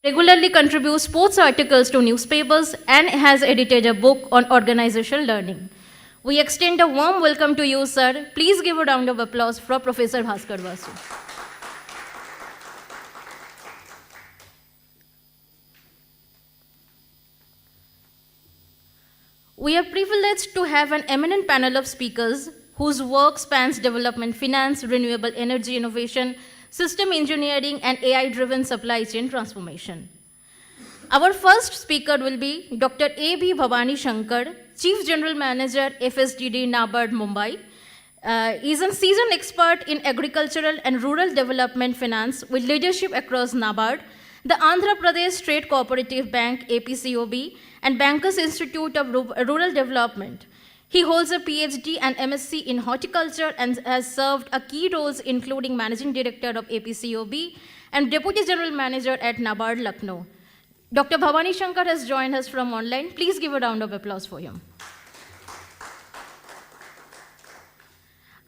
Regularly contributes sports articles to newspapers and has edited a book on organizational learning. We extend a warm welcome to you, sir. Please give a round of applause for Professor Bhaskar Basu. We are privileged to have an eminent panel of speakers whose work spans development finance, renewable energy innovation, system engineering, and AI-driven supply chain transformation. Our first speaker will be Dr. A.B. Bhavani Shankar, Chief General Manager, FSDD, NABARD, Mumbai. He is a seasoned expert in agricultural and rural development finance with leadership across NABARD, the Andhra Pradesh Trade Cooperative Bank, APCOB, and Bankers Institute of Rural Development. He holds a PhD and MSc in horticulture and has served a key roles including Managing Director of APCOB and Deputy General Manager at NABARD, Lucknow. Dr. Bhavani Shankar has joined us from online. Please give a round of applause for him.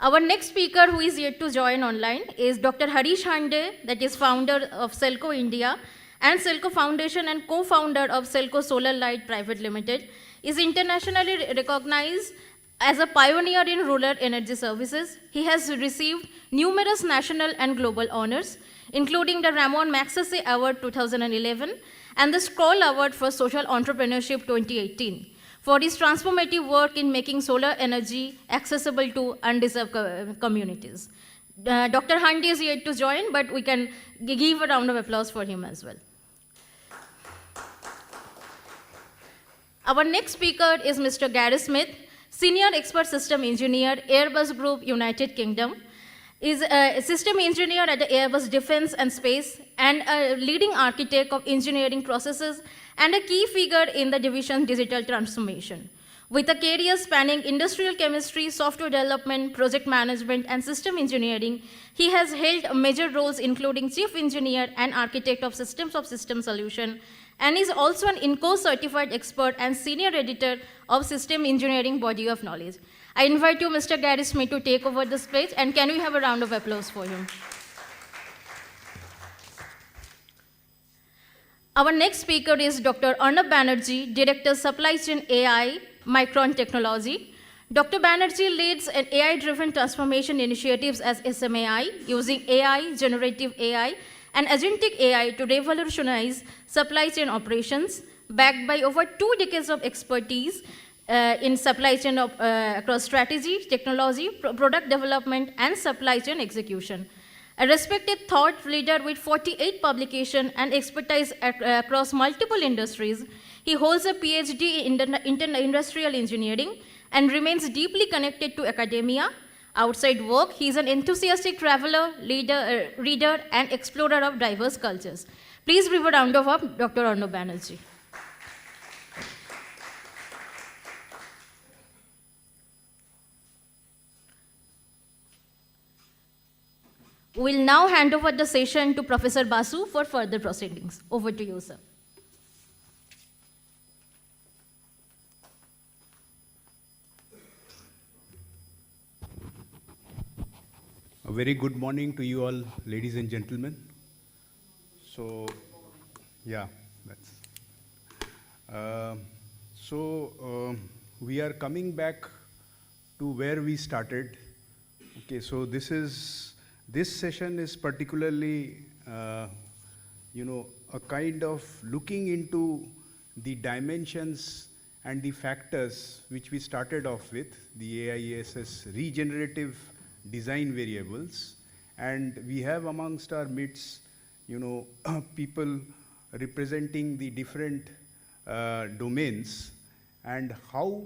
Our next speaker who is yet to join online is Dr. Harish Hande, that is founder of Selco India and Selco Foundation and co-founder of Selco Solar Light Private Limited, is internationally recognized as a pioneer in rural energy services. He has received numerous national and global honors, including the Ramon Magsaysay Award 2011 and the Scroll Award for Social Entrepreneurship 2018 for his transformative work in making solar energy accessible to undeserved communities. Dr. Hande is yet to join, but we can give a round of applause for him as well. Our next speaker is Mr. Gary Smith, Senior Expert System Engineer, Airbus Group, United Kingdom. Is a system engineer at the Airbus Defense and Space and a leading architect of engineering processes and a key figure in the division's digital transformation. With a career spanning industrial chemistry, software development, project management, and system engineering, he has held major roles including chief engineer and architect of system solution, and is also an INCO certified expert and senior editor of system engineering body of knowledge. I invite you, Mr. Gary Smith, to take over the stage, and can we have a round of applause for him? Our next speaker is Dr. Arnab Banerjee, Director Supply Chain AI, Micron Technology. Dr. Banerjee leads an AI-driven transformation initiatives as SMAI, using AI, generative AI, and agentic AI to revolutionize supply chain operations, backed by over 2 decades of expertise in supply chain across strategy, technology, product development, and supply chain execution. A respected thought leader with 48 publications and expertise across multiple industries, he holds a PhD in industrial engineering and remains deeply connected to academia. Outside work, he is an enthusiastic traveler, reader, and explorer of diverse cultures. Please give a round of applause, Dr. Arnab Banerjee. We will now hand over the session to Professor Basu for further proceedings. Over to you, sir. A very good morning to you all, ladies and gentlemen. So, yeah, that's. We are coming back to where we started. Okay, so this session is particularly, a kind of looking into the dimensions and the factors which we started off with, the AISS regenerative design variables, and we have amongst our midst, people representing the different domains, and how,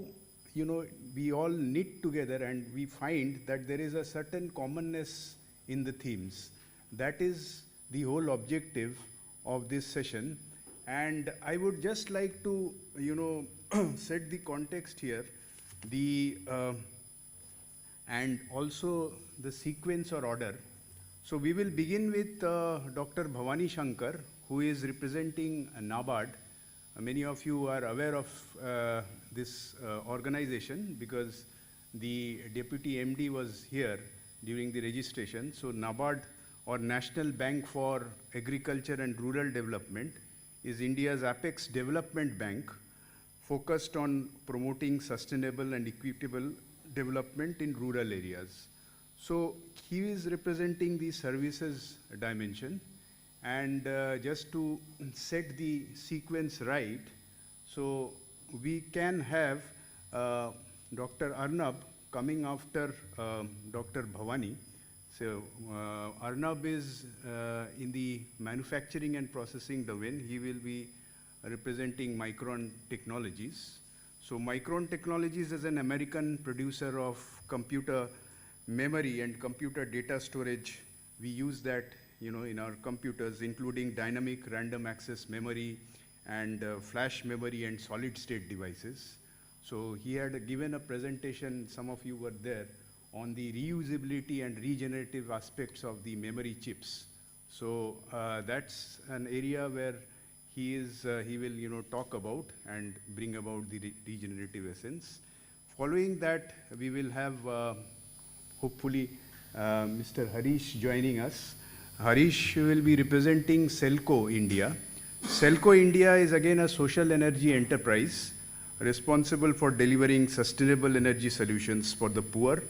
we all knit together and we find that there is a certain commonness in the themes. That is the whole objective of this session, and I would just like to, set the context here, and also the sequence or order. So we will begin with Dr. Bhavani Shankar, who is representing NABARD. Many of you are aware of this organization because the Deputy MD was here during the registration. So NABARD, or National Bank for Agriculture and Rural Development, is India's apex development bank focused on promoting sustainable and equitable development in rural areas. So he is representing the services dimension, and just to set the sequence right, so we can have Dr. Arnab coming after Dr. Bhavani. So Arnab is in the manufacturing and processing domain. He will be representing Micron Technologies. So Micron Technologies is an American producer of computer memory and computer data storage. We use that, in our computers, including dynamic random access memory and flash memory and solid state devices. So he had given a presentation, some of you were there, on the reusability and regenerative aspects of the memory chips. So that's an area where he will talk about and bring about the regenerative essence. Following that, we will have hopefully Mr. Harish joining us. Harish will be representing Selco India. Selco India is again a social energy enterprise responsible for delivering sustainable energy solutions for the poor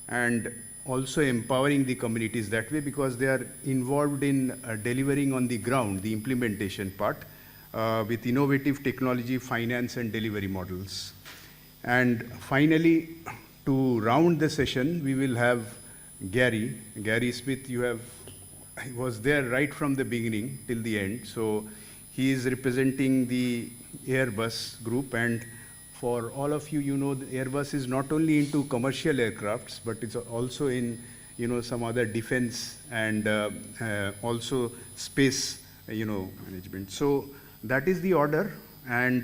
and also empowering the communities that way, because they are involved in delivering on the ground, the implementation part, with innovative technology, finance, and delivery models. And finally, to round the session, we will have Gary. Gary Smith, he was there right from the beginning till the end. So he is representing the Airbus group, and for all of you, the Airbus is not only into commercial aircrafts, but it's also in, some other defense and also space, management. So that is the order, and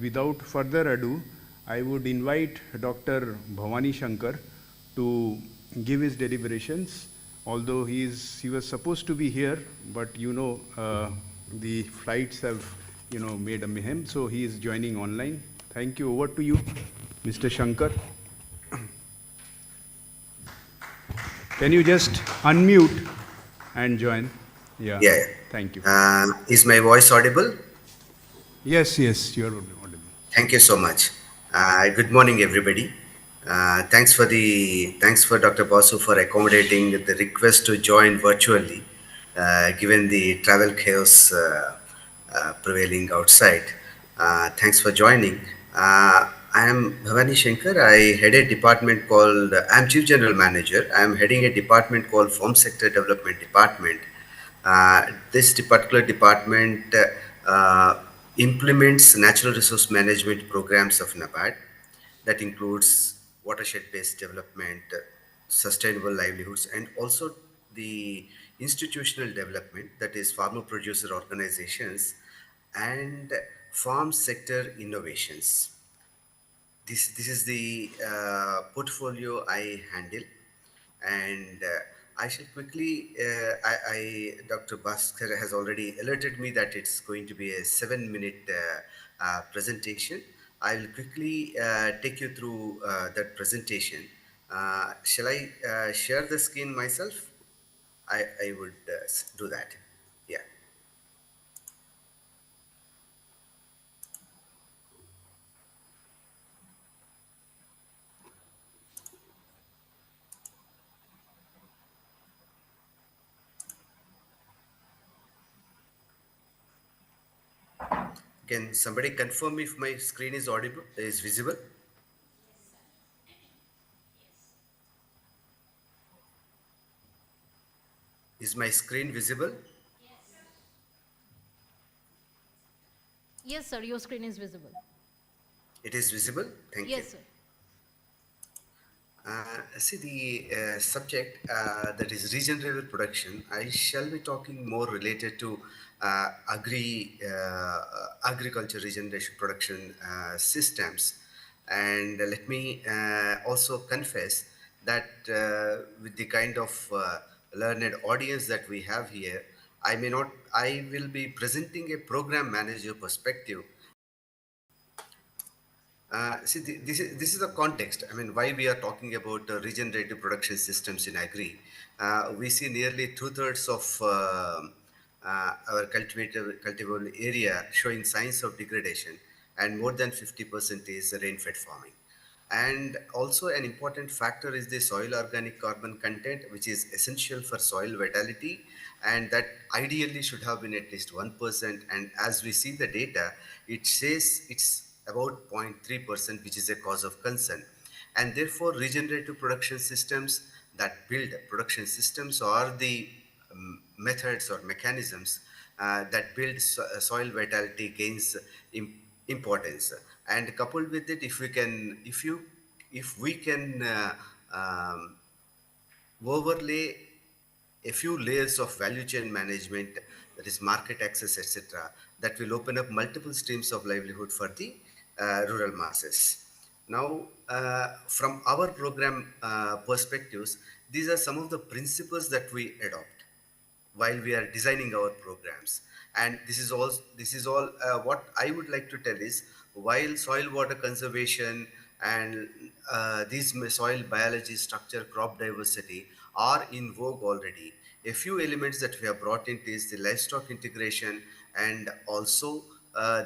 without further ado, I would invite Dr. Bhavani Shankar to give his deliberations. Although he was supposed to be here, but the flights have made a mayhem, so he is joining online. Thank you. Over to you, Mr. Shankar. Can you just unmute and join? Yeah. Yeah. Thank you. Is my voice audible? Yes, you are audible. Thank you so much. Good morning, everybody. Thanks for Dr. Basu for accommodating the request to join virtually, given the travel chaos prevailing outside. Thanks for joining. I am Bhavani Shankar. I head a department called, I'm Chief General Manager. I'm heading a department called Farm Sector Development Department. This particular department implements natural resource management programs of NABARD. That includes watershed-based development, sustainable livelihoods, and also the institutional development, that is farmer-producer organizations, and farm sector innovations. This is the portfolio I handle, and I shall quickly. Dr. Bhaskar has already alerted me that it's going to be a 7-minute presentation. I will quickly take you through that presentation. Shall I share the screen myself? I would do that. Yeah. Can somebody confirm if my screen is audible, is visible? Is my screen visible? Yes, sir, your screen is visible. It is visible? Thank you. Yes, sir. See the subject that is regenerative production. I shall be talking more related to agriculture regeneration production systems. And let me also confess that with the kind of learned audience that we have here, I will be presenting a program manager perspective. This is the context. I mean, why we are talking about regenerative production systems in agri. We see nearly 2/3 of our cultivable area showing signs of degradation, and more than 50% is rain-fed farming. And also an important factor is the soil organic carbon content, which is essential for soil vitality, and that ideally should have been at least 1%. And as we see the data, it says it's about 0.3%, which is a cause of concern. And therefore, regenerative production systems that build production systems are the methods or mechanisms that build soil vitality gains importance. And coupled with it, if we can overlay a few layers of value chain management, that is market access, etc., that will open up multiple streams of livelihood for the rural masses. Now, from our program perspectives, these are some of the principles that we adopt while we are designing our programs. And this is all what I would like to tell is, while soil water conservation and these soil biology, structure, crop diversity are in vogue already, a few elements that we have brought in is the livestock integration, and also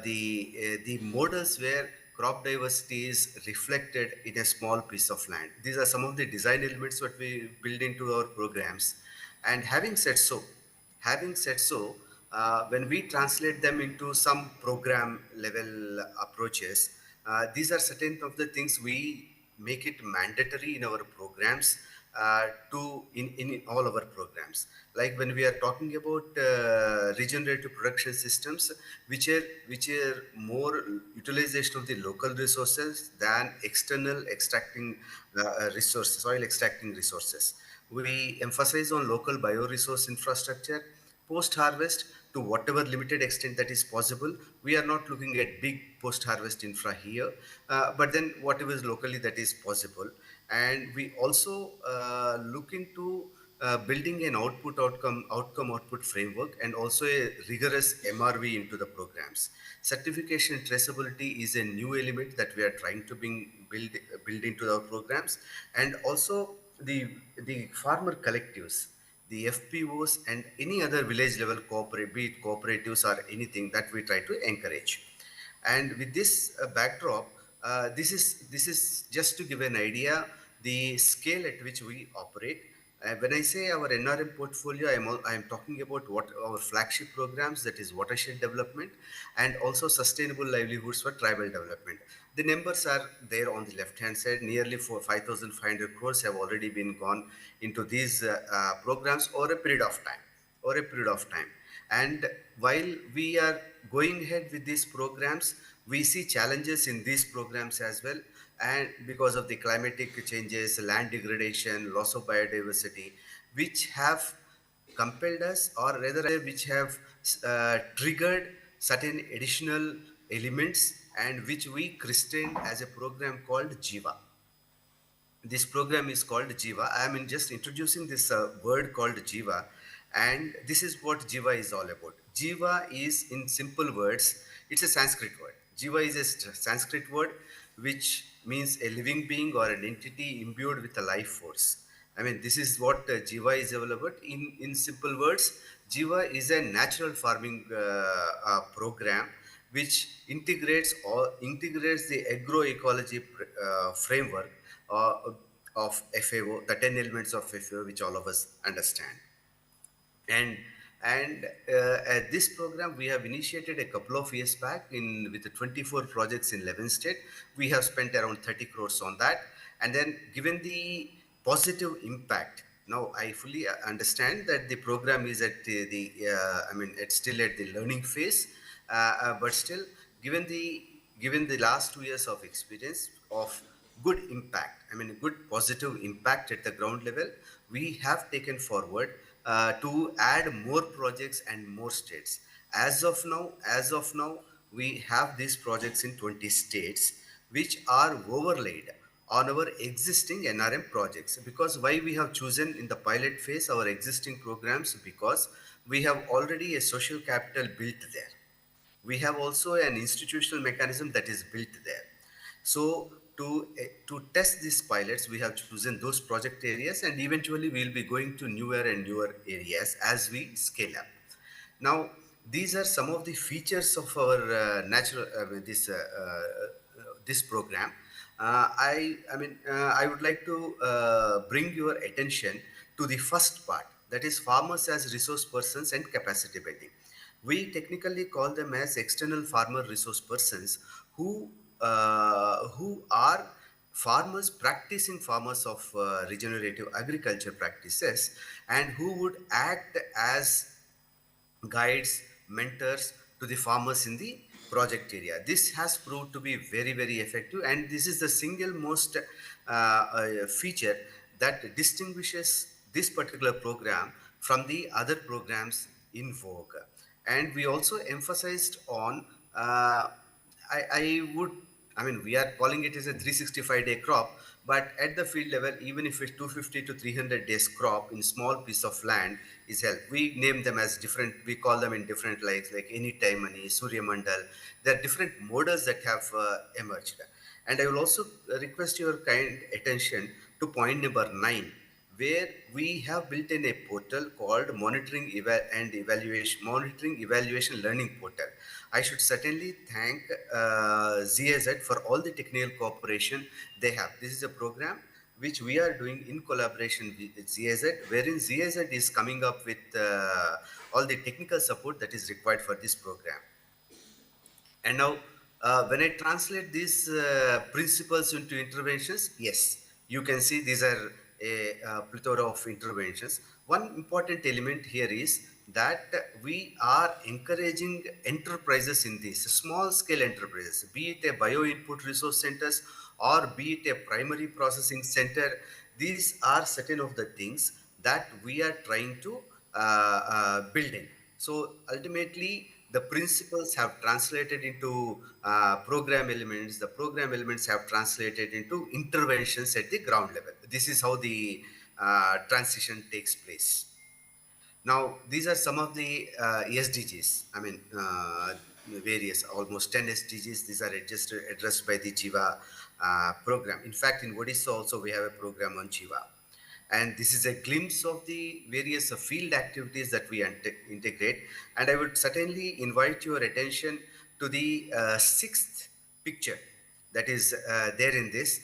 the models where crop diversity is reflected in a small piece of land. These are some of the design elements that we build into our programs. And having said so, when we translate them into some program level approaches, these are certain of the things we make it mandatory in our programs, in all our programs. Like when we are talking about regenerative production systems, which are more utilization of the local resources than external extracting resources, soil extracting resources. We emphasize on local bioresource infrastructure post-harvest to whatever limited extent that is possible. We are not looking at big post-harvest infra here, but then whatever is locally that is possible. And we also look into building an output framework, and also a rigorous MRV into the programs. Certification and traceability is a new element that we are trying to build into our programs. And also the farmer collectives, the FPOs, and any other village level be it cooperatives or anything that we try to encourage. And with this backdrop, this is just to give an idea the scale at which we operate. When I say our NRM portfolio, I'm talking about what our flagship programs, that is watershed development, and also sustainable livelihoods for tribal development. The numbers are there on the left hand side. Nearly 5,500 crores have already been gone into these programs over a period of time. And while we are going ahead with these programs, we see challenges in these programs as well. And because of the climatic changes, land degradation, loss of biodiversity, which have compelled us, or rather, which have triggered certain additional elements, and which we christened as a program called Jiva. This program is called Jiva. I am just introducing this word called Jiva, and this is what Jiva is all about. Jiva is, in simple words, it's a Sanskrit word. Jiva is a Sanskrit word which means a living being or an entity imbued with a life force. I mean, this is what Jiva is all about. In simple words, Jiva is a natural farming program which integrates the agroecology framework uh, of FAO, the 10 elements of FAO, which all of us understand. And at this program we have initiated a couple of years back with the 24 projects in 11 states. We have spent around 30 crores on that. And then, given the positive impact, now I fully understand that the program is at it's still at the learning phase, but still, given the last 2 years of experience of good impact, good positive impact at the ground level, we have taken forward to add more projects and more states. As of now, we have these projects in 20 states, which are overlaid on our existing NRM projects. Because why we have chosen in the pilot phase our existing programs? Because we have already a social capital built there. We have also an institutional mechanism that is built there. So to test these pilots, we have chosen those project areas, and eventually we'll be going to newer and newer areas as we scale up. Now, these are some of the features of our this program. I would like to bring your attention to the first part, that is farmers as resource persons and capacity building. We technically call them as external farmer resource persons who are farmers, practicing farmers of regenerative agriculture practices, and who would act as guides, mentors to the farmers in the project area. This has proved to be very, very effective, and this is the single most feature that distinguishes this particular program from the other programs in vogue. And we also emphasized on I would, I mean, we are calling it as a 365-day crop, but at the field level, even if it's 250 to 300 days crop in small piece of land is help. We name them as different, we call them in different like anytime money, Surya Mandal. There are different models that have emerged. And I will also request your kind attention to point number 9, where we have built in a portal called monitoring evaluation learning portal. I should certainly thank ZIZ for all the technical cooperation they have. This is a program which we are doing in collaboration with ZIZ, wherein ZIZ is coming up with all the technical support that is required for this program. And now, when I translate these principles into interventions, yes, you can see these are a plethora of interventions. One important element here is that we are encouraging enterprises in this, small scale enterprises, be it a bio input resource centers or be it a primary processing center. These are certain of the things that we are trying to build in. So ultimately, the principles have translated into program elements. The program elements have translated into interventions at the ground level. This is how the transition takes place. Now, these are some of the SDGs. Various, almost 10 SDGs. These are addressed by the Jiva program. In fact, in Odisha also we have a program on Jiva. And this is a glimpse of the various field activities that we integrate. And I would certainly invite your attention to the 6th picture that is there in this.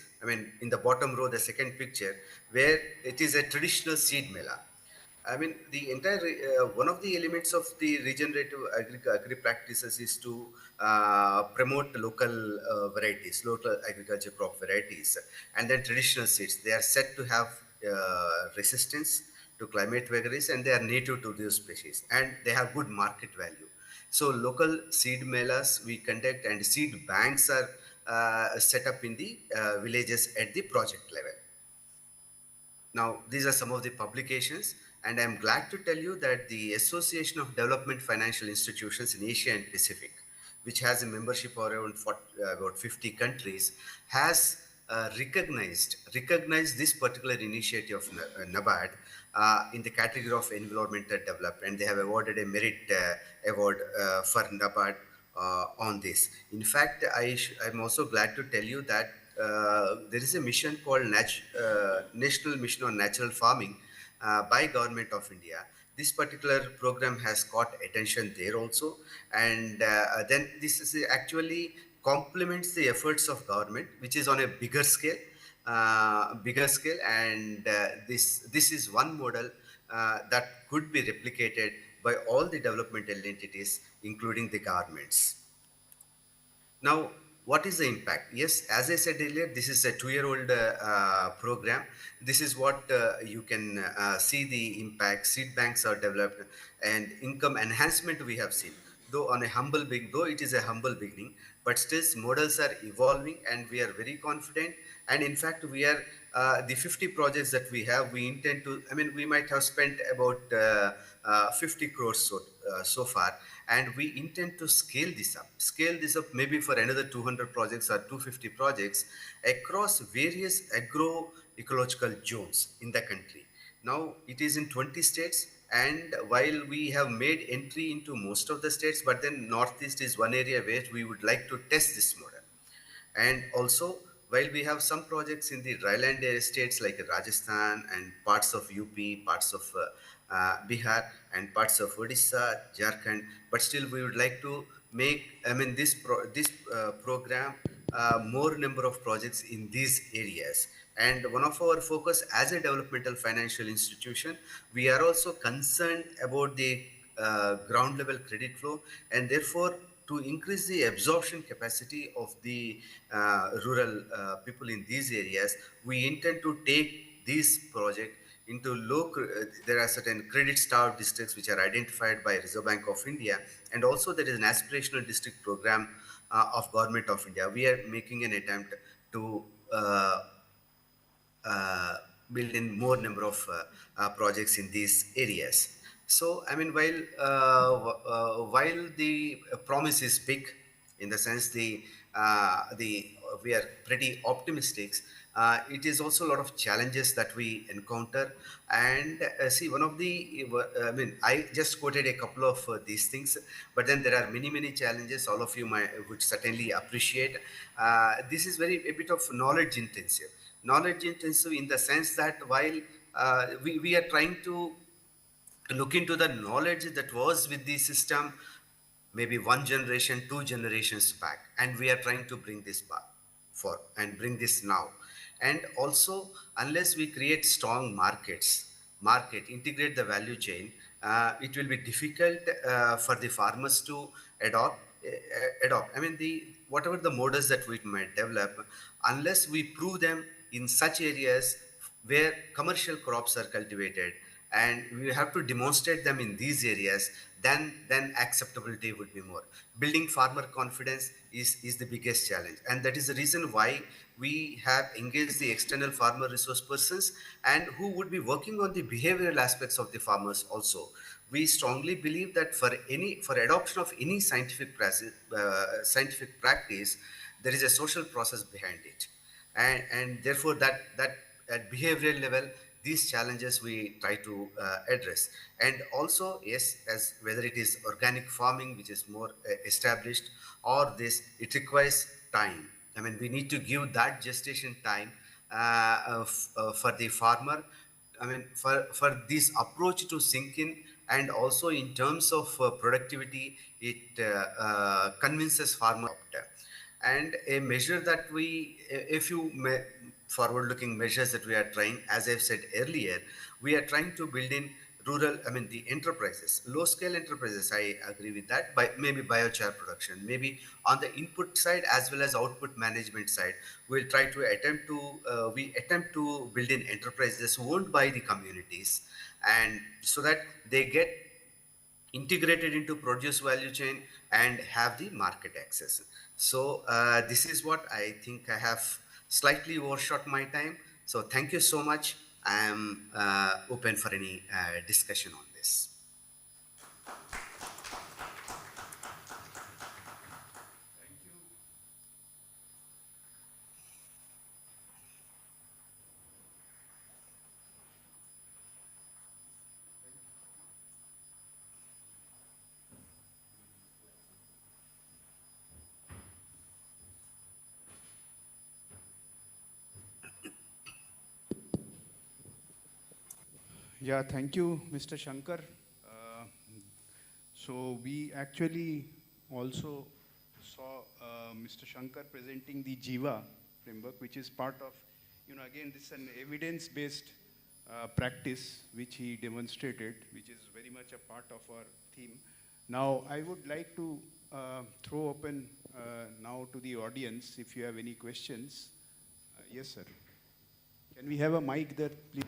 In the bottom row, the second picture, where it is a traditional seed mela. The entire one of the elements of the regenerative agri practices is to promote local varieties, local agriculture crop varieties, and then traditional seeds. They are said to have resistance to climate vagaries, and they are native to those species, and they have good market value. So local seed melas we conduct, and seed banks are set up in the villages at the project level. Now, these are some of the publications, and I'm glad to tell you that the Association of Development Financial Institutions in Asia and Pacific, which has a membership of around about 50 countries, has recognized this particular initiative of NABARD in the category of environmental development, and they have awarded a merit award for NABARD on this. In fact, I'm also glad to tell you that there is a mission called National Mission on Natural Farming by Government of India. This particular program has caught attention there also, and then this is actually complements the efforts of government, which is on a bigger scale, and this is one model that could be replicated by all the developmental entities, including the governments. Now, what is the impact? Yes, as I said earlier, this is a 2-year-old program. This is what you can see the impact. Seed banks are developed, and income enhancement we have seen. Though it is a humble beginning, but still models are evolving, and we are very confident. And in fact, we are the 50 projects that we have. We intend to. We might have spent about 50 crores so far, and we intend to scale this up maybe for another 200 projects or 250 projects across various agro-ecological zones in the country. Now it is in 20 states, and while we have made entry into most of the states, but then Northeast is one area where we would like to test this model. And also, while we have some projects in the dryland states like Rajasthan and parts of UP, parts of Bihar and parts of Odisha, Jharkhand, but still we would like to make, this program more number of projects in these areas. And one of our focus as a developmental financial institution, we are also concerned about the ground level credit flow, and therefore to increase the absorption capacity of the rural people in these areas, we intend to take this project into there are certain credit starved districts which are identified by Reserve Bank of India, and also there is an aspirational district program of Government of India. We are making an attempt to uh, build in more number of projects in these areas. So, I mean, while the promise is big, in the sense the we are pretty optimistic. It is also a lot of challenges that we encounter, and see, one of the I mean, I just quoted a couple of these things, but then there are many challenges. All of you would certainly appreciate. This is very a bit of knowledge intensive in the sense that while we are trying to look into the knowledge that was with the system maybe one generation, two generations back, and we are trying to bring this back for and bring this now. And also, unless we create strong market integrate the value chain, it will be difficult for the farmers to adopt adopt. I mean, the whatever the models that we might develop, unless we prove them in such areas where commercial crops are cultivated, and we have to demonstrate them in these areas, then acceptability would be more. Building farmer confidence is the biggest challenge, and that is the reason why we have engaged the external farmer resource persons, and who would be working on the behavioral aspects of the farmers also. We strongly believe that for adoption of any scientific practice, there is a social process behind it, and therefore that at behavioral level, these challenges we try to address. And also, yes, as whether it is organic farming which is more established, or this, it requires time. I mean, we need to give that gestation time for the farmer. I mean, for this approach to sink in, and also in terms of productivity, it convinces farmer. And a measure that a few forward-looking measures that we are trying, as I've said earlier, we are trying to build in rural, I mean, the enterprises, low-scale enterprises. I agree with that. By maybe biochar production, maybe on the input side as well as output management side, we'll try to attempt to build in enterprises owned by the communities, and so that they get integrated into produce value chain and have the market access. So this is what I think. I have slightly overshot my time. So thank you so much. I am open for any discussion on this. Yeah, thank you, Mr. Shankar. So we actually also saw Mr. Shankar presenting the Jiva framework, which is part of, again, this is an evidence-based practice which he demonstrated, which is very much a part of our theme. Now, I would like to throw open now to the audience if you have any questions. Yes, sir. Can we have a mic there, please?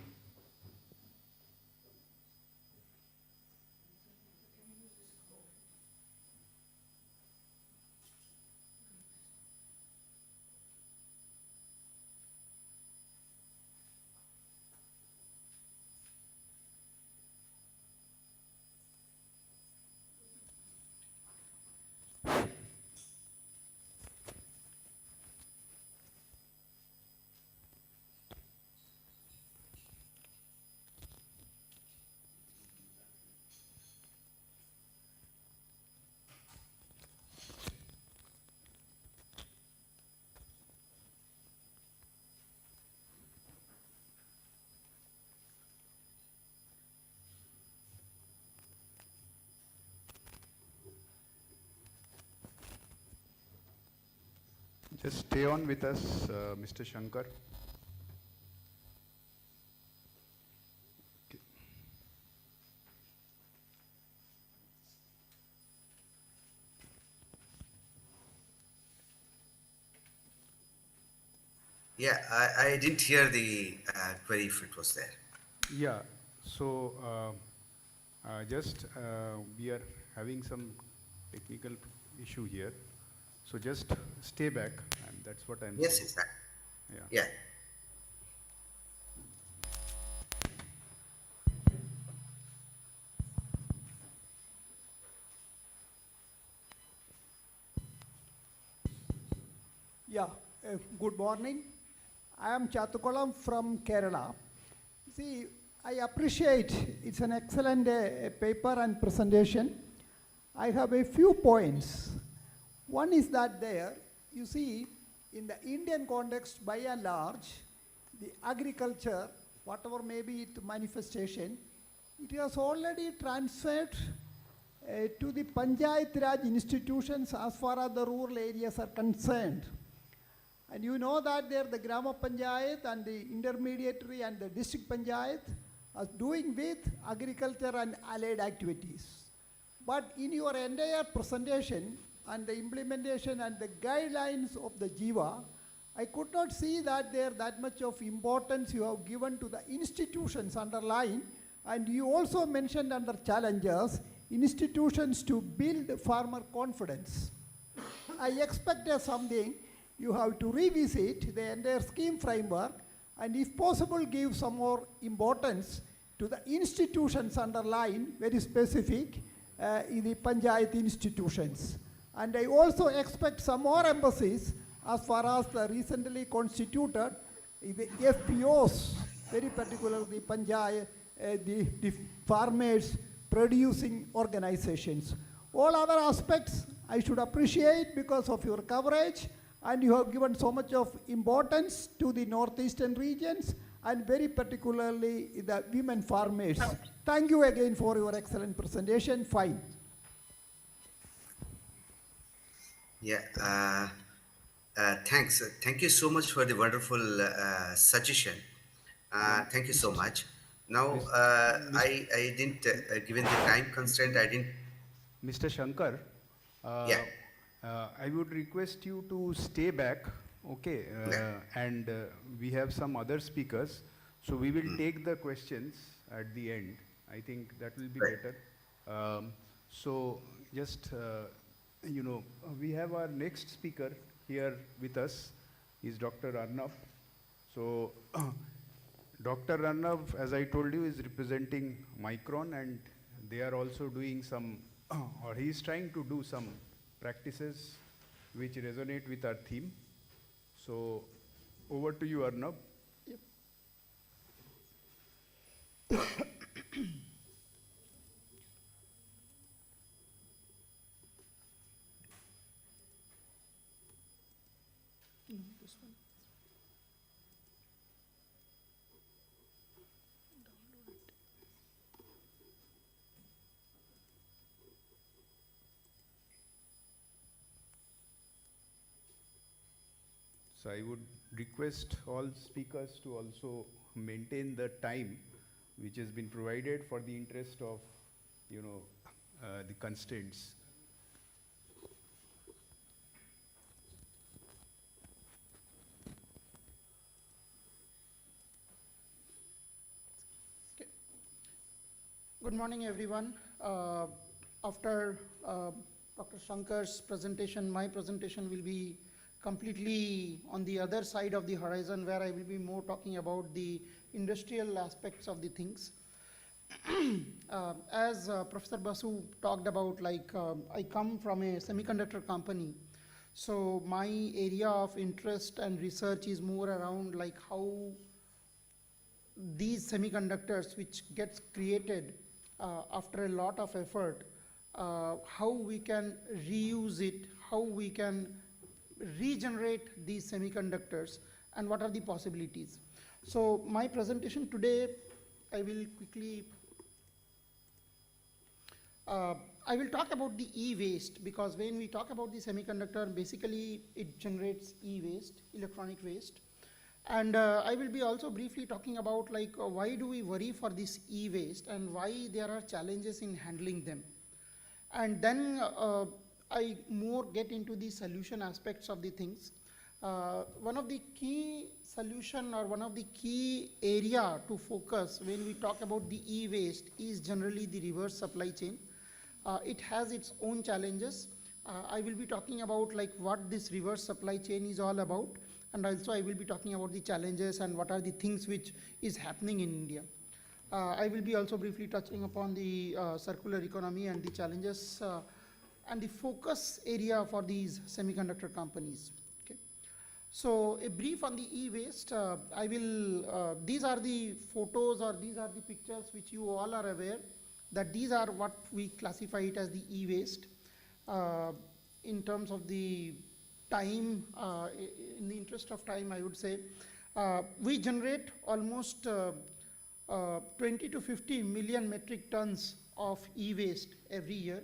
Just stay on with us, Mr. Shankar. Okay. Yeah, I didn't hear the query if it was there. Yeah, so just we are having some technical issue here. So just stay back, and that's what I'm Yes, saying. exactly. Yeah. Yeah. Yeah, good morning. I am Chatukolam from Kerala. See, I appreciate it's an excellent paper and presentation. I have a few points. One is that there, you see, in the Indian context, by and large, the agriculture, whatever may be its manifestation, it has already transferred to the Panchayat Raj institutions as far as the rural areas are concerned. And you know that there the Grama Panchayat and the intermediary and the district Panchayat are doing with agriculture and allied activities. But in your entire presentation and the implementation and the guidelines of the JIVA, I could not see that there that much of importance you have given to the institutions underlying, and you also mentioned under challenges, institutions to build farmer confidence. I expect something you have to revisit the entire scheme framework and if possible give some more importance to the institutions underlying, very specific in the Panchayat institutions. And I also expect some more emphasis as far as the recently constituted the FPOs, very particularly Panchayat, the farmers producing organizations. All other aspects I should appreciate because of your coverage, and you have given so much of importance to the northeastern regions and very particularly the women farmers. Thank you again for your excellent presentation. Fine. Yeah. Thanks. Thank you so much for the wonderful suggestion. Thank you so much. Now, I didn't, given the time constraint, I didn't. Mr. Shankar, Yeah. I would request you to stay back, okay? Yeah. And we have some other speakers, so we will take the questions at the end. I think that will be Right. better. So just, we have our next speaker here with us. He's Dr. Arnav. So Dr. Arnav, as I told you, is representing Micron, and they are also doing some, or he is trying to do some practices which resonate with our theme. So over to you, Arnav. This one. So I would request all speakers to also maintain the time which has been provided for the interest of, the constraints. Okay. Good morning, everyone. After Dr. Shankar's presentation, my presentation will be completely on the other side of the horizon, where I will be more talking about the industrial aspects of the things. As Professor Basu talked about, I come from a semiconductor company, so my area of interest and research is more around like how these semiconductors which gets created after a lot of effort, how we can reuse it, how we can regenerate these semiconductors, and what are the possibilities. So my presentation today, I will quickly, I will talk about the e-waste, because when we talk about the semiconductor, basically it generates e-waste, electronic waste. And I will be also briefly talking about why do we worry for this e-waste and why there are challenges in handling them. And then I more get into the solution aspects of the things. One of the key solution or one of the key area to focus when we talk about the e-waste is generally the reverse supply chain. It has its own challenges. I will be talking about what this reverse supply chain is all about, and also I will be talking about the challenges and what are the things which is happening in India. I will be also briefly touching upon the circular economy and the challenges and the focus area for these semiconductor companies. Okay. So a brief on the e-waste. These are the photos or these are the pictures which you all are aware that these are what we classify it as the e-waste. In terms of the time, in the interest of time, I would say, we generate almost 20 to 50 million metric tons of e-waste every year.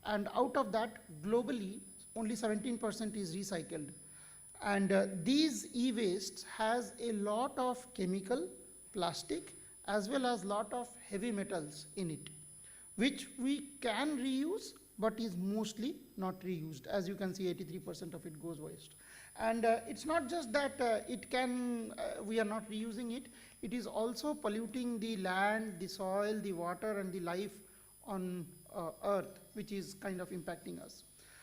And out of that, globally, only 17% is recycled. And these e-wastes has a lot of chemical, plastic, as well as lot of heavy metals in it, which we can reuse, but is mostly not reused. As you can see, 83% of it goes waste. And it's not just that we are not reusing it, it is also polluting the land, the soil, the water, and the life on earth, which is kind of impacting us.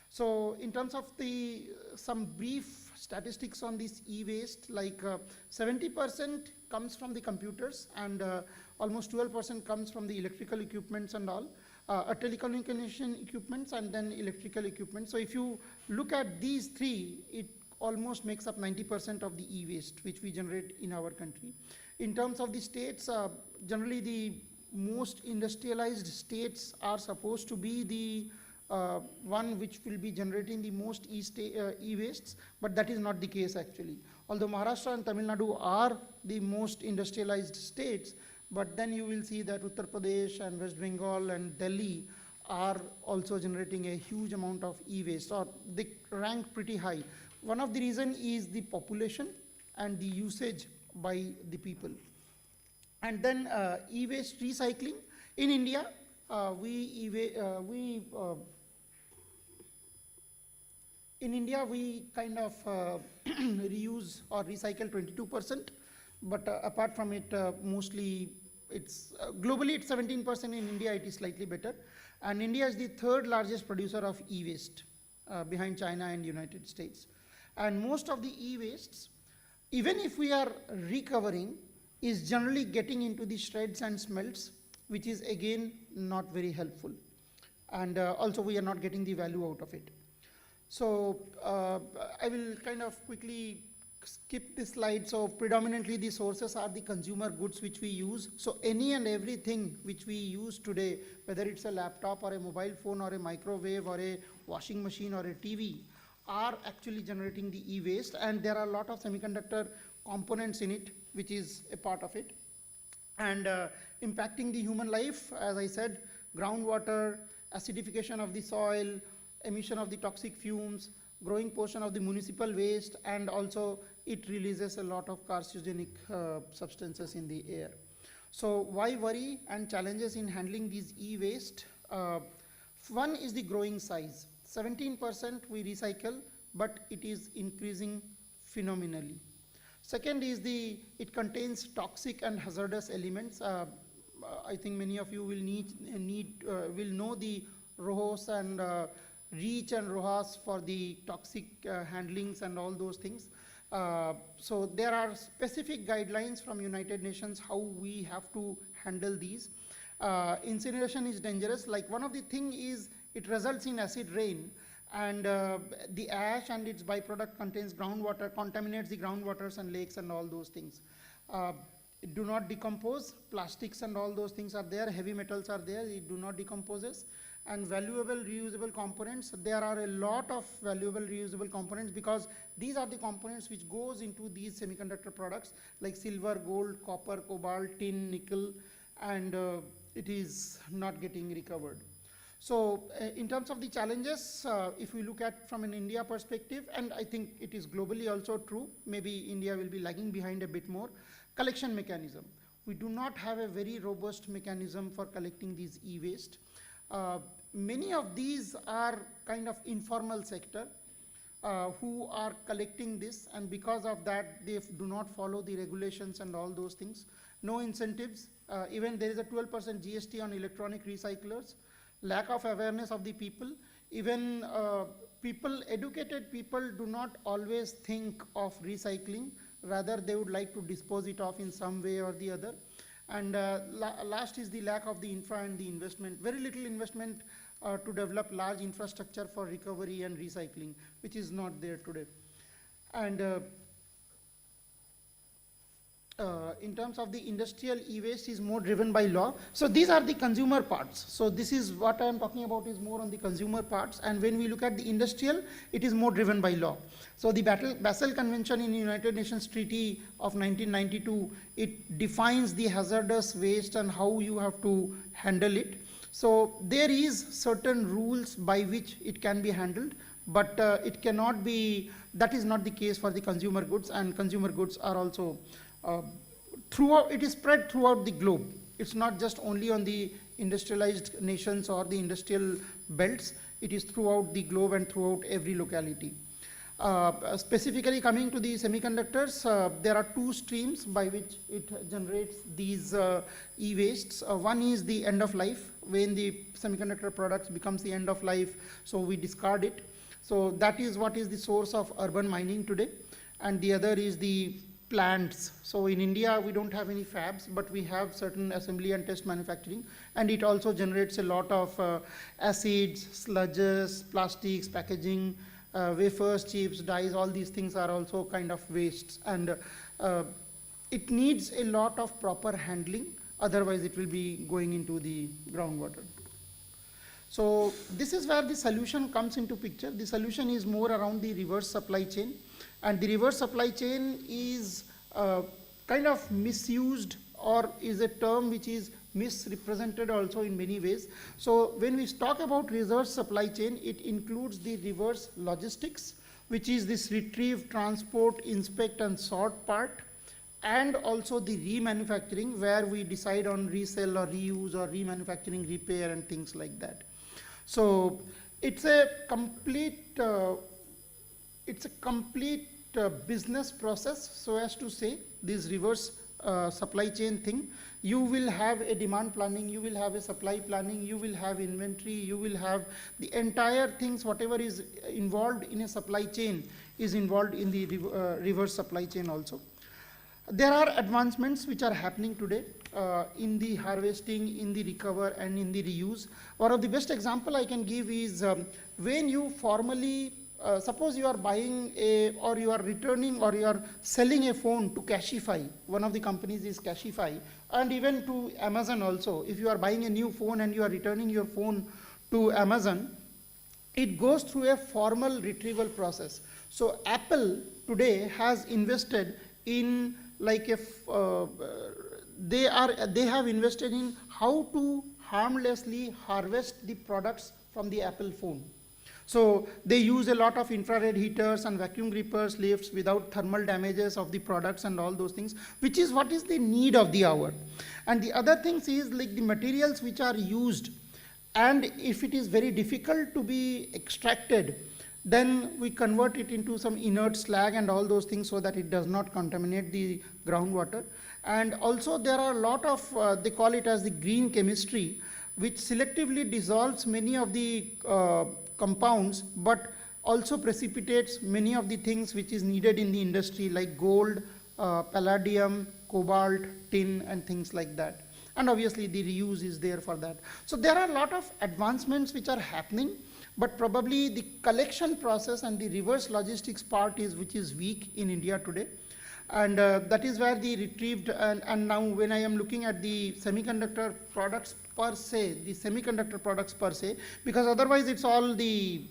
So in terms of some brief statistics on this e-waste, 70% comes from the computers, and almost 12% comes from the electrical equipments and all, telecommunication equipments, and then electrical equipment. So if you look at these three, it almost makes up 90% of the e-waste which we generate in our country. In terms of the states, generally the most industrialized states are supposed to be the one which will be generating the most e-wastes, but that is not the case actually. Although Maharashtra and Tamil Nadu are the most industrialized states, but then you will see that Uttar Pradesh and West Bengal and Delhi are also generating a huge amount of e-waste, or they rank pretty high. One of the reasons is the population and the usage by the people. And then e-waste recycling. In India, we kind of reuse or recycle 22%, but apart from it, mostly it's globally it's 17%. In India, it is slightly better. And India is the third largest producer of e-waste behind China and United States. And most of the e-wastes, even if we are recovering, is generally getting into the shreds and smelts, which is again not very helpful. And also we are not getting the value out of it. So I will kind of quickly skip this slide. So predominantly the sources are the consumer goods which we use. So any and everything which we use today, whether it's a laptop or a mobile phone or a microwave or a washing machine or a TV, are actually generating the e-waste, and there are a lot of semiconductor components in it, which is a part of it. And impacting the human life, as I said, groundwater, acidification of the soil, emission of the toxic fumes, growing portion of the municipal waste, and also it releases a lot of carcinogenic substances in the air. So why worry and challenges in handling these e-waste? One is the growing size. 17% we recycle, but it is increasing phenomenally. Second is it contains toxic and hazardous elements. I think many of you will will know the RoHS and REACH and RoHS for the toxic handlings and all those things. So there are specific guidelines from United Nations how we have to handle these. Incineration is dangerous. Like one of the thing is it results in acid rain, and the ash and its byproduct contains groundwater, contaminates the groundwaters and lakes and all those things. It do not decompose. Plastics and all those things are there. Heavy metals are there. It do not decomposes. And valuable reusable components. There are a lot of valuable reusable components because these are the components which goes into these semiconductor products like silver, gold, copper, cobalt, tin, nickel, and it is not getting recovered. So in terms of the challenges, if we look at from an India perspective, and I think it is globally also true, maybe India will be lagging behind a bit more, collection mechanism. We do not have a very robust mechanism for collecting these e-waste. Many of these are kind of informal sector who are collecting this, and because of that they do not follow the regulations and all those things. No incentives, even there is a 12% GST on electronic recyclers. Lack of awareness of the people, even educated people do not always think of recycling, rather they would like to dispose it off in some way or the other. And last is the lack of the infra and the investment, very little investment to develop large infrastructure for recovery and recycling, which is not there today. And in terms of the industrial e-waste is more driven by law. So these are the consumer parts. So this is what I am talking about is more on the consumer parts, and when we look at the industrial, it is more driven by law. So the Basel Convention in the United Nations Treaty of 1992, it defines the hazardous waste and how you have to handle it. So there is certain rules by which it can be handled, but it cannot be, that is not the case for the consumer goods, and consumer goods are also throughout, it is spread throughout the globe. It's not just only on the industrialized nations or the industrial belts, it is throughout the globe and throughout every locality. Specifically coming to the semiconductors, there are two streams by which it generates these e-wastes. One is the end of life, when the semiconductor products becomes the end of life, so we discard it. So that is what is the source of urban mining today. And the other is the plants. So in India, we don't have any fabs, but we have certain assembly and test manufacturing, and it also generates a lot of acids, sludges, plastics, packaging, wafers, chips, dyes, all these things are also kind of wastes, and it needs a lot of proper handling, otherwise it will be going into the groundwater. So this is where the solution comes into picture. The solution is more around the reverse supply chain, and the reverse supply chain is kind of misused, or is a term which is misrepresented also in many ways. So when we talk about reverse supply chain, it includes the reverse logistics, which is this retrieve, transport, inspect and sort part, and also the remanufacturing, where we decide on resell or reuse or remanufacturing, repair and things like that. So it's a complete business process, so as to say, this reverse supply chain thing. You will have a demand planning, you will have a supply planning, you will have inventory, you will have the entire things, whatever is involved in a supply chain is involved in the reverse supply chain also. There are advancements which are happening today in the harvesting, in the recover and in the reuse. One of the best example I can give is when you formally suppose you are buying or you are returning or you are selling a phone to Cashify. One of the companies is Cashify, and even to Amazon also. If you are buying a new phone and you are returning your phone to Amazon, it goes through a formal retrieval process. So Apple today has invested in like they have invested in how to harmlessly harvest the products from the Apple phone. So they use a lot of infrared heaters and vacuum reapers, lifts without thermal damages of the products and all those things, which is what is the need of the hour. And the other things is like the materials which are used, and if it is very difficult to be extracted, then we convert it into some inert slag and all those things so that it does not contaminate the groundwater. And also there are a lot of, they call it as the green chemistry, which selectively dissolves many of the compounds, but also precipitates many of the things which is needed in the industry, like gold, palladium, cobalt, tin and things like that. And obviously the reuse is there for that. So there are a lot of advancements which are happening, but probably the collection process and the reverse logistics part is which is weak in India today. And that is where the retrieved, and now when I am looking at the semiconductor products per se, because otherwise it's all the,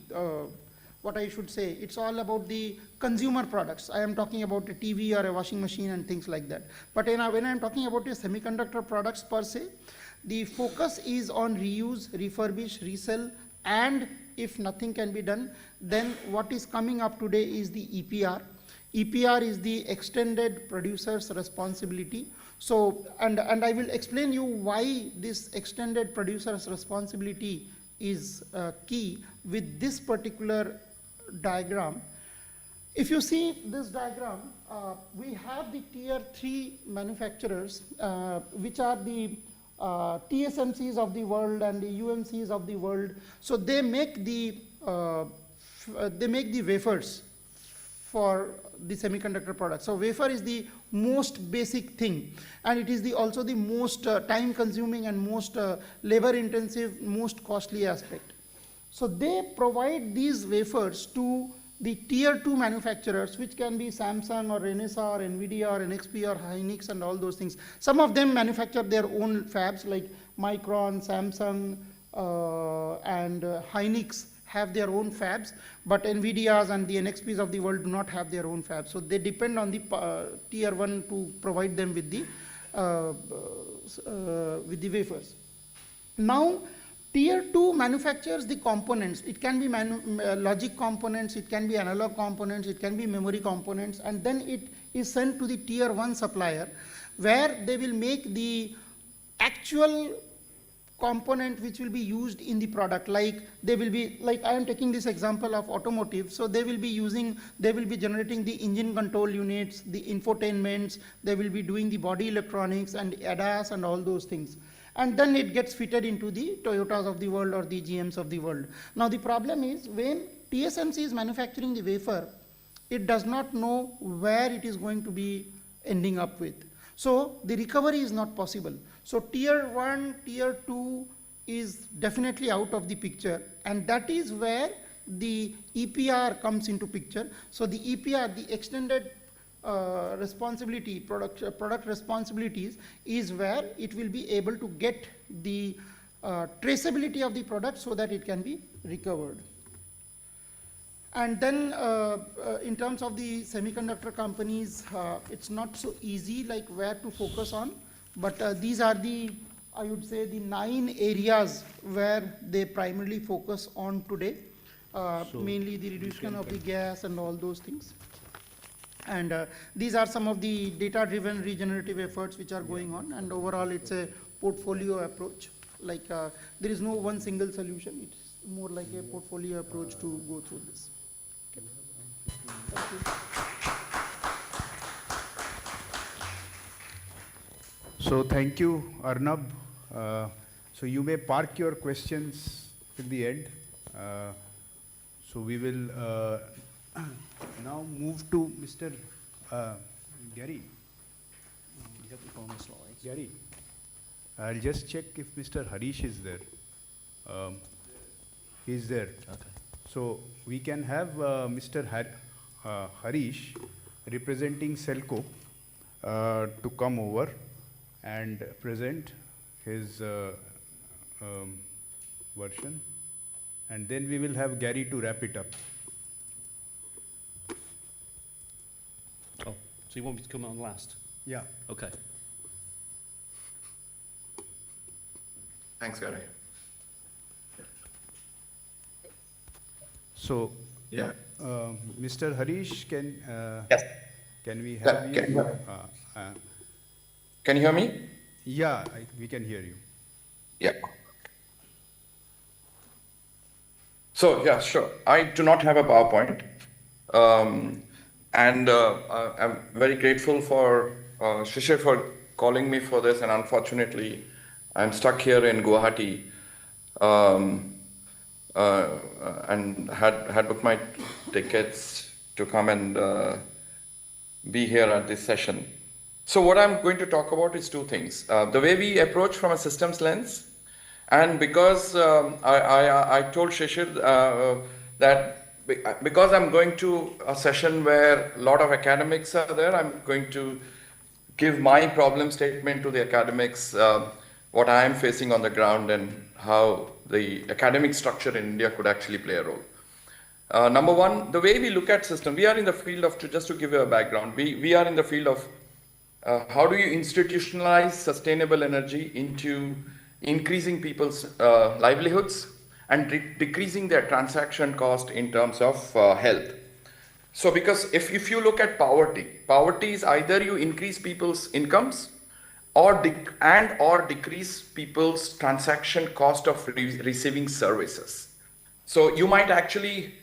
what I should say, it's all about the consumer products. I am talking about a TV or a washing machine and things like that. But when I am talking about the semiconductor products per se, the focus is on reuse, refurbish, resell, and if nothing can be done, then what is coming up today is the EPR. EPR is the extended producer's responsibility. So, and I will explain you why this extended producer's responsibility is key with this particular diagram. If you see this diagram, we have the tier 3 manufacturers, which are the TSMCs of the world and the UMCs of the world. So they make the wafers for the semiconductor product. So wafer is the most basic thing, and it is also the most time consuming and most labor intensive, most costly aspect. So they provide these wafers to the tier 2 manufacturers, which can be Samsung or Renesas or NVIDIA or NXP or Hynix and all those things. Some of them manufacture their own fabs, like Micron, Samsung, and Hynix have their own fabs, but NVIDIAs and the NXPs of the world do not have their own fabs. So they depend on the tier 1 to provide them with the wafers. Now, tier 2 manufactures the components. It can be logic components, it can be analog components, it can be memory components, and then it is sent to the tier 1 supplier, where they will make the actual component which will be used in the product. Like they will be, like I am taking this example of automotive, so they will be generating the engine control units, the infotainments, they will be doing the body electronics and ADAS and all those things. And then it gets fitted into the Toyotas of the world or the GMs of the world. Now the problem is, when TSMC is manufacturing the wafer, it does not know where it is going to be ending up with. So the recovery is not possible. So tier 1, tier 2 is definitely out of the picture, and that is where the EPR comes into picture. So the EPR, the extended responsibility, product responsibilities, is where it will be able to get the traceability of the product so that it can be recovered. And then in terms of the semiconductor companies, it's not so easy like where to focus on, but these are the, I would say, the 9 areas where they primarily focus on today, mainly the reduction of the gas and all those things. And these are some of the data-driven regenerative efforts which are going on, and overall it's a portfolio approach. Like there is no one single solution, it's more like a portfolio approach to go through this. Okay. Thank you. So thank you, Arnab. So you may park your questions till the end. So we will now move to Mr. Gary. Gary, I'll just check if Mr. Harish is there. He's there. Okay. So we can have Mr. Harish representing Celco to come over and present his version, and then we will have Gary to wrap it up. Oh, so you want me to come on last? Yeah. Okay. Thanks, Gary. So, Yeah. Mr. Harish, can Yes. can we have Can you? Can you hear me? Yeah, we can hear you. Yeah. So, yeah, sure. I do not have a PowerPoint. And I'm very grateful for Shishir for calling me for this, and unfortunately, I'm stuck here in Guwahati and had booked my tickets to come and be here at this session. So what I'm going to talk about is two things. The way we approach from a systems lens, and because I told Shishir that because I'm going to a session where a lot of academics are there, I'm going to give my problem statement to the academics, what I am facing on the ground and how the academic structure in India could actually play a role. Number one, the way we look at system, we are in the field of, just to give you a background, we are in the field of how do you institutionalize sustainable energy into increasing people's livelihoods, and decreasing their transaction cost in terms of health. So because if you look at poverty is either you increase people's incomes or decrease people's transaction cost of receiving services. So you might actually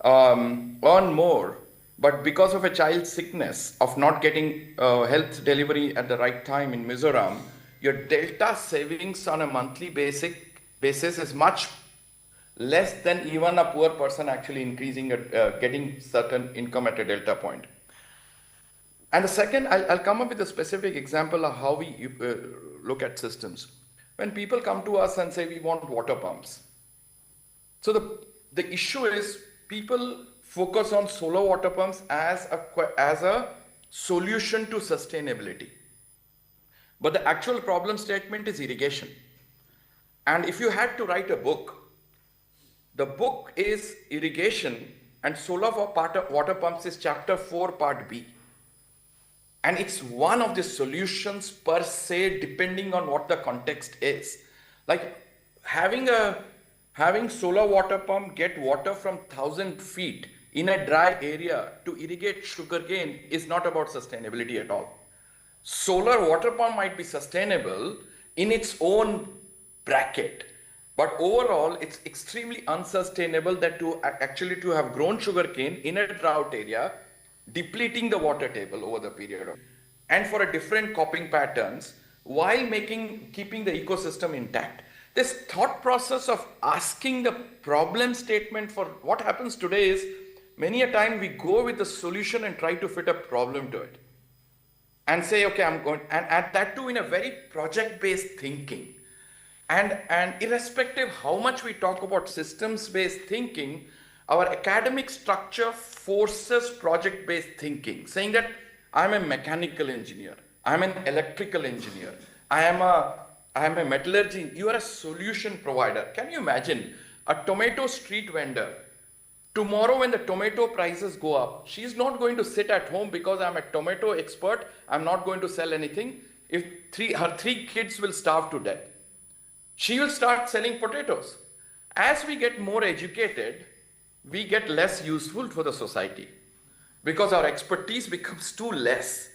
earn more, but because of a child's sickness of not getting health delivery at the right time in Mizoram, your delta savings on a monthly basis is much less than even a poor person actually getting certain income at a delta point. And the second, I'll come up with a specific example of how we look at systems. When people come to us and say we want water pumps, so the issue is people focus on solar water pumps as a solution to sustainability. But the actual problem statement is irrigation. And if you had to write a book, the book is irrigation and solar water pumps is chapter 4, part B. And it's one of the solutions per se, depending on what the context is. Like having solar water pump get water from 1,000 feet in a dry area to irrigate sugarcane is not about sustainability at all. Solar water pump might be sustainable in its own bracket, but overall it's extremely unsustainable that to have grown sugarcane in a drought area, depleting the water table over the period of, and for a different cropping patterns while keeping the ecosystem intact. This thought process of asking the problem statement for what happens today is many a time we go with the solution and try to fit a problem to it and say, okay, I'm going, and add that too in a very project-based thinking. And irrespective how much we talk about systems-based thinking, our academic structure forces project-based thinking, saying that I'm a mechanical engineer, I'm an electrical engineer, I am a metallurgy. You are a solution provider. Can you imagine a tomato street vendor? Tomorrow when the tomato prices go up, she's not going to sit at home because I'm a tomato expert, I'm not going to sell anything. If her three kids will starve to death, she will start selling potatoes. As we get more educated, we get less useful for the society because our expertise becomes too less.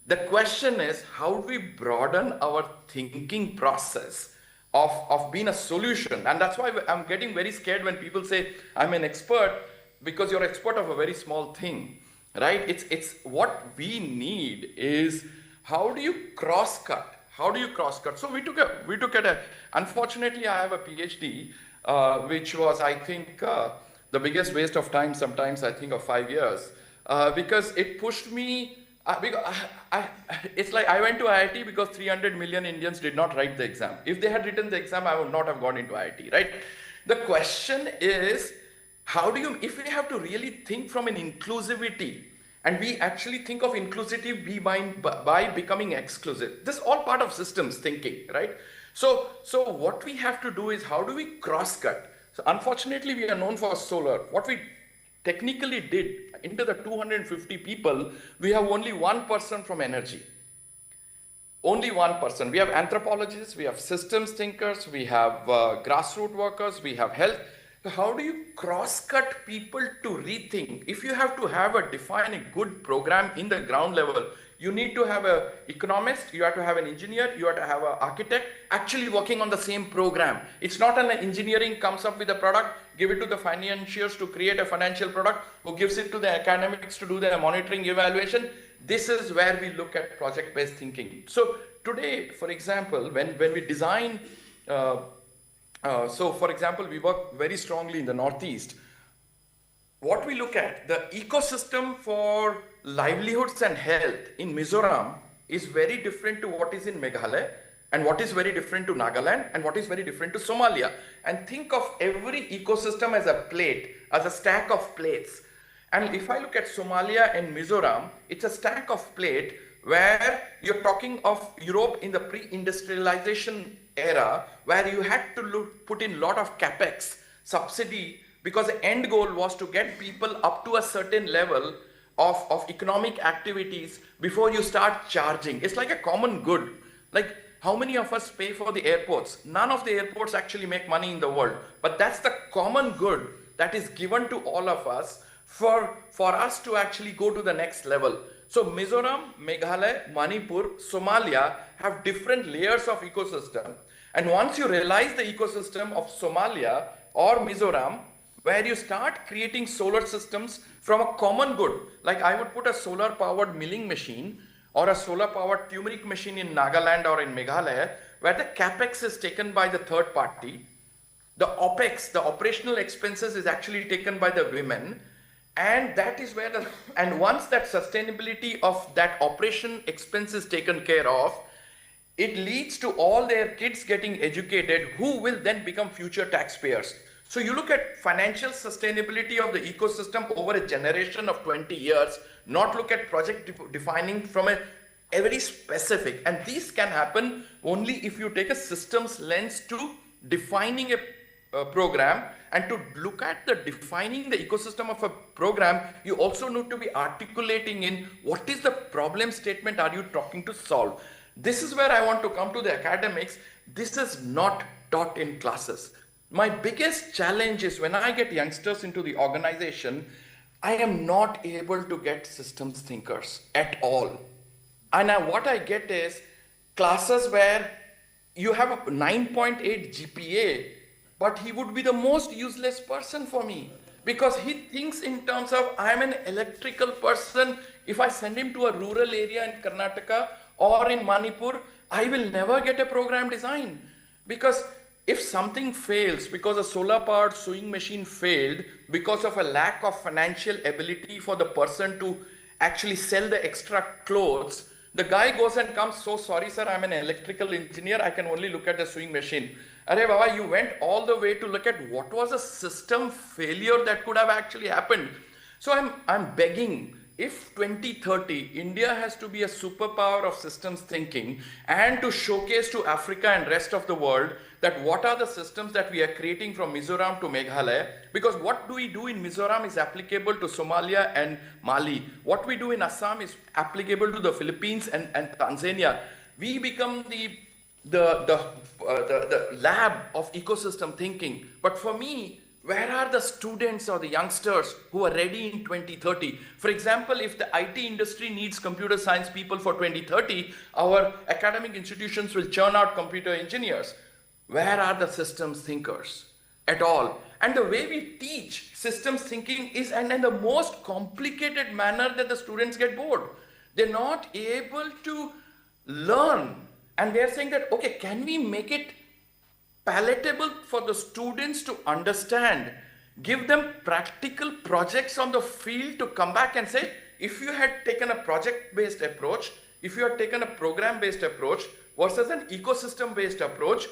The question is, how do we broaden our thinking process of being a solution? And that's why I'm getting very scared when people say, I'm an expert, because you're expert of a very small thing, right? It's what we need is, how do you cross-cut? How do you cross-cut? So we took unfortunately, I have a PhD, which was, I think, the biggest waste of time sometimes, I think, of 5 years, because it pushed me. It's like I went to IIT because 300 million Indians did not write the exam. If they had written the exam, I would not have gone into IIT, right? The question is, if we have to really think from an inclusivity, and we actually think of inclusivity by becoming exclusive. This is all part of systems thinking, right? So what we have to do is, how do we cross-cut? So unfortunately, we are known for solar. What we technically did, into the 250 people, we have only one person from energy. Only one person. We have anthropologists, we have systems thinkers, we have grassroots workers, we have health. So how do you cross-cut people to rethink? If you have to define a good program in the ground level, you need to have an economist, you have to have an engineer, you have to have an architect actually working on the same program. It's not an engineering comes up with a product, give it to the financiers to create a financial product, who gives it to the academics to do the monitoring evaluation. This is where we look at project-based thinking. So today, for example, when we design, for example, we work very strongly in the Northeast. What we look at, the ecosystem for livelihoods and health in Mizoram is very different to what is in Meghalaya, and what is very different to Nagaland, and what is very different to Somalia. And think of every ecosystem as a plate, as a stack of plates. And if I look at Somalia and Mizoram, it's a stack of plate where you're talking of Europe in the pre-industrialization era, where you had to put in a lot of capex, subsidy, because the end goal was to get people up to a certain level of economic activities before you start charging. It's like a common good. Like, How many of us pay for the airports? None of the airports actually make money in the world, but that's the common good that is given to all of us for us to actually go to the next level. So Mizoram, Meghalaya, Manipur, Somalia have different layers of ecosystem. And once you realize the ecosystem of Somalia or Mizoram, where you start creating solar systems from a common good, like I would put a solar powered milling machine or a solar powered turmeric machine in Nagaland or in Meghalaya, where the capex is taken by the third party, the OPEX, the operational expenses, is actually taken by the women. And that is where and once that sustainability of that operation expense is taken care of, it leads to all their kids getting educated, who will then become future taxpayers. So you look at financial sustainability of the ecosystem over a generation of 20 years, not look at project defining from a very specific. And these can happen only if you take a systems lens to defining a program. And to look at the defining the ecosystem of a program, you also need to be articulating in what is the problem statement are you talking to solve. This is where I want to come to the academics. This is not taught in classes. My biggest challenge is when I get youngsters into the organization, I am not able to get systems thinkers at all. And what I get is classes where you have a 9.8 GPA, but he would be the most useless person for me because he thinks in terms of I'm an electrical person. If I send him to a rural area in Karnataka or in Manipur, I will never get a program design. Because if something fails, because a solar powered sewing machine failed because of a lack of financial ability for the person to actually sell the extra clothes, the guy goes and comes, so sorry sir, I'm an electrical engineer, I can only look at the sewing machine. Arey Baba, you went all the way to look at what was a system failure that could have actually happened. So I'm begging, if 2030, India has to be a superpower of systems thinking and to showcase to Africa and rest of the world that what are the systems that we are creating from Mizoram to Meghalaya, because what do we do in Mizoram is applicable to Somalia and Mali. What we do in Assam is applicable to the Philippines and Tanzania. We become the lab of ecosystem thinking. But for me, where are the students or the youngsters who are ready in 2030? For example, if the IT industry needs computer science people for 2030, our academic institutions will churn out computer engineers. Where are the systems thinkers at all? And the way we teach systems thinking is in the most complicated manner that the students get bored. They're not able to learn. And they're saying that, okay, can we make it palatable for the students to understand, give them practical projects on the field to come back and say, if you had taken a project-based approach, if you had taken a program-based approach versus an ecosystem-based approach,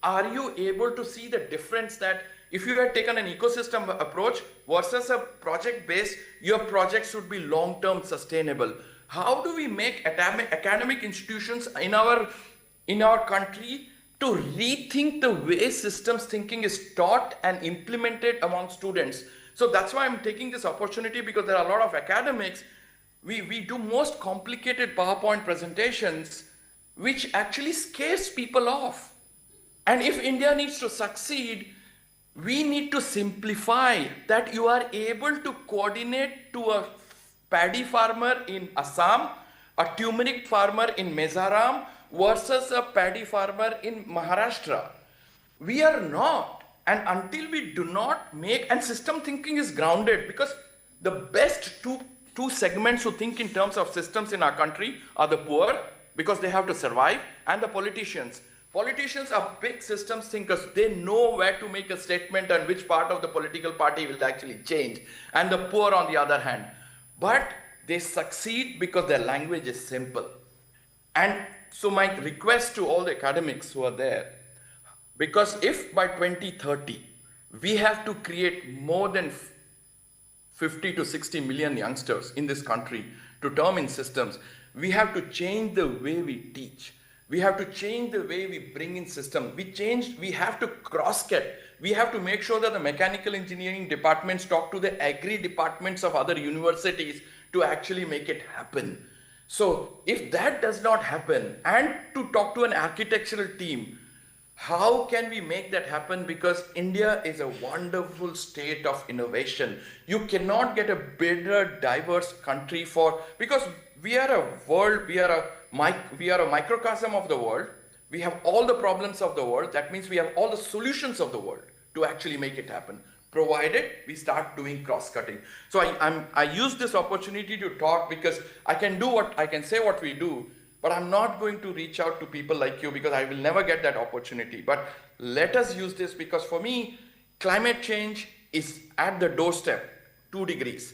are you able to see the difference that if you had taken an ecosystem approach versus a project-based, your projects would be long-term sustainable? How do we make academic institutions in our country to rethink the way systems thinking is taught and implemented among students? So that's why I'm taking this opportunity, because there are a lot of academics, we do most complicated PowerPoint presentations, which actually scares people off. And if India needs to succeed, we need to simplify that you are able to coordinate to a paddy farmer in Assam, a turmeric farmer in Mizoram versus a paddy farmer in Maharashtra. We are not. And until we do not make, and system thinking is grounded, because the best two segments who think in terms of systems in our country are the poor, because they have to survive, and the politicians. Politicians are big systems thinkers. They know where to make a statement and which part of the political party will actually change. And the poor on the other hand. But they succeed because their language is simple. And so my request to all the academics who are there, because if by 2030, we have to create more than 50 to 60 million youngsters in this country to term in systems, we have to change the way we teach. We have to change the way we bring in systems. We have to cross-cut. We have to make sure that the mechanical engineering departments talk to the agri departments of other universities to actually make it happen. So if that does not happen, and to talk to an architectural team, how can we make that happen? Because India is a wonderful state of innovation. You cannot get a bigger, diverse country because we are a world, we are a microcosm of the world. We have all the problems of the world. That means we have all the solutions of the world to actually make it happen, provided we start doing cross-cutting. So I use this opportunity to talk because I can say what we do, but I'm not going to reach out to people like you because I will never get that opportunity. But let us use this, because for me, climate change is at the doorstep, 2 degrees.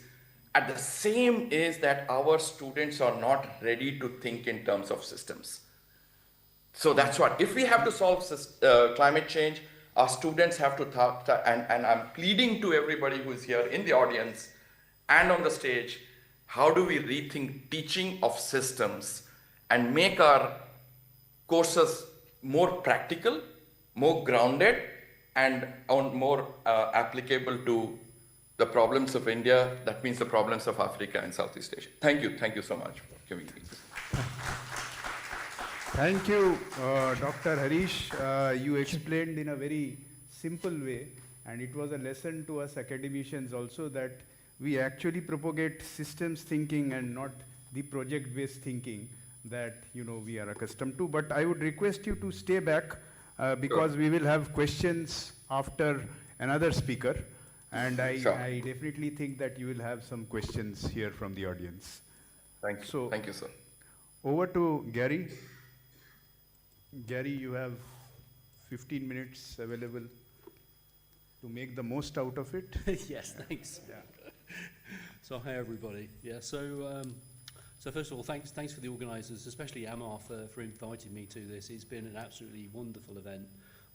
At the same is that our students are not ready to think in terms of systems. So that's what, if we have to solve climate change, our students have to talk, and I'm pleading to everybody who is here in the audience and on the stage, how do we rethink teaching of systems and make our courses more practical, more grounded, and more applicable to the problems of India, that means the problems of Africa and Southeast Asia. Thank you so much for giving me this. Thank you, Dr. Harish. You explained in a very simple way, and it was a lesson to us academicians also that we actually propagate systems thinking and not the project-based thinking that we are accustomed to. But I would request you to stay back because we will have questions after another speaker, and I definitely think that you will have some questions here from the audience. Thank you. So, thank you, sir. Over to Gary. Gary, you have 15 minutes available to make the most out of it. Yes, thanks. Yeah. So hi everybody. Yeah. So first of all, thanks for the organisers, especially Amar for inviting me to this. It's been an absolutely wonderful event.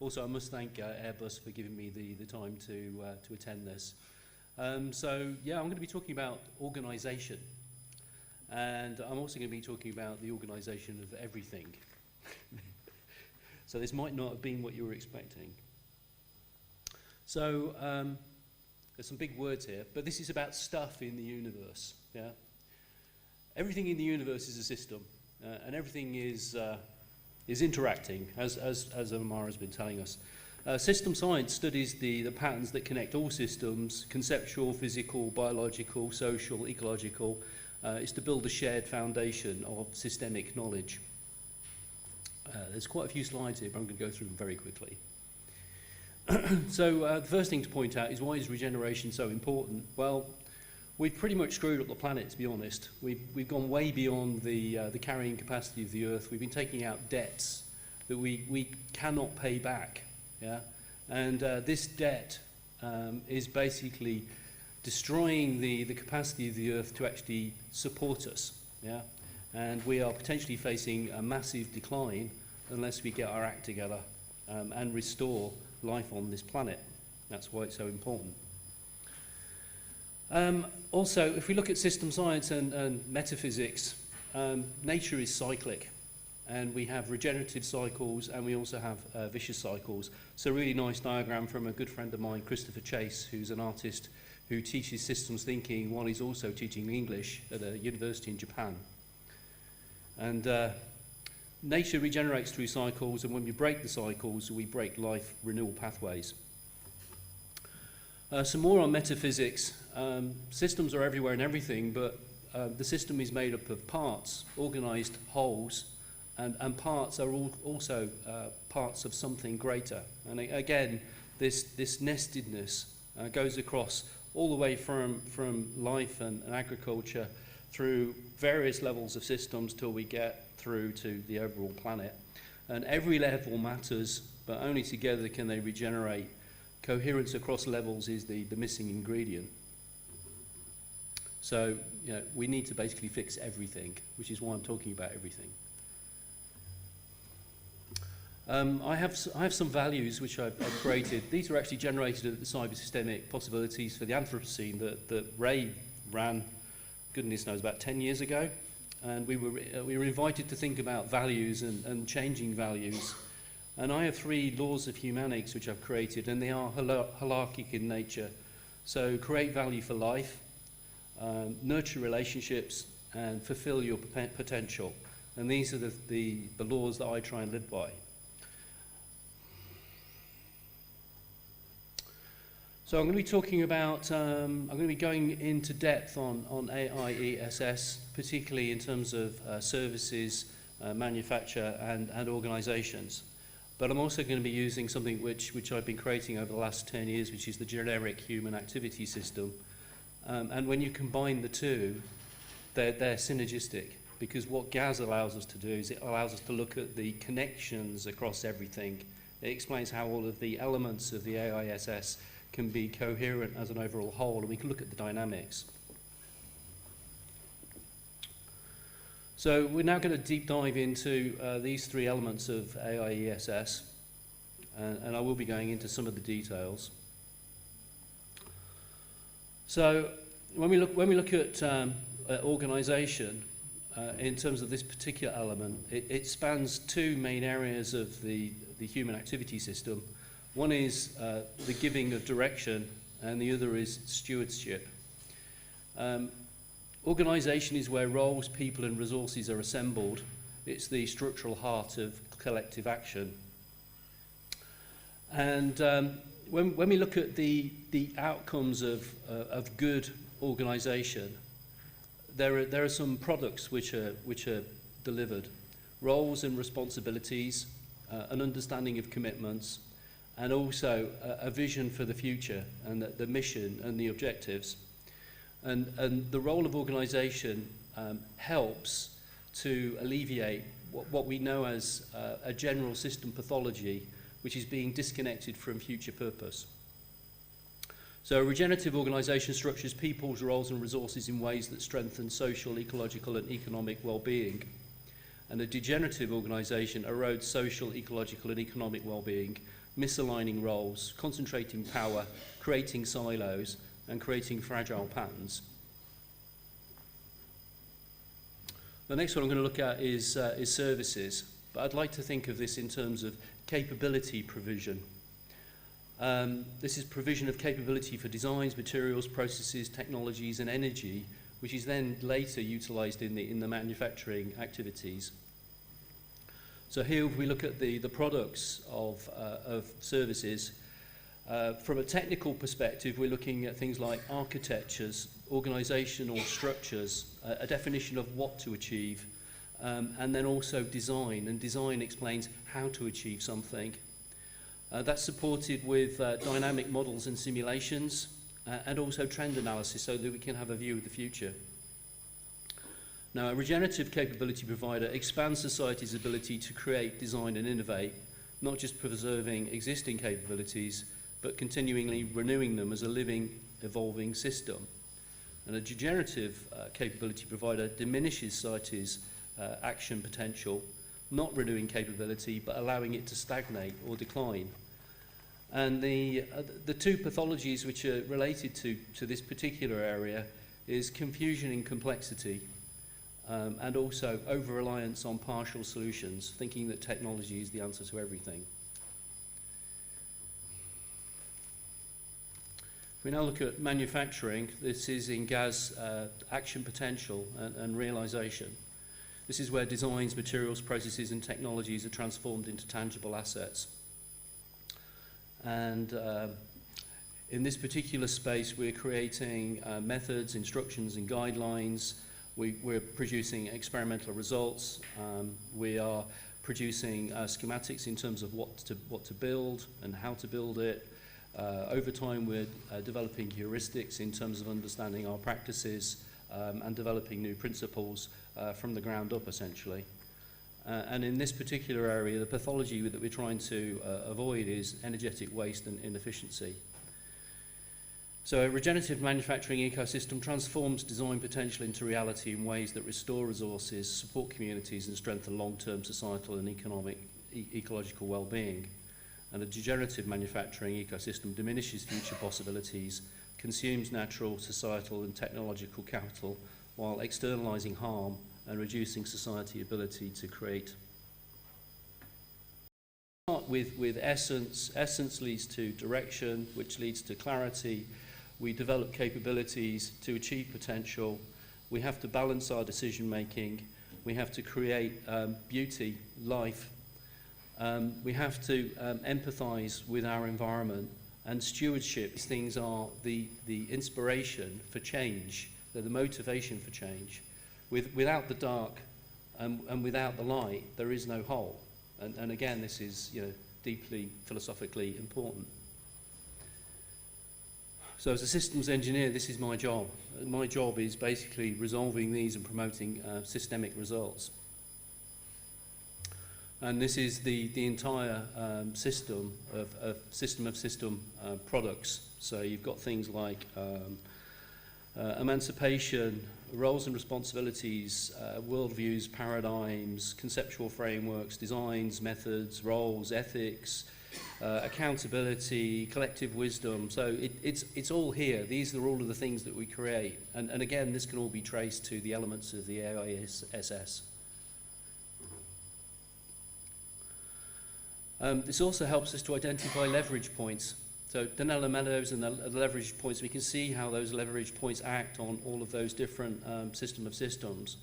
Also, I must thank Airbus for giving me the time to attend this. So yeah, I'm going to be talking about organisation, and I'm also going to be talking about the organisation of everything. So this might not have been what you were expecting. So there's some big words here, but this is about stuff in the universe. Yeah, everything in the universe is a system, and everything is interacting, as Amar has been telling us. System science studies the patterns that connect all systems: conceptual, physical, biological, social, ecological. It's to build a shared foundation of systemic knowledge. There's quite a few slides here, but I'm going to go through them very quickly. So the first thing to point out is, why is regeneration so important? Well, we've pretty much screwed up the planet, to be honest. We've gone way beyond the carrying capacity of the Earth. We've been taking out debts that we cannot pay back. Yeah, and this debt is basically destroying the capacity of the Earth to actually support us. Yeah, and we are potentially facing a massive decline unless we get our act together and restore life on this planet. That's why it's so important. Also, if we look at system science and metaphysics, nature is cyclic, and we have regenerative cycles, and we also have vicious cycles. So a really nice diagram from a good friend of mine, Christopher Chase, who's an artist who teaches systems thinking while he's also teaching English at a university in Japan. And nature regenerates through cycles, and when we break the cycles, we break life renewal pathways. Some more on metaphysics. Systems are everywhere and everything, but the system is made up of parts, organised wholes, and parts are also parts of something greater. And again, this nestedness goes across all the way from life and agriculture through various levels of systems till we get through to the overall planet. And every level matters, but only together can they regenerate. Coherence across levels is the missing ingredient. So, we need to basically fix everything, which is why I'm talking about everything. I have some values which I've created. These were actually generated at the Cybersystemic Possibilities for the Anthropocene that Ray ran, goodness knows, about 10 years ago. And we were invited to think about values and changing values. And I have 3 laws of humanics which I've created, and they are hierarchic in nature. So create value for life, nurture relationships, and fulfill your potential. And these are the laws that I try and live by. So I'm going to be talking about, I'm going to be going into depth on AIESS, particularly in terms of services, manufacture and organisations. But I'm also going to be using something which I've been creating over the last 10 years, which is the generic human activity system. And when you combine the two, they're synergistic, because what GAS allows us to do is it allows us to look at the connections across everything. It explains how all of the elements of the AISS can be coherent as an overall whole, and we can look at the dynamics. So we're now going to deep dive into these three elements of AIESS, and I will be going into some of the details. So when we look at organisation, in terms of this particular element, it spans two main areas of the human activity system. One is the giving of direction, and the other is stewardship. Organisation is where roles, people and resources are assembled. It's the structural heart of collective action. And when we look at the outcomes of good organisation, there are some products which are delivered. Roles and responsibilities, an understanding of commitments, and also a vision for the future and the mission and the objectives. And the role of organisation helps to alleviate what we know as a general system pathology, which is being disconnected from future purpose. So a regenerative organisation structures people's roles and resources in ways that strengthen social, ecological and economic well-being. And a degenerative organisation erodes social, ecological and economic well-being, misaligning roles, concentrating power, creating silos, and creating fragile patterns. The next one I'm going to look at is services, but I'd like to think of this in terms of capability provision. This is provision of capability for designs, materials, processes, technologies, and energy, which is then later utilised in the manufacturing activities. So here we look at the products of services. From a technical perspective, we're looking at things like architectures, organisational structures, a definition of what to achieve, and then also design. And design explains how to achieve something. That's supported with dynamic models and simulations, and also trend analysis so that we can have a view of the future. Now, a regenerative capability provider expands society's ability to create, design and innovate, not just preserving existing capabilities, but continually renewing them as a living, evolving system. And a degenerative capability provider diminishes society's action potential, not renewing capability, but allowing it to stagnate or decline. And the two pathologies which are related to this particular area is confusion and complexity, and also over-reliance on partial solutions, thinking that technology is the answer to everything. If we now look at manufacturing, this is in GAS action potential and realisation. This is where designs, materials, processes and technologies are transformed into tangible assets. And in this particular space, we're creating methods, instructions and guidelines. We're producing experimental results. We are producing schematics in terms of what to build and how to build it. Over time, we're developing heuristics in terms of understanding our practices and developing new principles from the ground up, essentially. And in this particular area, the pathology that we're trying to avoid is energetic waste and inefficiency. So a regenerative manufacturing ecosystem transforms design potential into reality in ways that restore resources, support communities and strengthen long-term societal and ecological well-being. And a degenerative manufacturing ecosystem diminishes future possibilities, consumes natural, societal and technological capital while externalising harm and reducing society's ability to create. Start with essence. Essence leads to direction, which leads to clarity. We develop capabilities to achieve potential, We have to balance our decision making. We have to create beauty, life. We have to empathize with our environment, and stewardship. These things are the inspiration for change. They're the motivation for change. Without the dark and without the light, there is no whole. And again, this is deeply philosophically important. So as a systems engineer, this is my job. My job is basically resolving these and promoting systemic results. And this is the entire system of system products. So you've got things like emancipation, roles and responsibilities, worldviews, paradigms, conceptual frameworks, designs, methods, roles, ethics, accountability, collective wisdom. So it's all here. These are all of the things that we create. And again, this can all be traced to the elements of the AISS. This also helps us to identify leverage points. So Donella Meadows and the leverage points, we can see how those leverage points act on all of those different system of systems.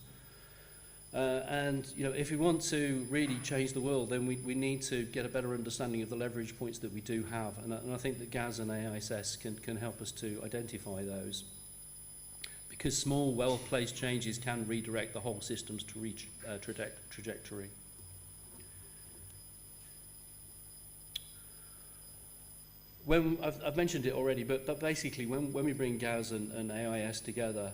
And if we want to really change the world, then we need to get a better understanding of the leverage points that we do have. And I think that GAS and AISS can help us to identify those. Because small, well-placed changes can redirect the whole systems to reach trajectory. I've mentioned it already, but basically when we bring GAS and AIS together,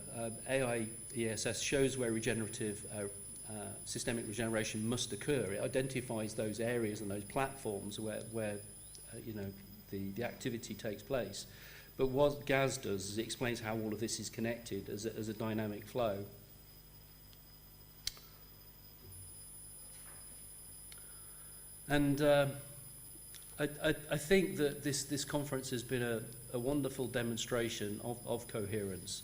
AIESS shows where regenerative systemic regeneration must occur. It identifies those areas and those platforms where the activity takes place. But what GAS does is it explains how all of this is connected as a dynamic flow. And I think that this conference has been a wonderful demonstration of coherence.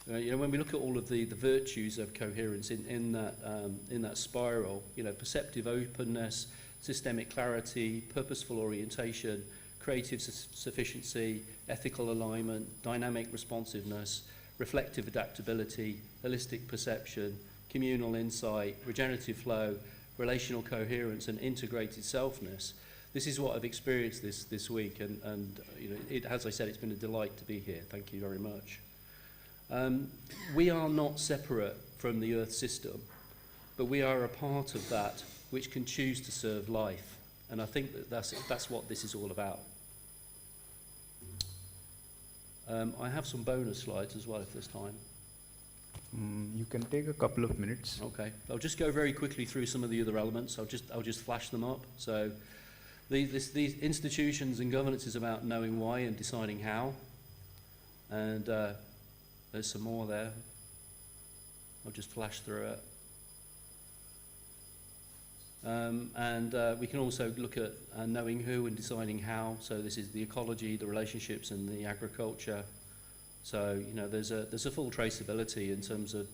When we look at all of the virtues of coherence in that spiral, perceptive openness, systemic clarity, purposeful orientation, creative sufficiency, ethical alignment, dynamic responsiveness, reflective adaptability, holistic perception, communal insight, regenerative flow, relational coherence, and integrated selfness. This is what I've experienced this week, and as I said, it's been a delight to be here. Thank you very much. We are not separate from the Earth system, but we are a part of that which can choose to serve life, and I think that's what this is all about. I have some bonus slides as well if there's time. You can take a couple of minutes. Okay, I'll just go very quickly through some of the other elements. I'll just flash them up. So. These institutions and governance is about knowing why and deciding how. And there's some more there. I'll just flash through it. We can also look at knowing who and deciding how. So this is the ecology, the relationships, and the agriculture. So there's a full traceability in terms of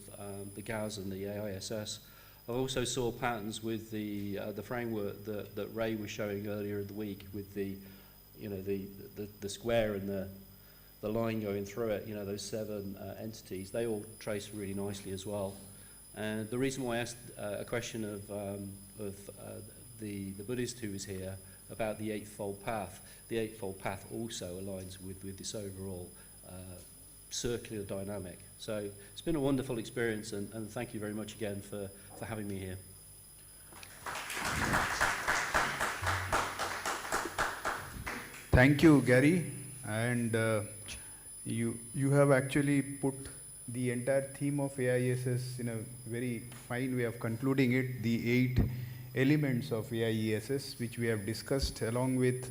the GAS and the AISS. I also saw patterns with the framework that Ray was showing earlier in the week with the square and the line going through it. Those 7 entities, they all trace really nicely as well. And the reason why I asked a question of the Buddhist who was here about the Eightfold Path, the Eightfold Path also aligns with this overall circular dynamic. So it's been a wonderful experience, and thank you very much again for having me here. Thank you, Gary. And you have actually put the entire theme of AISS in a very fine way of concluding it, the 8 elements of AISS, which we have discussed along with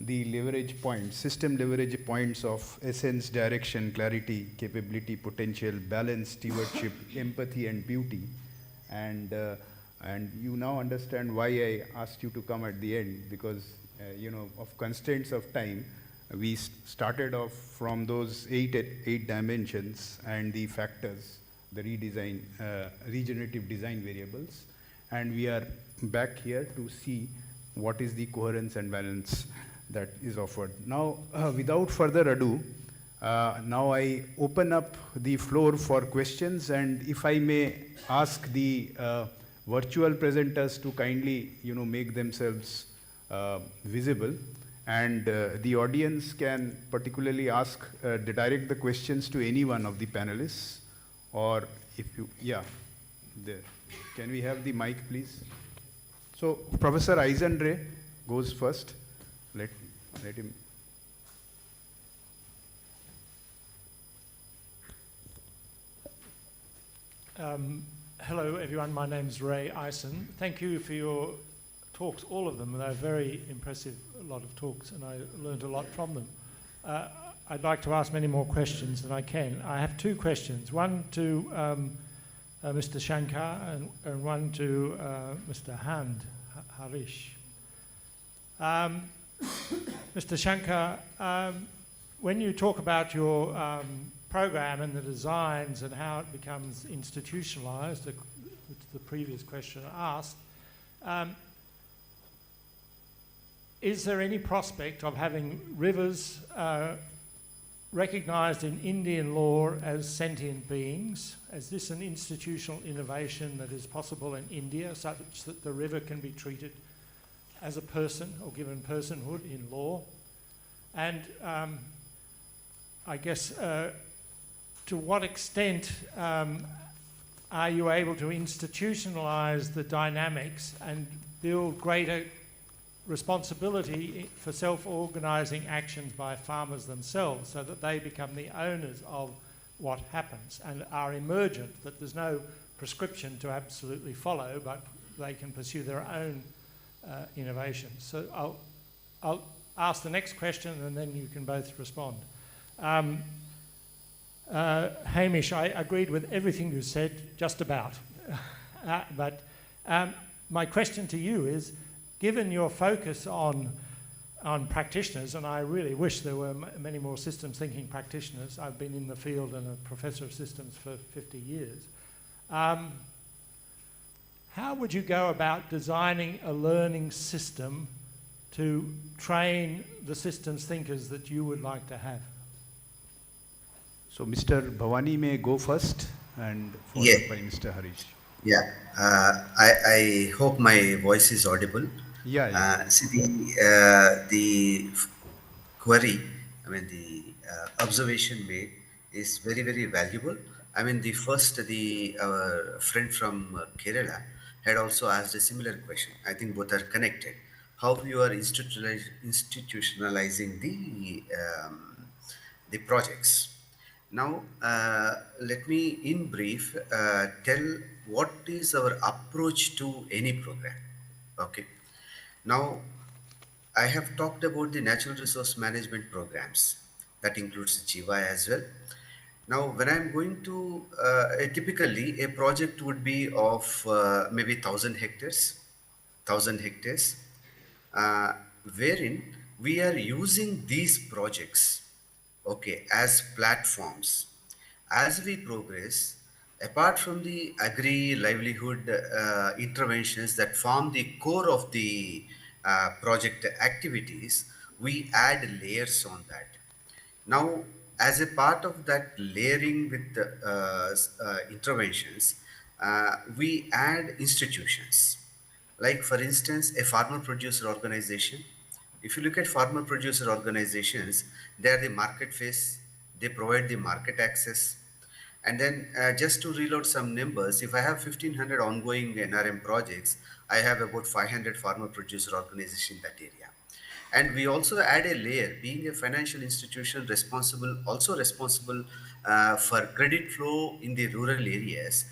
the leverage points, system leverage points of essence, direction, clarity, capability, potential, balance, stewardship, empathy, and beauty. And you now understand why I asked you to come at the end, because of constraints of time, we started off from those 8 dimensions and the factors, the regenerative design variables, and we are back here to see what is the coherence and balance that is offered. Now, without further ado, Now I open up the floor for questions, and if I may ask the virtual presenters to kindly, make themselves visible, and the audience can particularly direct the questions to any one of the panelists, or if you, there. Can we have the mic, please? So Professor Eisendrae goes first. Let him. Hello, everyone. My name's Ray Eisen. Thank you for your talks, all of them. They're very impressive, a lot of talks, and I learned a lot from them. I'd like to ask many more questions than I can. I have two questions, one to Mr. Shankar and one to Mr. Harish. Mr. Shankar, when you talk about your program and the designs and how it becomes institutionalized, which the previous question asked, is there any prospect of having rivers recognized in Indian law as sentient beings? Is this an institutional innovation that is possible in India, such that the river can be treated as a person or given personhood in law? And I guess to what extent are you able to institutionalize the dynamics and build greater responsibility for self-organizing actions by farmers themselves so that they become the owners of what happens and are emergent, that there's no prescription to absolutely follow, but they can pursue their own innovations? So I'll ask the next question and then you can both respond. Hamish, I agreed with everything you said, just about. But my question to you is, given your focus on practitioners, and I really wish there were many more systems thinking practitioners. I've been in the field and a professor of systems for 50 years. How would you go about designing a learning system to train the systems thinkers that you would like to have? So Mr. Bhavani may go first, and followed by Mr. Harish. Yeah, I hope my voice is audible. Yeah. See, the query, the observation made is very, very valuable. Our friend from Kerala had also asked a similar question. I think both are connected. How you are institutionalizing the projects. Now, let me in brief tell what is our approach to any program. Okay. Now, I have talked about the natural resource management programs. That includes Jiva as well. Now, when I'm going to, typically a project would be of maybe 1,000 hectares, wherein we are using these projects, okay, as platforms. As we progress, apart from the agri livelihood interventions that form the core of the project activities, we add layers on that. Now, as a part of that layering with the interventions, we add institutions. Like, for instance, a farmer producer organization. If you look at farmer producer organizations, they are the market face, they provide the market access. And then just to reload some numbers, if I have 1,500 ongoing NRM projects, I have about 500 farmer producer organizations in that area. And we also add a layer, being a financial institution responsible for credit flow in the rural areas.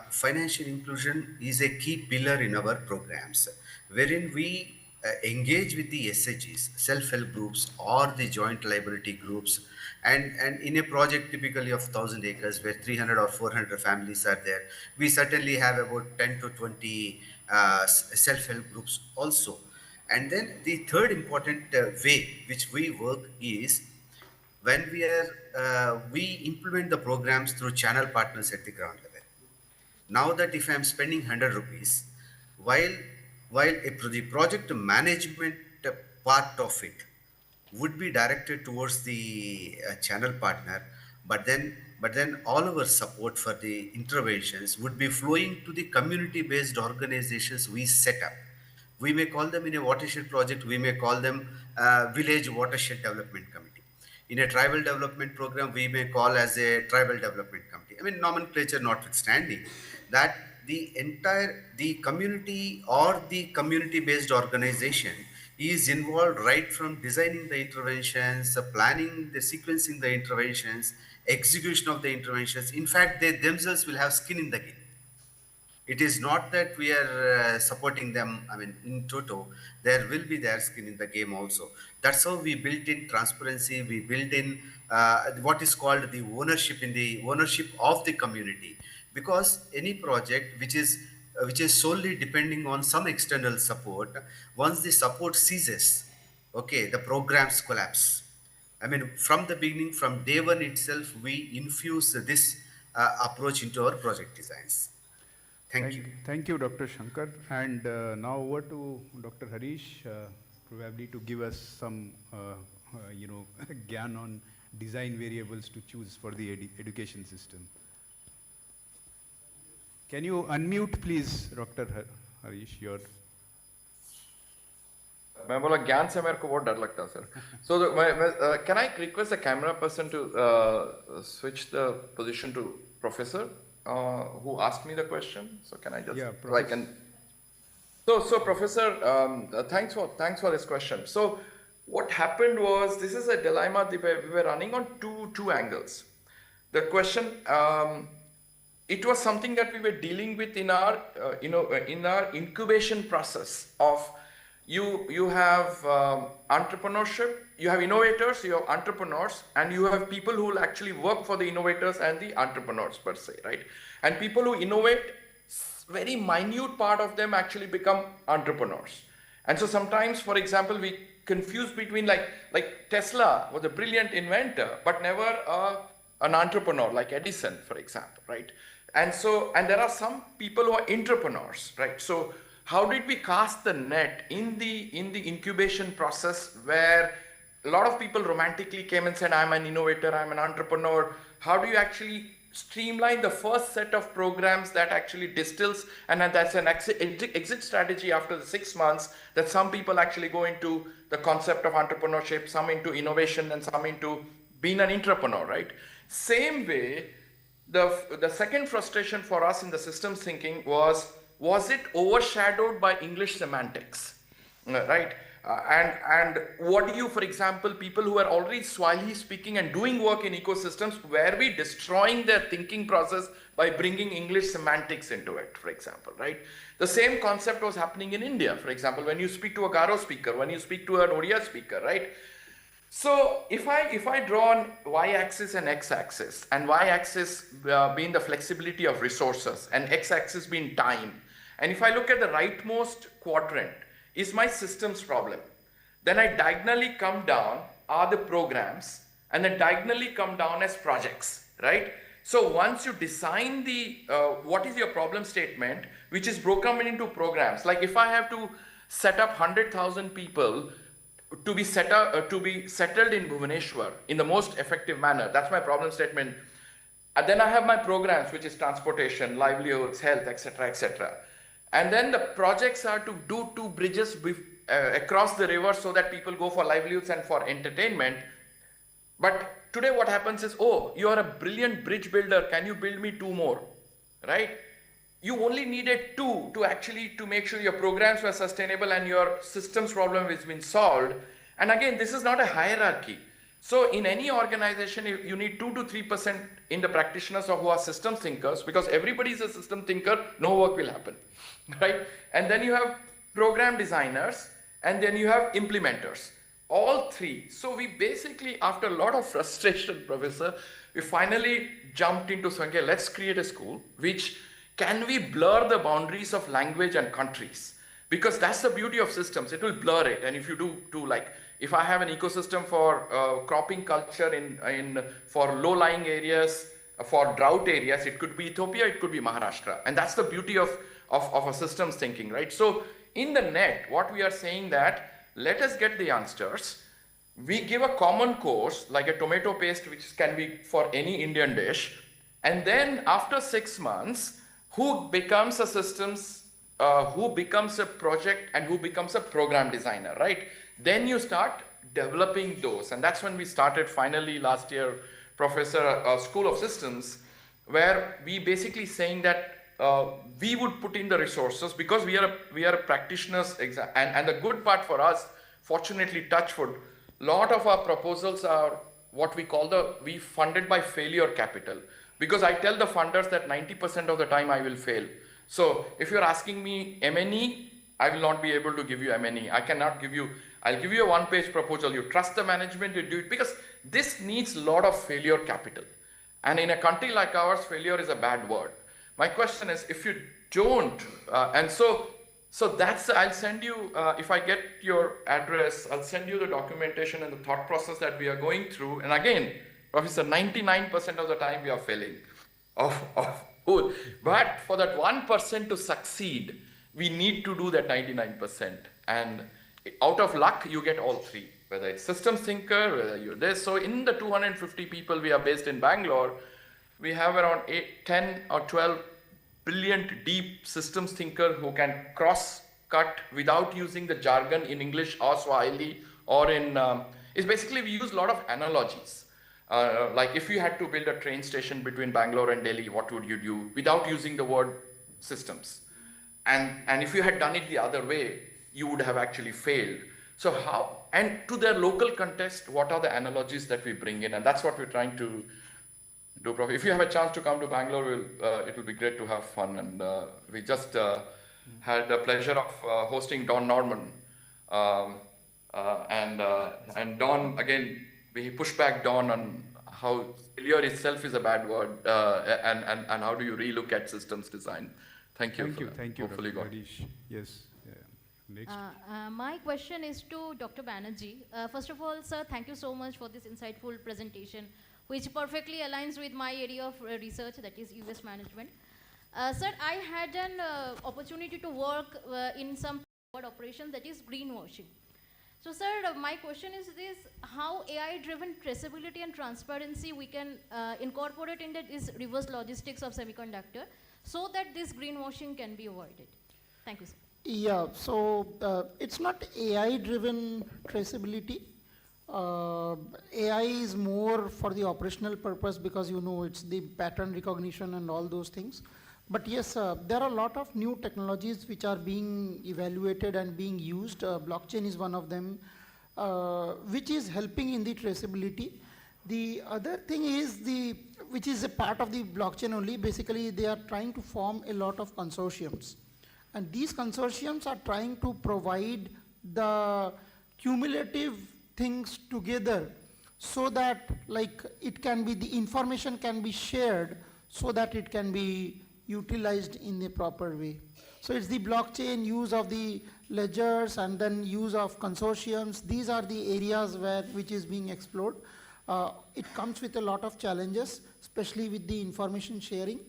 Financial inclusion is a key pillar in our programs, wherein we engage with the SHGs, self-help groups, or the joint liability groups. And in a project typically of 1,000 acres where 300 or 400 families are there, we certainly have about 10 to 20 self-help groups also. And then the third important way which we work is when we implement the programs through channel partners at the ground level. Now that if I'm spending 100 rupees, while the project management part of it would be directed towards the channel partner, but then all our support for the interventions would be flowing to the community-based organizations we set up. We may call them in a watershed project, we may call them village watershed development committee. In a tribal development program, we may call as a tribal development committee. I mean, nomenclature notwithstanding, that the community or the community-based organization is involved right from designing the interventions, planning, the sequencing the interventions, execution of the interventions. In fact, they themselves will have skin in the game. It is not that we are supporting them, I mean, in toto. There will be their skin in the game also. That's how we built in transparency. We built in what is called the ownership of the community. Because any project which is solely depending on some external support, once the support ceases, okay, the programs collapse. I mean, from the beginning, from day one itself, we infuse this approach into our project designs. Thank you. Thank you, Dr. Shankar. And now over to Dr. Harish, probably to give us some, gyan on design variables to choose for the education system. Can you unmute, please, Dr. Harish? Your मैं बोला ज्ञान से मेरे को बहुत डर लगता है sir. So can I request the camera person to switch the position to Professor who asked me the question? So can I just So Professor, thanks for this question. So what happened was, this is a dilemma we were running on two angles. The question, it was something that we were dealing with in our in our incubation process of you have entrepreneurship, you have innovators, you have entrepreneurs, and you have people who will actually work for the innovators and the entrepreneurs per se, right? And people who innovate, very minute part of them actually become entrepreneurs. And so sometimes, for example, we confuse between like Tesla was a brilliant inventor, but never an entrepreneur like Edison, for example, right? And there are some people who are entrepreneurs, right? So how did we cast the net in the incubation process, where a lot of people romantically came and said, I'm an innovator, I'm an entrepreneur. How do you actually streamline the first set of programs that actually distills, and that's an exit strategy after the 6 months, that some people actually go into the concept of entrepreneurship, some into innovation, and some into being an entrepreneur, right? Same way, the second frustration for us in the systems thinking was it overshadowed by English semantics, right? And what do you, for example, people who are already Swahili speaking and doing work in ecosystems, were we destroying their thinking process by bringing English semantics into it, for example, right? The same concept was happening in India, for example, when you speak to a Garo speaker, when you speak to an Odia speaker, right? So if I draw on y-axis and x-axis, and y-axis being the flexibility of resources, and x-axis being time, and if I look at the rightmost quadrant, is my systems problem. Then I diagonally come down are the programs, and then diagonally come down as projects, right? So once you design the, what is your problem statement, which is broken into programs, like if I have to set up 100,000 people to be settled in Bhubaneswar in the most effective manner, that's my problem statement. And then I have my programs, which is transportation, livelihoods, health, etc., etc. And then the projects are to do 2 bridges across the river so that people go for livelihoods and for entertainment. But today what happens is, oh, you are a brilliant bridge builder, can you build me 2 more, right? You only needed 2 to make sure your programs were sustainable and your systems problem has been solved. And again, this is not a hierarchy. So in any organization, you need 2 to 3% in the practitioners who are system thinkers, because everybody is a system thinker, no work will happen, right? And then you have program designers, and then you have implementers, all 3. So we basically, after a lot of frustration, Professor, we finally jumped into saying, okay, let's create a school which can we blur the boundaries of language and countries? Because that's the beauty of systems, it will blur it. And if you do like, if I have an ecosystem for cropping culture for low-lying areas, for drought areas, it could be Ethiopia, it could be Maharashtra. And that's the beauty of a systems thinking, right? So in the net, what we are saying that, let us get the youngsters, we give a common course like a tomato paste, which can be for any Indian dish. And then after 6 months, who becomes a systems, who becomes a project, and who becomes a program designer, right? Then you start developing those. And that's when we started finally last year, Professor School of Systems, where we basically saying that we would put in the resources because we are practitioners, and the good part for us, fortunately, touch wood, lot of our proposals are what we call we funded by failure capital, because I tell the funders that 90% of the time I will fail. So if you're asking me M&E, I will not be able to give you M&E. I cannot give you, I'll give you a one-page proposal. You trust the management, you do it, because this needs a lot of failure capital. And in a country like ours, failure is a bad word. My question is, if you don't, so that's, I'll send you, if I get your address, I'll send you the documentation and the thought process that we are going through. And again, Professor, 99% of the time we are failing but for that 1% to succeed, we need to do that 99%. And out of luck, you get all three, whether it's systems thinker, whether you're this. So in the 250 people we are based in Bangalore, we have around 10 or 12 brilliant, deep systems thinker who can cross-cut without using the jargon in English or Swahili or in, it's basically we use a lot of analogies. Like if you had to build a train station between Bangalore and Delhi, what would you do without using the word systems? And if you had done it the other way, you would have actually failed. So how, and to their local context, what are the analogies that we bring in? And that's what we're trying to do. If you have a chance to come to Bangalore, it will be great to have fun. And we just had the pleasure of hosting Don Norman. And Don, again, we push back Don on how failure itself is a bad word, and how do you relook at systems design. Thank you. Thank you, Hopefully Dr. got Harish. Yes. Next. My question is to Dr. Banerjee. First of all, sir, thank you so much for this insightful presentation, which perfectly aligns with my area of research, that is US management. Sir, I had an opportunity to work in some operation, that is greenwashing. So, sir, my question is this: how AI-driven traceability and transparency we can incorporate into this reverse logistics of semiconductor, so that this greenwashing can be avoided? Thank you, sir. Yeah, so it's not AI-driven traceability. AI is more for the operational purpose because it's the pattern recognition and all those things. But yes, there are a lot of new technologies which are being evaluated and being used. Blockchain is one of them, which is helping in the traceability. The other thing is which is a part of the blockchain only. Basically, they are trying to form a lot of consortiums. And these consortiums are trying to provide the cumulative things together so that it can be, the information can be shared so that it can be utilized in a proper way. So it's the blockchain, use of the ledgers, and then use of consortiums. These are the areas which is being explored. It comes with a lot of challenges, especially with the information sharing,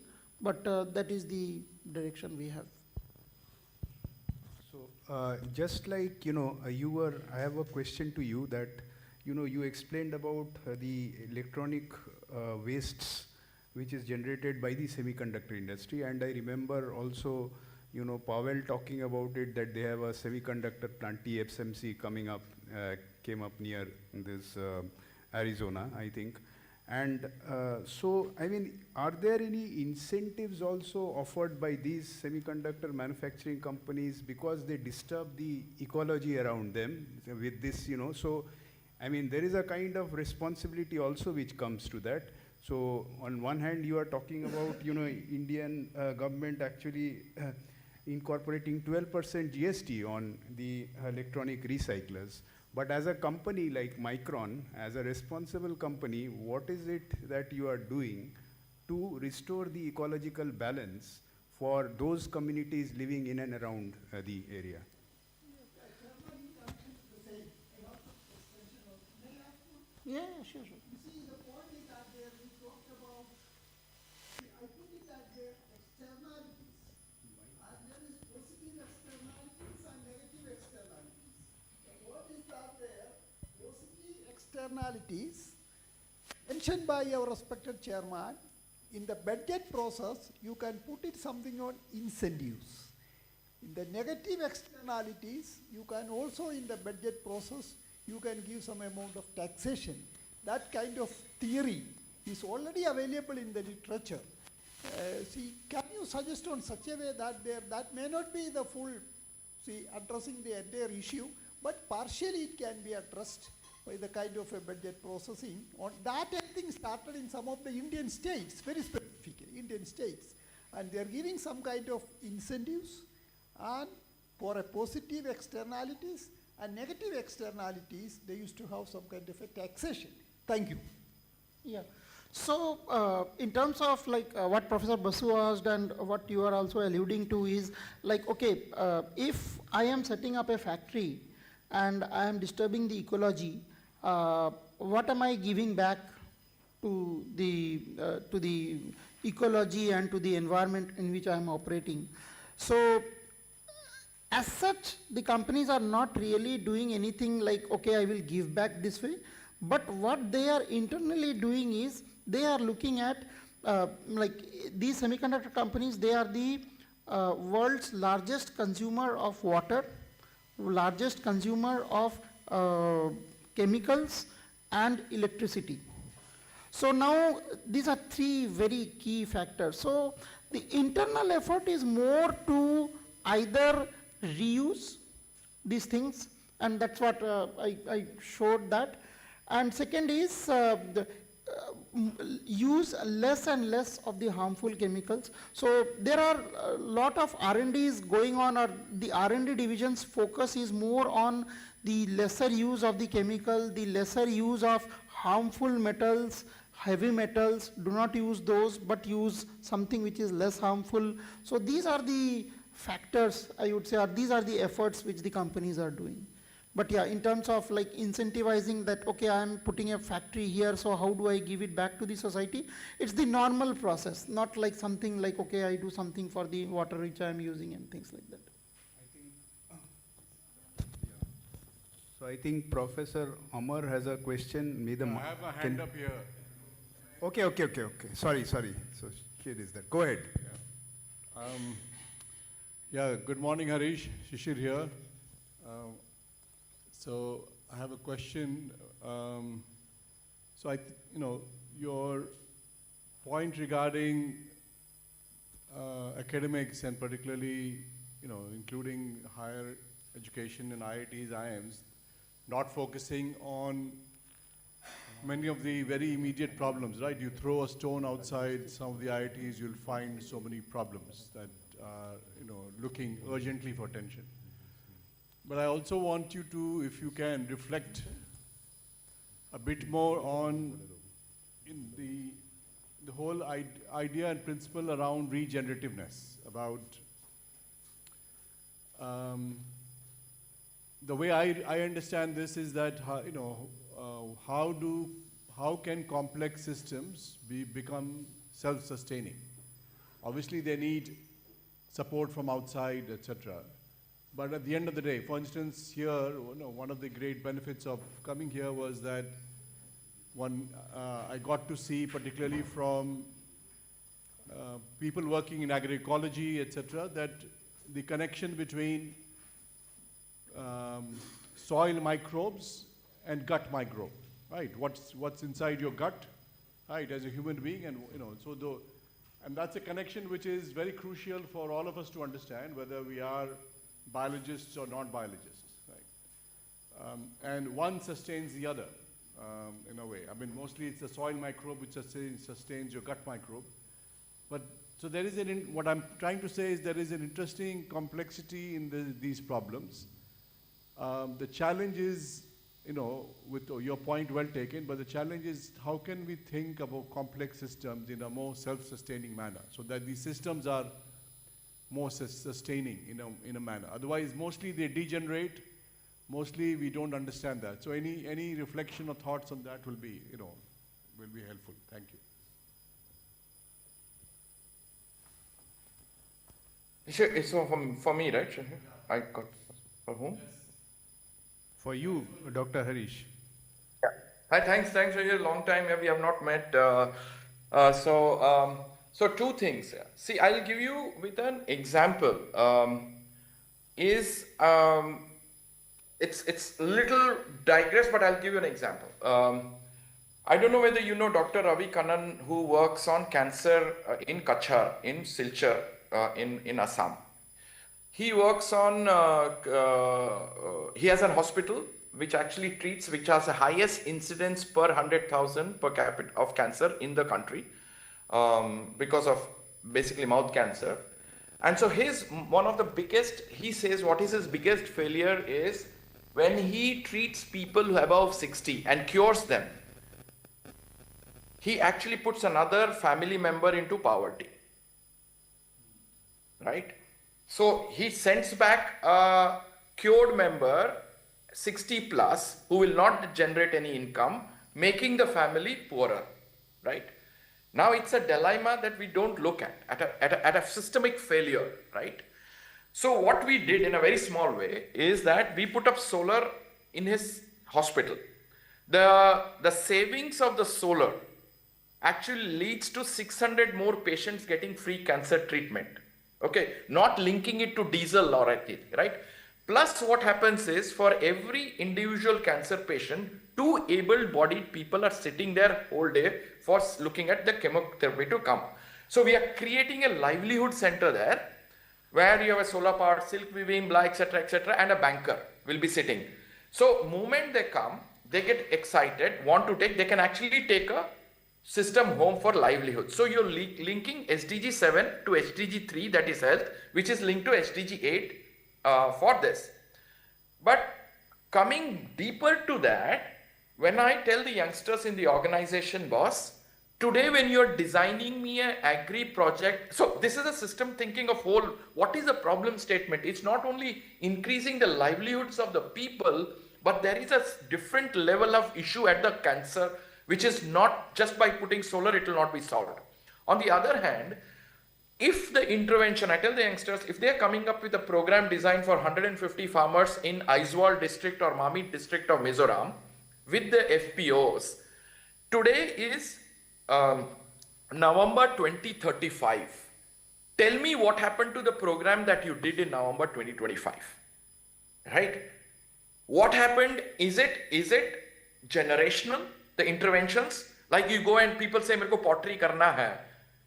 but that is the direction we have. So just like, I have a question to you that, you explained about the electronic wastes which is generated by the semiconductor industry. And I remember also, Pavel talking about it, that they have a semiconductor plant, TSMC, came up near this Arizona, I think. And so, I mean, are there any incentives also offered by these semiconductor manufacturing companies because they disturb the ecology around them with this, So, I mean, there is a kind of responsibility also which comes to that. So, on one hand, you are talking about, Indian government actually incorporating 12% GST on the electronic recyclers. But as a company like Micron, as a responsible company, what is it that you are doing to restore the ecological balance for those communities living in and around the area? Yeah, sure. You see, the point is that we talked about, I put it that there are externalities. And there is positive externalities and negative externalities. The point is that there are positive externalities mentioned by our respected chairman, in the budget process, you can put it something on incentives. In the negative externalities, you can also in the budget process, you can give some amount of taxation. That kind of theory is already available in the literature. See, can you suggest on such a way that that may not be the full, addressing the entire issue, but partially it can be addressed by the kind of a budget processing. On that, I think started in some of the Indian states, very specifically, Indian states. And they are giving some kind of incentives and for a positive externalities and negative externalities, they used to have some kind of a taxation. Thank you. Yeah. So, in terms of like what Professor Basu asked and what you are also alluding to is like, okay, if I am setting up a factory and I am disturbing the ecology, what am I giving back to the ecology and to the environment in which I am operating? So, as such, the companies are not really doing anything like, okay, I will give back this way. But what they are internally doing is, they are looking at, like these semiconductor companies, they are the world's largest consumer of water, largest consumer of chemicals and electricity. So now, these are three very key factors. So the internal effort is more to either reuse these things, and that's what I showed that. And second is use less and less of the harmful chemicals. So there are a lot of R&Ds going on, or the R&D division's focus is more on the lesser use of the chemical, the lesser use of harmful metals, heavy metals. Do not use those, but use something which is less harmful. So these are the factors, I would say, or these are the efforts which the companies are doing. But yeah, in terms of like incentivizing that, okay, I am putting a factory here, so how do I give it back to the society? It's the normal process, not like something like, okay, I do something for the water which I am using and things like that. So I think Professor Amar has a question. I have a hand up here. Okay. Sorry. So here is that. Go ahead. Yeah, good morning, Harish. Shishir here. So I have a question. So your point regarding academics and particularly, including higher education and IITs, IIMs, not focusing on many of the very immediate problems, right? You throw a stone outside some of the IITs, you'll find so many problems that are, looking urgently for attention. But I also want you to, if you can, reflect a bit more on the whole idea and principle around regenerativeness, about the way I understand this is that how can complex systems become self-sustaining? Obviously, they need support from outside, etc. But at the end of the day, for instance, here, one of the great benefits of coming here was that I got to see, particularly from people working in agroecology, etc., that the connection between soil microbes and gut microbe, right? What's inside your gut, right, as a human being, and and that's a connection which is very crucial for all of us to understand, whether we are biologists or non-biologists, right? And one sustains the other, in a way. I mean, mostly it's the soil microbe which sustains your gut microbe. But so there is what I'm trying to say is there is an interesting complexity in these problems. The challenge is, with your point well taken, but the challenge is how can we think about complex systems in a more self-sustaining manner so that these systems are more sustaining in a manner. Otherwise, mostly they degenerate. Mostly we don't understand that. So any reflection or thoughts on that will be, will be helpful. Thank you. It's for me, right? I got for whom? For you, Dr. Harish. Hi, thanks, Rajat. Long time we have not met. So two things. See, I'll give you with an example. It's little digress, but I'll give you an example. I don't know whether you know Dr. Ravi Kannan, who works on cancer in Kachar, in Silchar, in Assam. He works on, he has a hospital which actually treats, which has the highest incidence per 100,000 per capita of cancer in the country, because of basically mouth cancer. And so one of the biggest, he says what is his biggest failure is when he treats people who are above 60 and cures them, he actually puts another family member into poverty, right? So he sends back a cured member, 60 plus, who will not generate any income, making the family poorer, right? Now it's a dilemma that we don't look at a systemic failure, right? So what we did in a very small way is that we put up solar in his hospital. The savings of the solar actually leads to 600 more patients getting free cancer treatment. Okay, not linking it to diesel or anything, right? Plus what happens is for every individual cancer patient, 2 able-bodied people are sitting there whole day for looking at the chemotherapy to come. So we are creating a livelihood center there where you have a solar powered silk weaving, blah, etc., and a banker will be sitting. So moment they come, they get excited, want to take, they can actually take a system home for livelihood. So you're linking SDG 7 to SDG 3, that is health, which is linked to SDG 8 for this. But coming deeper to that, when I tell the youngsters in the organization, boss, today when you're designing me an agri project, so this is a system thinking of whole, what is the problem statement? It's not only increasing the livelihoods of the people, but there is a different level of issue at the cancer, which is not just by putting solar, it will not be solved. On the other hand, if the intervention, I tell the youngsters, if they are coming up with a program designed for 150 farmers in Aizawl district or Mamit district of Mizoram with the FPOs, today is November 2035. Tell me what happened to the program that you did in November 2025, right? What happened? Is it generational? The interventions, like you go and people say, "Mereko pottery karna hai."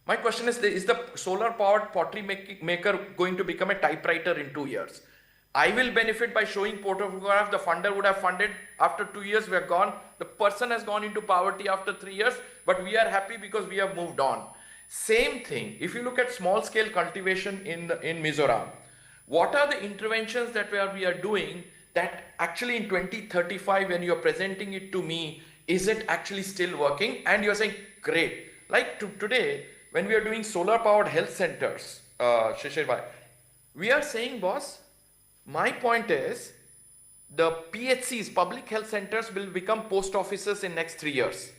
My question is the solar powered pottery maker going to become a typewriter in 2 years? I will benefit by showing photograph. The funder would have funded. After 2 years, we are gone. The person has gone into poverty after 3 years, but we are happy because we have moved on. Same thing. If you look at small scale cultivation in Mizoram, what are the interventions that we are doing that actually in 2035, when you are presenting it to me, is it actually still working? And you're saying, great. Like today, when we are doing solar powered health centers, Shishir Bhai, we are saying, boss, my point is the PHCs, public health centers, will become post offices in next 3 years.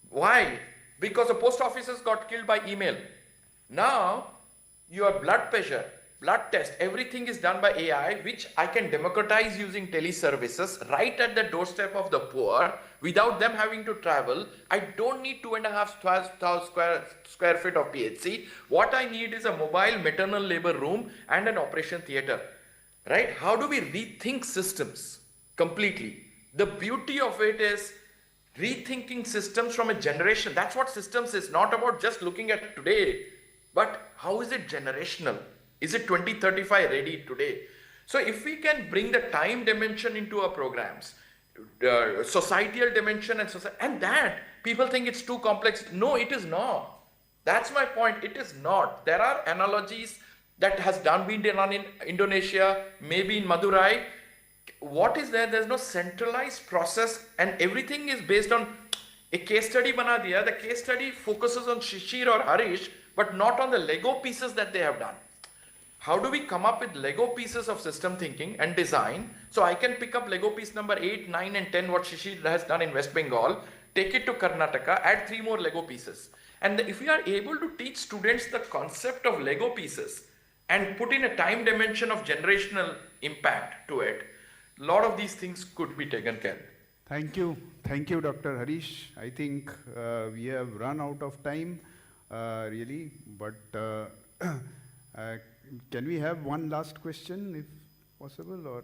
Why? Because the post offices got killed by email. Now, your blood pressure, blood test, everything is done by AI, which I can democratize using teleservices right at the doorstep of the poor without them having to travel. I don't need 2,500 square feet of PHC. What I need is a mobile maternal labor room and an operation theater, right? How do we rethink systems completely? The beauty of it is rethinking systems from a generation. That's what systems is, not about just looking at today, but how is it generational? Is it 2035 ready today? So if we can bring the time dimension into our programs, societal dimension and that, people think it's too complex. No, it is not. That's my point. It is not. There are analogies that has been done in Indonesia, maybe in Madurai. What is there? There's no centralized process and everything is based on a case study bana diya. The case study focuses on Shishir or Harish, but not on the Lego pieces that they have done. How do we come up with Lego pieces of system thinking and design? So I can pick up Lego piece number 8, 9 and 10, what Shishir has done in West Bengal, take it to Karnataka, add 3 more Lego pieces. And if we are able to teach students the concept of Lego pieces and put in a time dimension of generational impact to it, a lot of these things could be taken care of. Thank you, Dr. Harish. I think we have run out of time, really, but can we have one last question, if possible, or?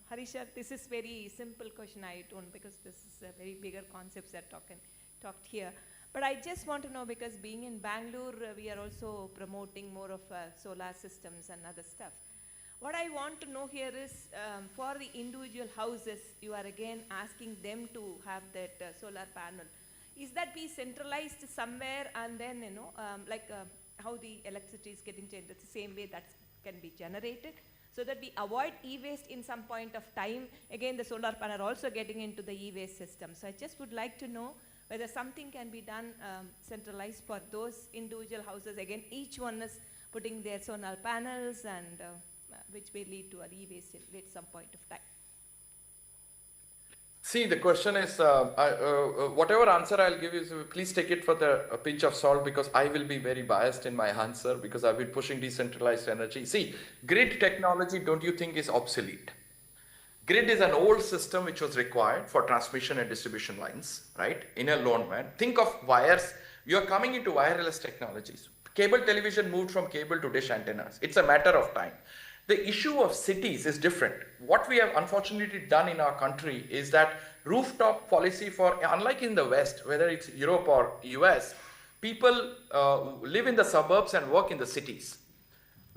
Harish, sir, this is very simple question I don't, because this is a very bigger concepts that talked here. But I just want to know, because being in Bangalore, we are also promoting more of solar systems and other stuff. What I want to know here is, for the individual houses, you are again asking them to have that solar panel. Is that be centralized somewhere, and then, how the electricity is getting generated, the same way that can be generated, so that we avoid e-waste in some point of time? Again, the solar panel also getting into the e-waste system. So I just would like to know whether something can be done centralized for those individual houses. Again, each one is putting their solar panels, and which may lead to an e-waste at some point of time. See, the question is, whatever answer I'll give is, please take it for a pinch of salt, because I will be very biased in my answer, because I've been pushing decentralized energy. See, grid technology, don't you think is obsolete? Grid is an old system which was required for transmission and distribution lines, right? In a lone man. Think of wires. You're coming into wireless technologies. Cable television moved from cable to dish antennas. It's a matter of time. The issue of cities is different. What we have unfortunately done in our country is that rooftop policy unlike in the West, whether it's Europe or US, people live in the suburbs and work in the cities.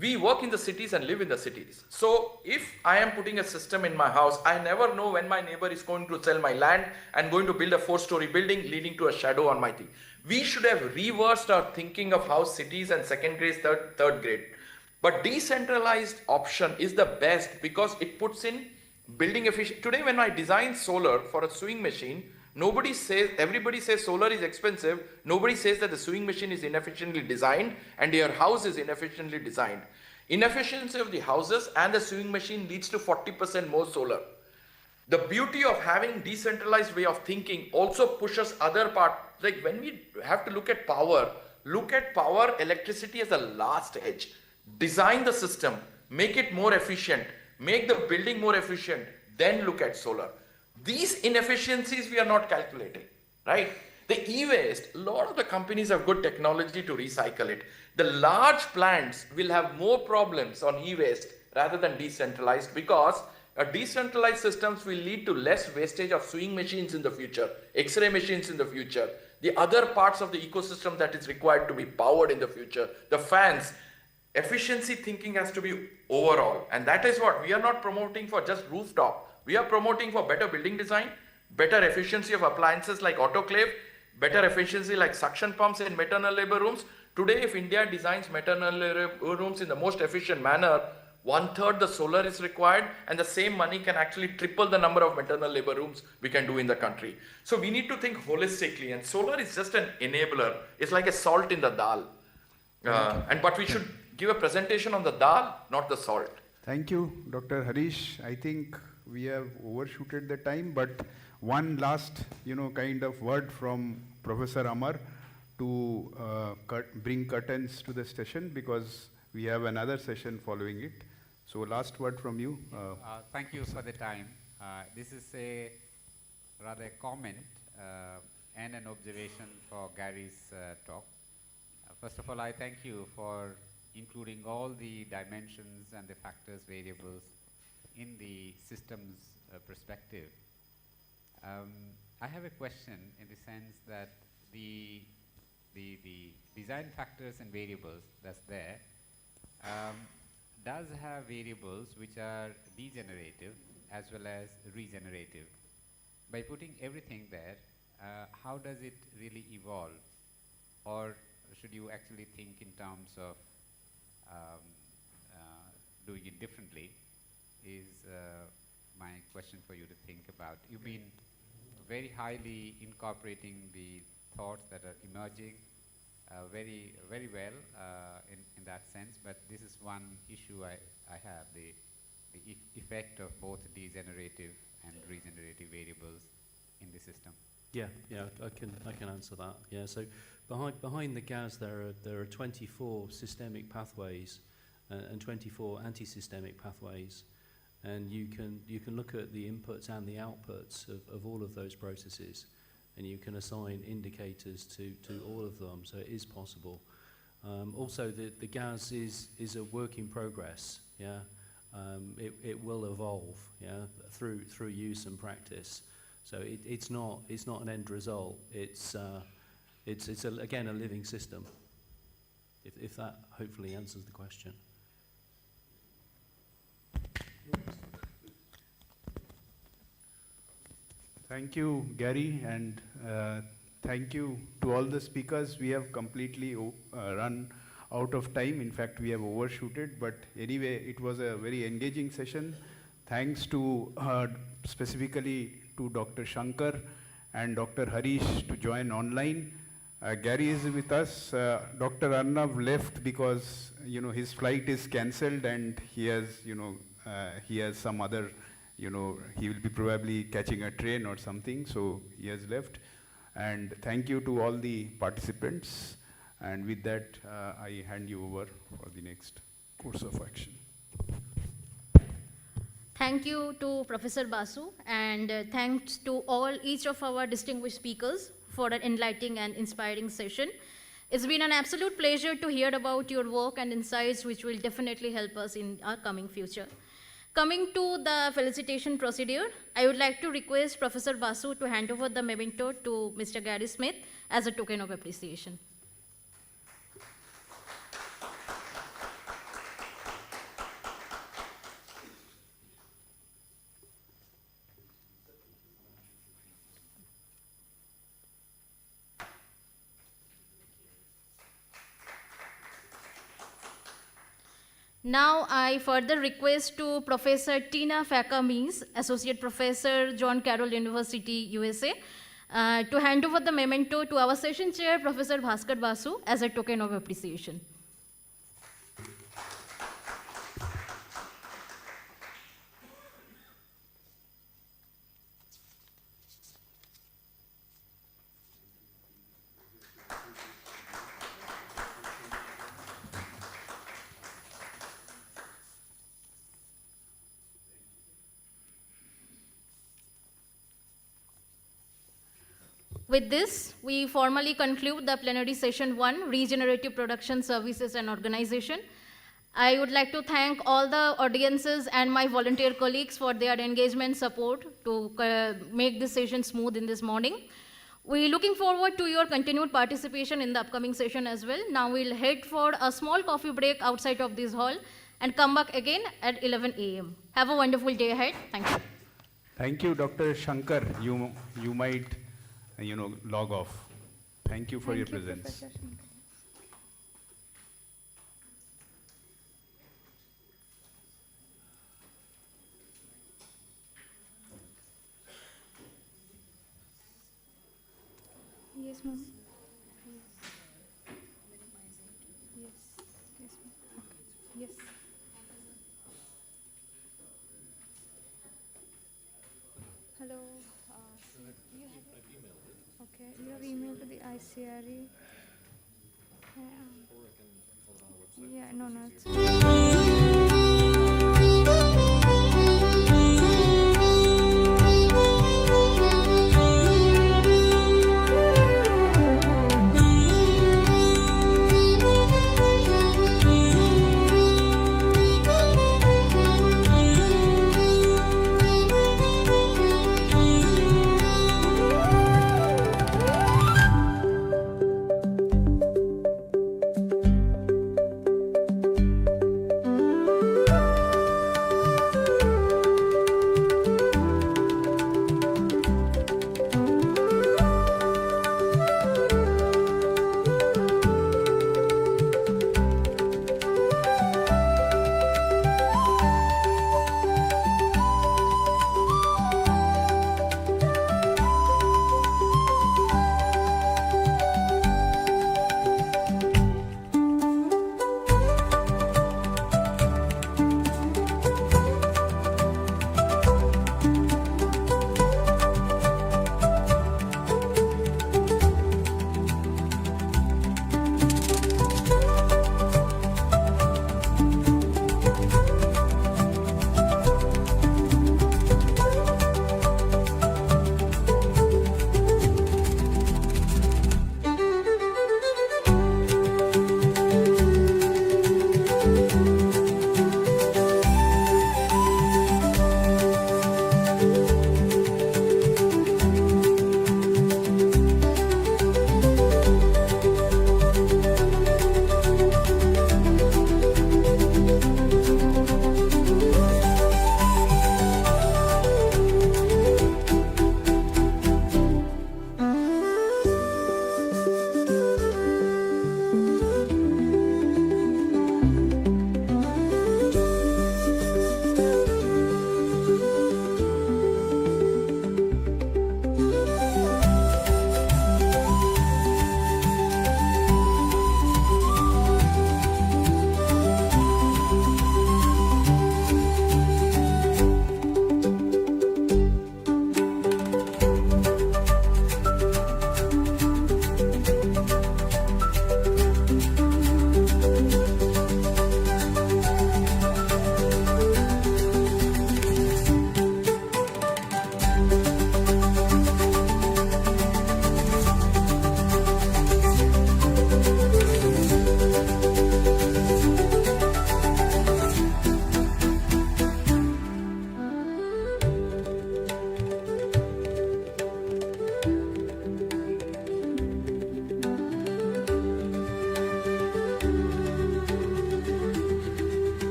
We work in the cities and live in the cities. So if I am putting a system in my house, I never know when my neighbor is going to sell my land and going to build a 4-story building leading to a shadow on my thing. We should have reversed our thinking of how cities and second grade, third grade. But decentralized option is the best, because it puts in building efficiency. Today, when I design solar for a sewing machine, everybody says solar is expensive. Nobody says that the sewing machine is inefficiently designed and your house is inefficiently designed. Inefficiency of the houses and the sewing machine leads to 40% more solar. The beauty of having decentralized way of thinking also pushes other part. Like when we have to look at power, electricity as a last edge. Design the system, make it more efficient, make the building more efficient, then look at solar. These inefficiencies we are not calculating, right? The e-waste, a lot of the companies have good technology to recycle it. The large plants will have more problems on e-waste rather than decentralized, because decentralized systems will lead to less wastage of sewing machines in the future, X-ray machines in the future, the other parts of the ecosystem that is required to be powered in the future, the fans. Efficiency thinking has to be overall, and that is what we are not promoting for just rooftop. We are promoting for better building design, better efficiency of appliances like autoclave, better efficiency like suction pumps in maternal labor rooms. Today, if India designs maternal labor rooms in the most efficient manner, 1/3 the solar is required, and the same money can actually triple the number of maternal labor rooms we can do in the country. So we need to think holistically, and solar is just an enabler. It's like a salt in the dal. But we should give a presentation on the dal, not the salt. Thank you, Dr. Harish. I think we have overshooted the time, but one last, kind of word from Professor Amar to bring curtains to the session, because we have another session following it. So last word from you. Thank you for the time. This is a rather comment and an observation for Gary's talk. First of all, I thank you for including all the dimensions and the factors, variables in the systems perspective. I have a question in the sense that the design factors and variables that's there does have variables which are degenerative as well as regenerative. By putting everything there, how does it really evolve? Or should you actually think in terms of doing it differently, is my question for you to think about. You've been very highly incorporating the thoughts that are emerging very well in that sense, but this is one issue I have, the effect of both degenerative and regenerative variables in the system. Yeah, I can answer that. Yeah, so behind the GAS there are 24 systemic pathways and 24 anti-systemic pathways, and you can look at the inputs and the outputs of all of those processes, and you can assign indicators to all of them. So it is possible. Also, the GAS is a work in progress. Yeah, it will evolve. Yeah, through use and practice. So it's not an end result. It's again a living system. If that hopefully answers the question. Thank you, Gary, and thank you to all the speakers. We have completely run out of time. In fact, we have overshooted, but anyway, it was a very engaging session. Thanks to specifically to Dr. Shankar and Dr. Harish to join online. Gary is with us. Dr. Arnav left because his flight is cancelled and he has some other, he will be probably catching a train or something, so he has left. And thank you to all the participants. And with that, I hand you over for the next course of action. Thank you to Professor Basu, and thanks to each of our distinguished speakers for an enlightening and inspiring session. It's been an absolute pleasure to hear about your work and insights, which will definitely help us in our coming future. Coming to the felicitation procedure, I would like to request Professor Basu to hand over the memento to Mr. Gary Smith as a token of appreciation. Now I further request to Professor Tina Faka-Mees, Associate Professor, John Carroll University, USA, to hand over the memento to our session chair, Professor Bhaskar Basu, as a token of appreciation. With this, we formally conclude the plenary session 1, Regenerative Production Services and Organization. I would like to thank all the audiences and my volunteer colleagues for their engagement support to make this session smooth in this morning. We're looking forward to your continued participation in the upcoming session as well. Now we'll head for a small coffee break outside of this hall and come back again at 11 a.m. Have a wonderful day ahead. Thank you. Thank you, Dr. Shankar. You might log off. Thank you for your presence. Yes, ma'am. Yes. Yes, ma'am. Okay. Yes. Hello. You have it? Okay. You have emailed to the ICRE. Yeah, no, it's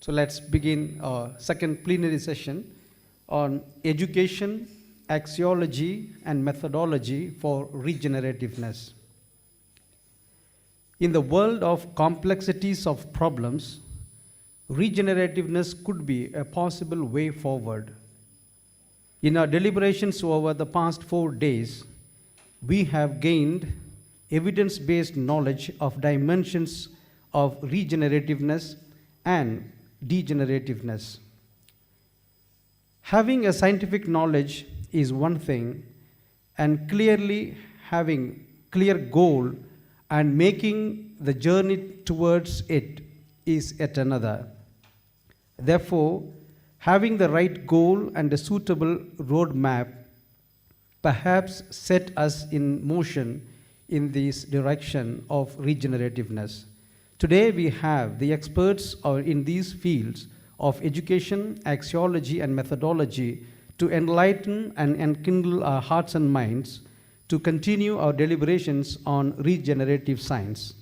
So let's begin our second plenary session on education, axiology, and methodology for regenerativeness. In the world of complexities of problems, regenerativeness could be a possible way forward. In our deliberations over the past 4 days, we have gained evidence-based knowledge of dimensions of regenerativeness and degenerativeness. Having a scientific knowledge is one thing, and clearly having clear goal and making the journey towards it is yet another. Therefore, having the right goal and a suitable roadmap perhaps set us in motion in this direction of regenerativeness. Today we have the experts in these fields of education, axiology, and methodology to enlighten and enkindle our hearts and minds to continue our deliberations on regenerative science.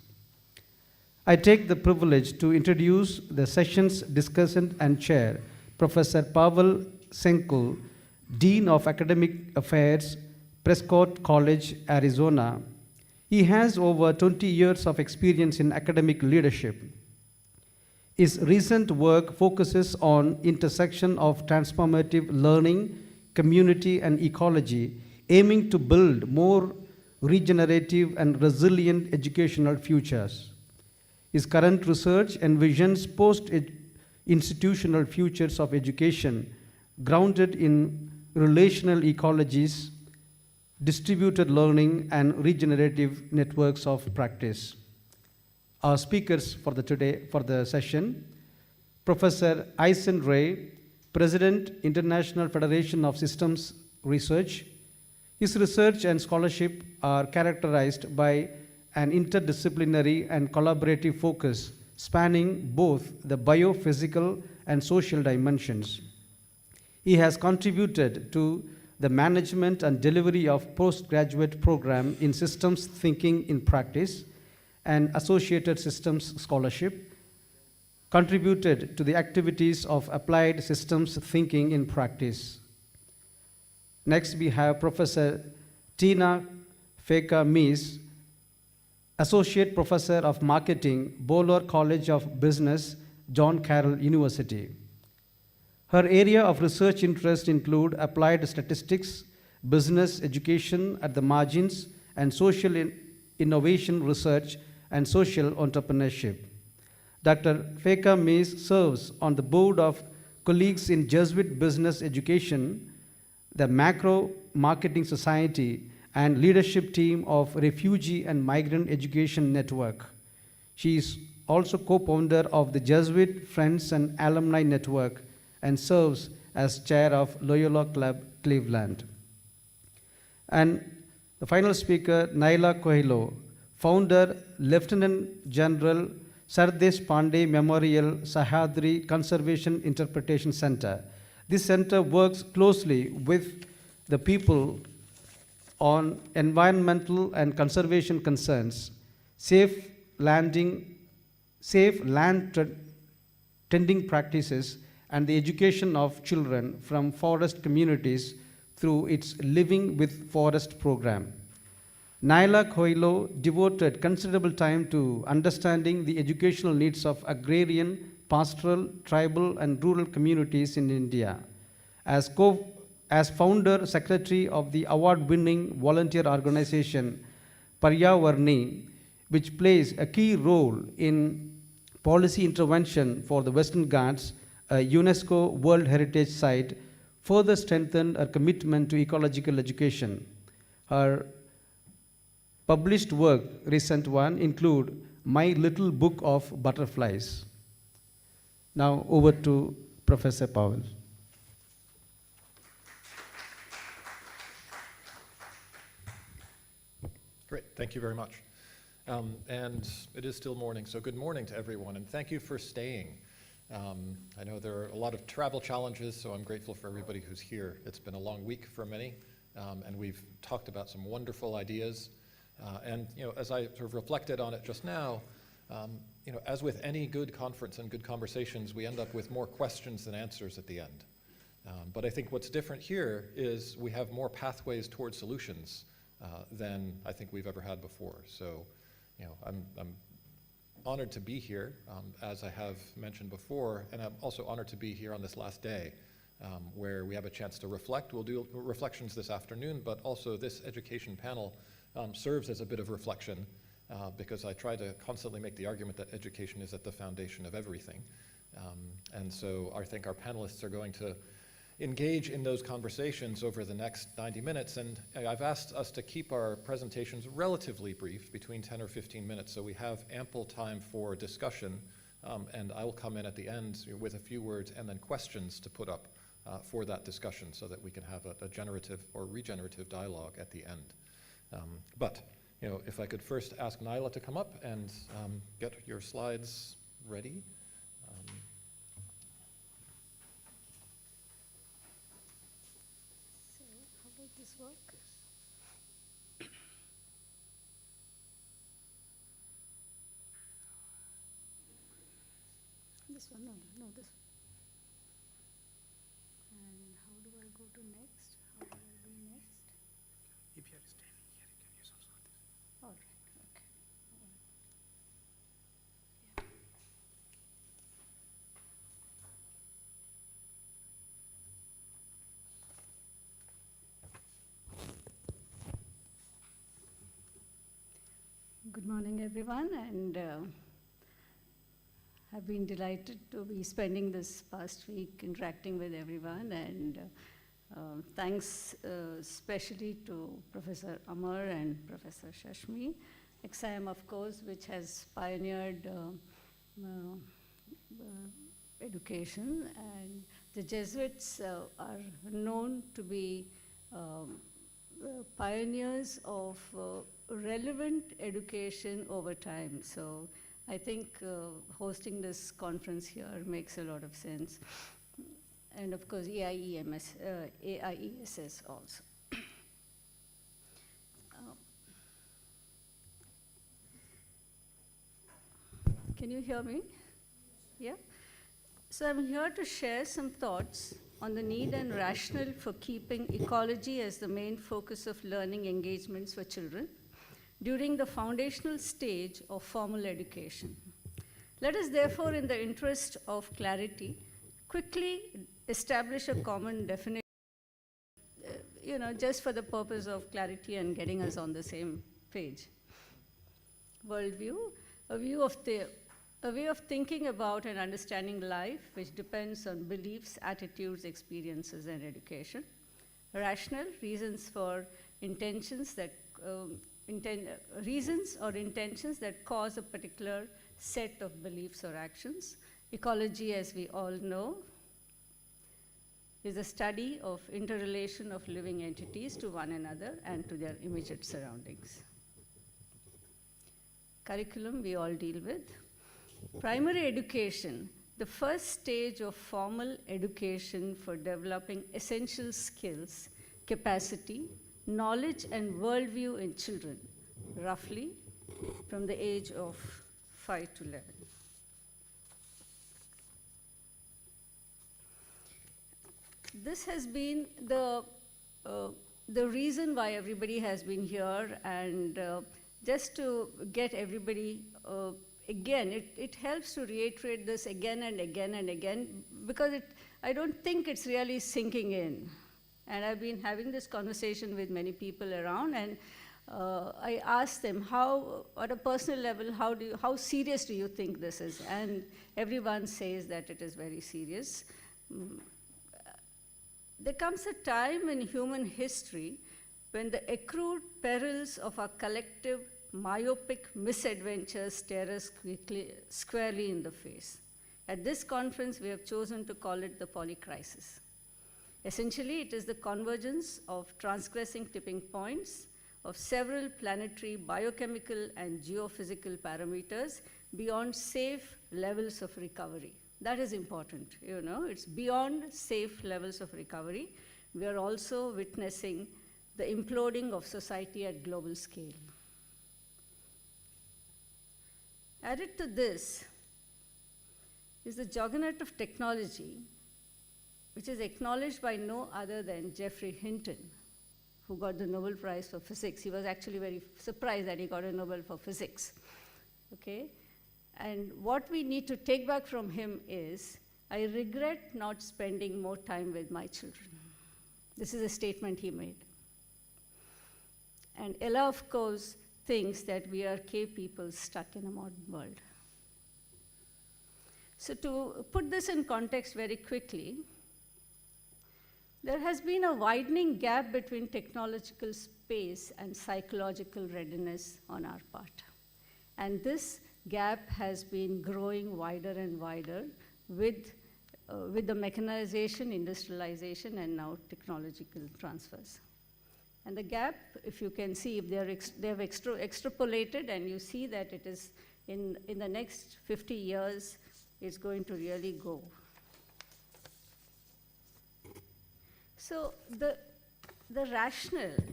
I take the privilege to introduce the session's discussant and chair, Professor Pavel Senkel, Dean of Academic Affairs, Prescott College, Arizona. He has over 20 years of experience in academic leadership. His recent work focuses on intersection of transformative learning, community, and ecology, aiming to build more regenerative and resilient educational futures. His current research envisions post-institutional futures of education grounded in relational ecologies, distributed learning, and regenerative networks of practice. Our speakers for the session, Professor Eisen Ray, President, International Federation of Systems Research. His research and scholarship are characterized by an interdisciplinary and collaborative focus spanning both the biophysical and social dimensions. He has contributed to the management and delivery of postgraduate program in systems thinking in practice and associated systems scholarship, contributed to the activities of applied systems thinking in practice. Next, we have Professor Tina Feka-Mies, Associate Professor of Marketing, Bowler College of Business, John Carroll University. Her area of research interest include applied statistics, business education at the margins, and social innovation research and social entrepreneurship. Dr. Feka-Mies serves on the board of Colleagues in Jesuit Business Education, the Macro Marketing Society, and leadership team of Refugee and Migrant Education Network. She is also co-founder of the Jesuit Friends and Alumni Network and serves as chair of Loyola Club Cleveland. And the final speaker, Naila Coelho, founder, Lieutenant General Sardesh Pandey Memorial Sahyadri Conservation Interpretation Center. This center works closely with the people on environmental and conservation concerns, safe land tending practices, and the education of children from forest communities through its Living with Forest program. Naila Coelho devoted considerable time to understanding the educational needs of agrarian, pastoral, tribal, and rural communities in India. As founder secretary of the award-winning volunteer organization Paryavarni, which plays a key role in policy intervention for the Western Ghats, a UNESCO World Heritage Site, further strengthened her commitment to ecological education. Her published work, recent one, include My Little Book of Butterflies. Now over to Professor Powell. Great, thank you very much. And it is still morning, so good morning to everyone, and thank you for staying. I know there are a lot of travel challenges, so I'm grateful for everybody who's here. It's been a long week for many, and we've talked about some wonderful ideas. And as I sort of reflected on it just now, you know, as with any good conference and good conversations, we end up with more questions than answers at the end. But I think what's different here is we have more pathways towards solutions than I think we've ever had before. So, you know, I'm honored to be here, as I have mentioned before, and I'm also honored to be here on this last day, where we have a chance to reflect. We'll do reflections this afternoon, but also this education panel serves as a bit of reflection, because I try to constantly make the argument that education is at the foundation of everything. And so I think our panelists are going to engage in those conversations over the next 90 minutes, and I've asked us to keep our presentations relatively brief, between 10 or 15 minutes, so we have ample time for discussion, and I will come in at the end with a few words and then questions to put up for that discussion so that we can have a generative or regenerative dialogue at the end. But, you know, if I could first ask Nyla to come up and get your slides ready. So, how will this work? This one? No, this one. And how do I go to next? How do I do next? If you are standing here, you can use also this. All right, okay. Good morning, everyone, and I've been delighted to be spending this past week interacting with everyone, and thanks especially to Professor Amar and Professor Shashmi. XIM, of course, which has pioneered education, and the Jesuits are known to be pioneers of relevant education over time. So I think hosting this conference here makes a lot of sense. And of course, AIESS also. Can you hear me? Yeah? So I'm here to share some thoughts on the need and rationale for keeping ecology as the main focus of learning engagements for children during the foundational stage of formal education. Let us therefore, in the interest of clarity, quickly establish a common definition, just for the purpose of clarity and getting us on the same page. Worldview, a way of thinking about and understanding life which depends on beliefs, attitudes, experiences, and education. Rational, reasons or intentions that cause a particular set of beliefs or actions. Ecology, as we all know, is a study of interrelation of living entities to one another and to their immediate surroundings. Curriculum we all deal with. Primary education, the first stage of formal education for developing essential skills, capacity, knowledge, and worldview in children, roughly from the age of 5 to 11. This has been the reason why everybody has been here, and just to get everybody, again, it helps to reiterate this again and again and again, because I don't think it's really sinking in. And I've been having this conversation with many people around, and I asked them, at a personal level, how serious do you think this is? And everyone says that it is very serious. There comes a time in human history when the accrued perils of our collective myopic misadventures stare us squarely in the face. At this conference, we have chosen to call it the polycrisis. Essentially, it is the convergence of transgressing tipping points of several planetary biochemical and geophysical parameters beyond safe levels of recovery. That is important, it's beyond safe levels of recovery. We are also witnessing the imploding of society at global scale. Added to this is the juggernaut of technology, which is acknowledged by no other than Geoffrey Hinton, who got the Nobel Prize for Physics. He was actually very surprised that he got a Nobel for Physics. Okay? And what we need to take back from him is, I regret not spending more time with my children. This is a statement he made. And Ella, of course, thinks that we are cave people stuck in a modern world. So to put this in context very quickly, there has been a widening gap between technological space and psychological readiness on our part. And this gap has been growing wider and wider with the mechanization, industrialization, and now technological transfers. And the gap, if you can see, if they have extrapolated, and you see that it is in the next 50 years, is going to really go. So the rationale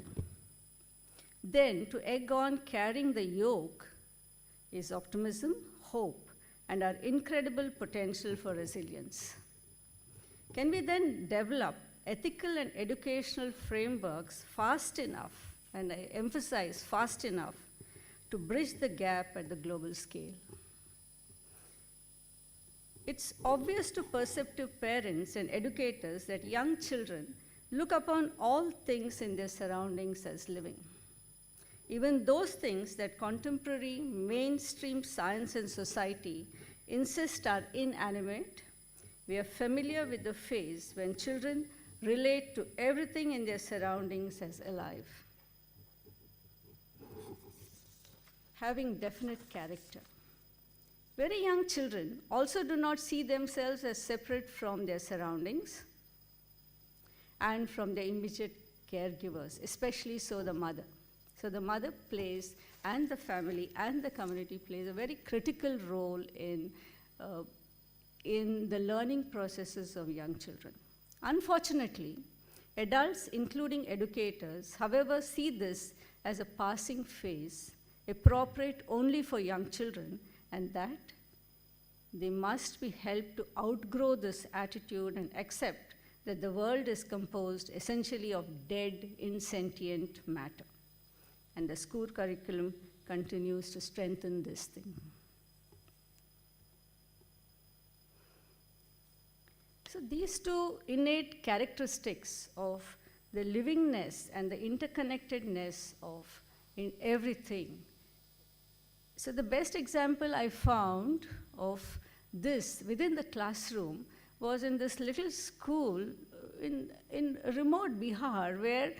then to egg on carrying the yoke is optimism, hope, and our incredible potential for resilience. Can we then develop ethical and educational frameworks fast enough, and I emphasize fast enough, to bridge the gap at the global scale? It's obvious to perceptive parents and educators that young children look upon all things in their surroundings as living. Even those things that contemporary mainstream science and society insist are inanimate, we are familiar with the phase when children relate to everything in their surroundings as alive, having definite character. Very young children also do not see themselves as separate from their surroundings and from their immediate caregivers, especially so the mother. So the mother plays, and the family and the community plays a very critical role in the learning processes of young children. Unfortunately, adults, including educators, however, see this as a passing phase, appropriate only for young children, and that they must be helped to outgrow this attitude and accept that the world is composed essentially of dead, insentient matter. And the school curriculum continues to strengthen this thing. So these two innate characteristics of the livingness and the interconnectedness of in everything. So the best example I found of this within the classroom was in this little school in remote Bihar, where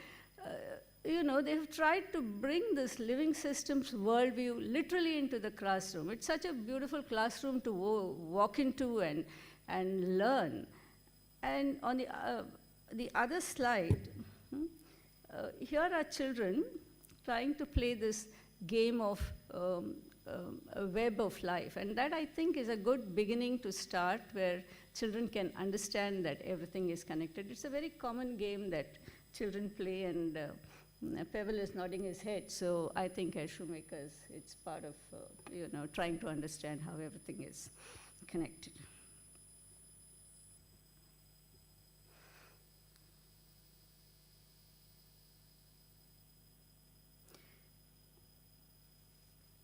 they have tried to bring this living systems worldview literally into the classroom. It's such a beautiful classroom to walk into and learn. And on the other slide, here are children trying to play this game of a web of life. And that, I think, is a good beginning to start, where children can understand that everything is connected. It's a very common game that children play, and Pavel is nodding his head. So I think as shoemakers, it's part of trying to understand how everything is connected.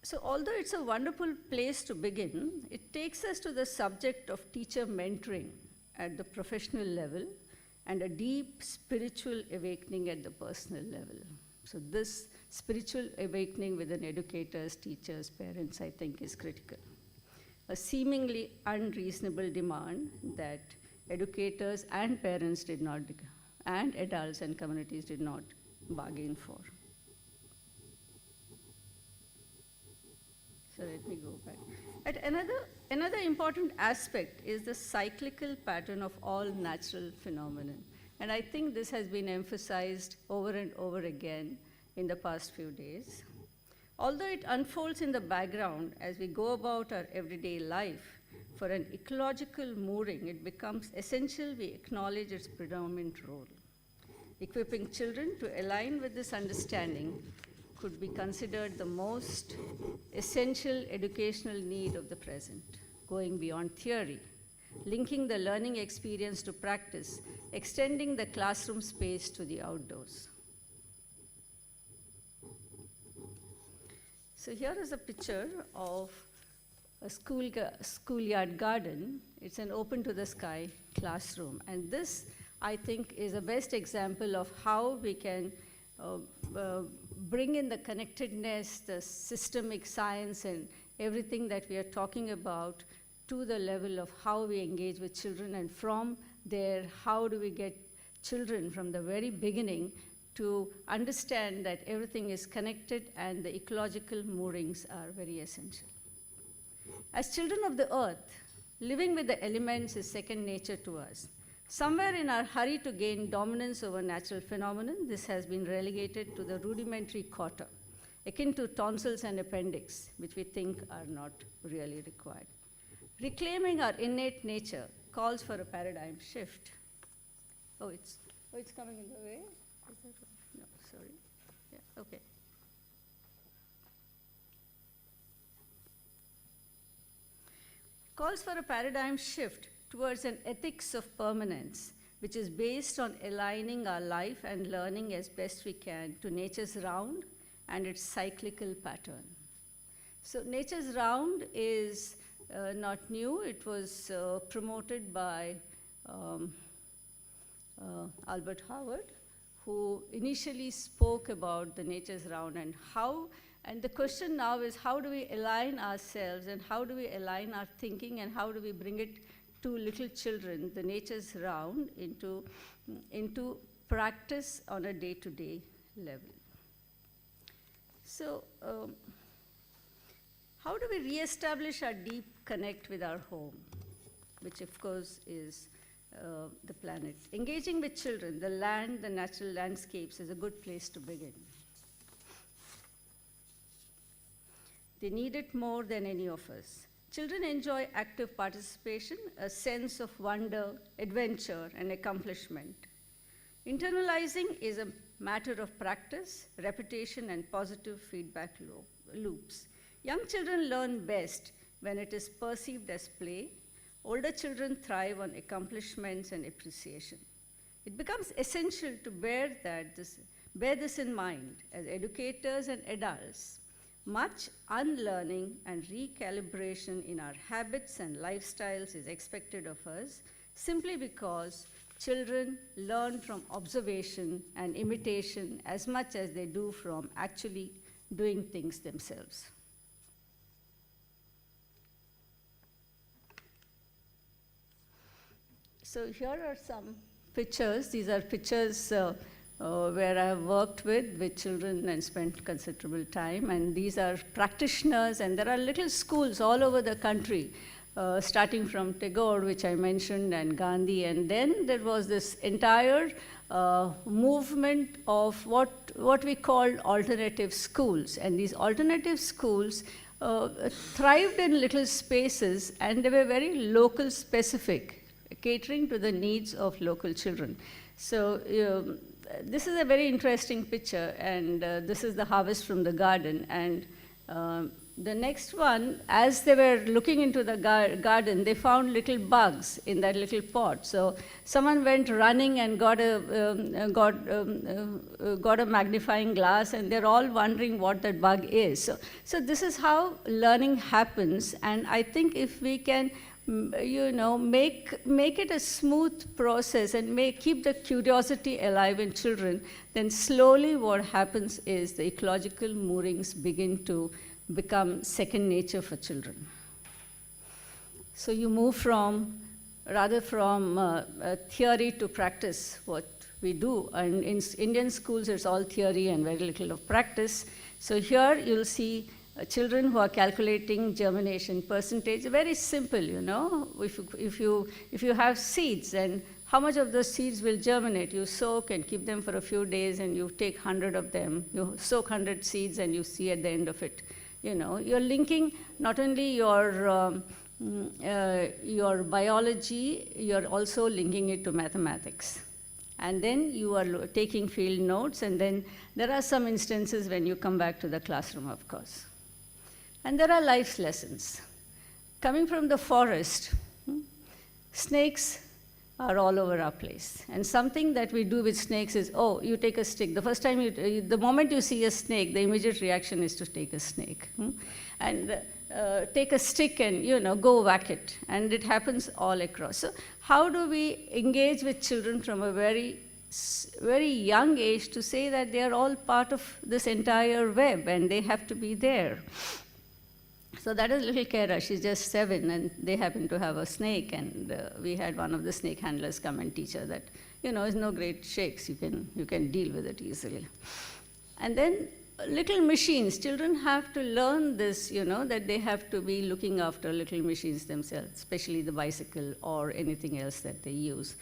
So although it's a wonderful place to begin, it takes us to the subject of teacher mentoring at the professional level and a deep spiritual awakening at the personal level. So this spiritual awakening within educators, teachers, parents, I think, is critical. A seemingly unreasonable demand that educators and parents did not, and adults and communities did not bargain for. So let me go back. But another important aspect is the cyclical pattern of all natural phenomena. And I think this has been emphasized over and over again in the past few days. Although it unfolds in the background as we go about our everyday life, for an ecological mooring, it becomes essential we acknowledge its predominant role. Equipping children to align with this understanding could be considered the most essential educational need of the present, going beyond theory, linking the learning experience to practice, extending the classroom space to the outdoors. So here is a picture of a schoolyard garden. It's an open-to-the-sky classroom. And this, I think, is the best example of how we can bring in the connectedness, the systemic science, and everything that we are talking about to the level of how we engage with children, and from there, how do we get children from the very beginning to understand that everything is connected and the ecological moorings are very essential. As children of the earth, living with the elements is second nature to us. Somewhere in our hurry to gain dominance over natural phenomenon, this has been relegated to the rudimentary quarter, akin to tonsils and appendix, which we think are not really required. Reclaiming our innate nature calls for a paradigm shift. Oh, it's coming in the way? Is that right? No, sorry. Yeah, okay. Calls for a paradigm shift towards an ethics of permanence, which is based on aligning our life and learning as best we can to nature's round and its cyclical pattern. So nature's round is not new. It was promoted by Albert Howard, who initially spoke about the nature's round and how, and the question now is how do we align ourselves and how do we align our thinking and how do we bring it to little children, the nature's round, into practice on a day-to-day level. So how do we reestablish our deep connect with our home, which of course is the planet? Engaging with children, the land, the natural landscapes is a good place to begin. They need it more than any of us. Children enjoy active participation, a sense of wonder, adventure, and accomplishment. Internalizing is a matter of practice, repetition, and positive feedback loops. Young children learn best when it is perceived as play. Older children thrive on accomplishments and appreciation. It becomes essential to bear this in mind as educators and adults. Much unlearning and recalibration in our habits and lifestyles is expected of us simply because children learn from observation and imitation as much as they do from actually doing things themselves. So here are some pictures. These are pictures where I have worked with children and spent considerable time. And these are practitioners, and there are little schools all over the country, starting from Tagore, which I mentioned, and Gandhi. And then there was this entire movement of what we called alternative schools. And these alternative schools thrived in little spaces, and they were very local specific, catering to the needs of local children. So this is a very interesting picture, and this is the harvest from the garden. And the next one, as they were looking into the garden, they found little bugs in that little pot. So someone went running and got a magnifying glass, and they're all wondering what that bug is. So this is how learning happens, and I think if we can make it a smooth process and keep the curiosity alive in children, then slowly what happens is the ecological moorings begin to become second nature for children. So you move from theory to practice, what we do. And in Indian schools, it's all theory and very little of practice. So here you'll see children who are calculating germination percentage. Very simple, if you have seeds, and how much of those seeds will germinate? You soak and keep them for a few days, and you take 100 of them. You soak 100 seeds, and you see at the end of it. You're linking not only your biology, you're also linking it to mathematics. And then you are taking field notes, and then there are some instances when you come back to the classroom, of course. And there are life lessons. Coming from the forest, snakes are all over our place. And something that we do with snakes is, oh, you take a stick. The first time, the moment you see a snake, the immediate reaction is to take a snake. And take a stick and, go whack it. And it happens all across. So how do we engage with children from a very young age to say that they are all part of this entire web and they have to be there? So that is little Kara. She's just 7, and they happen to have a snake, and we had one of the snake handlers come and teach her that, it's no great shakes. You can deal with it easily. And then little machines. Children have to learn this, that they have to be looking after little machines themselves, especially the bicycle or anything else that they use.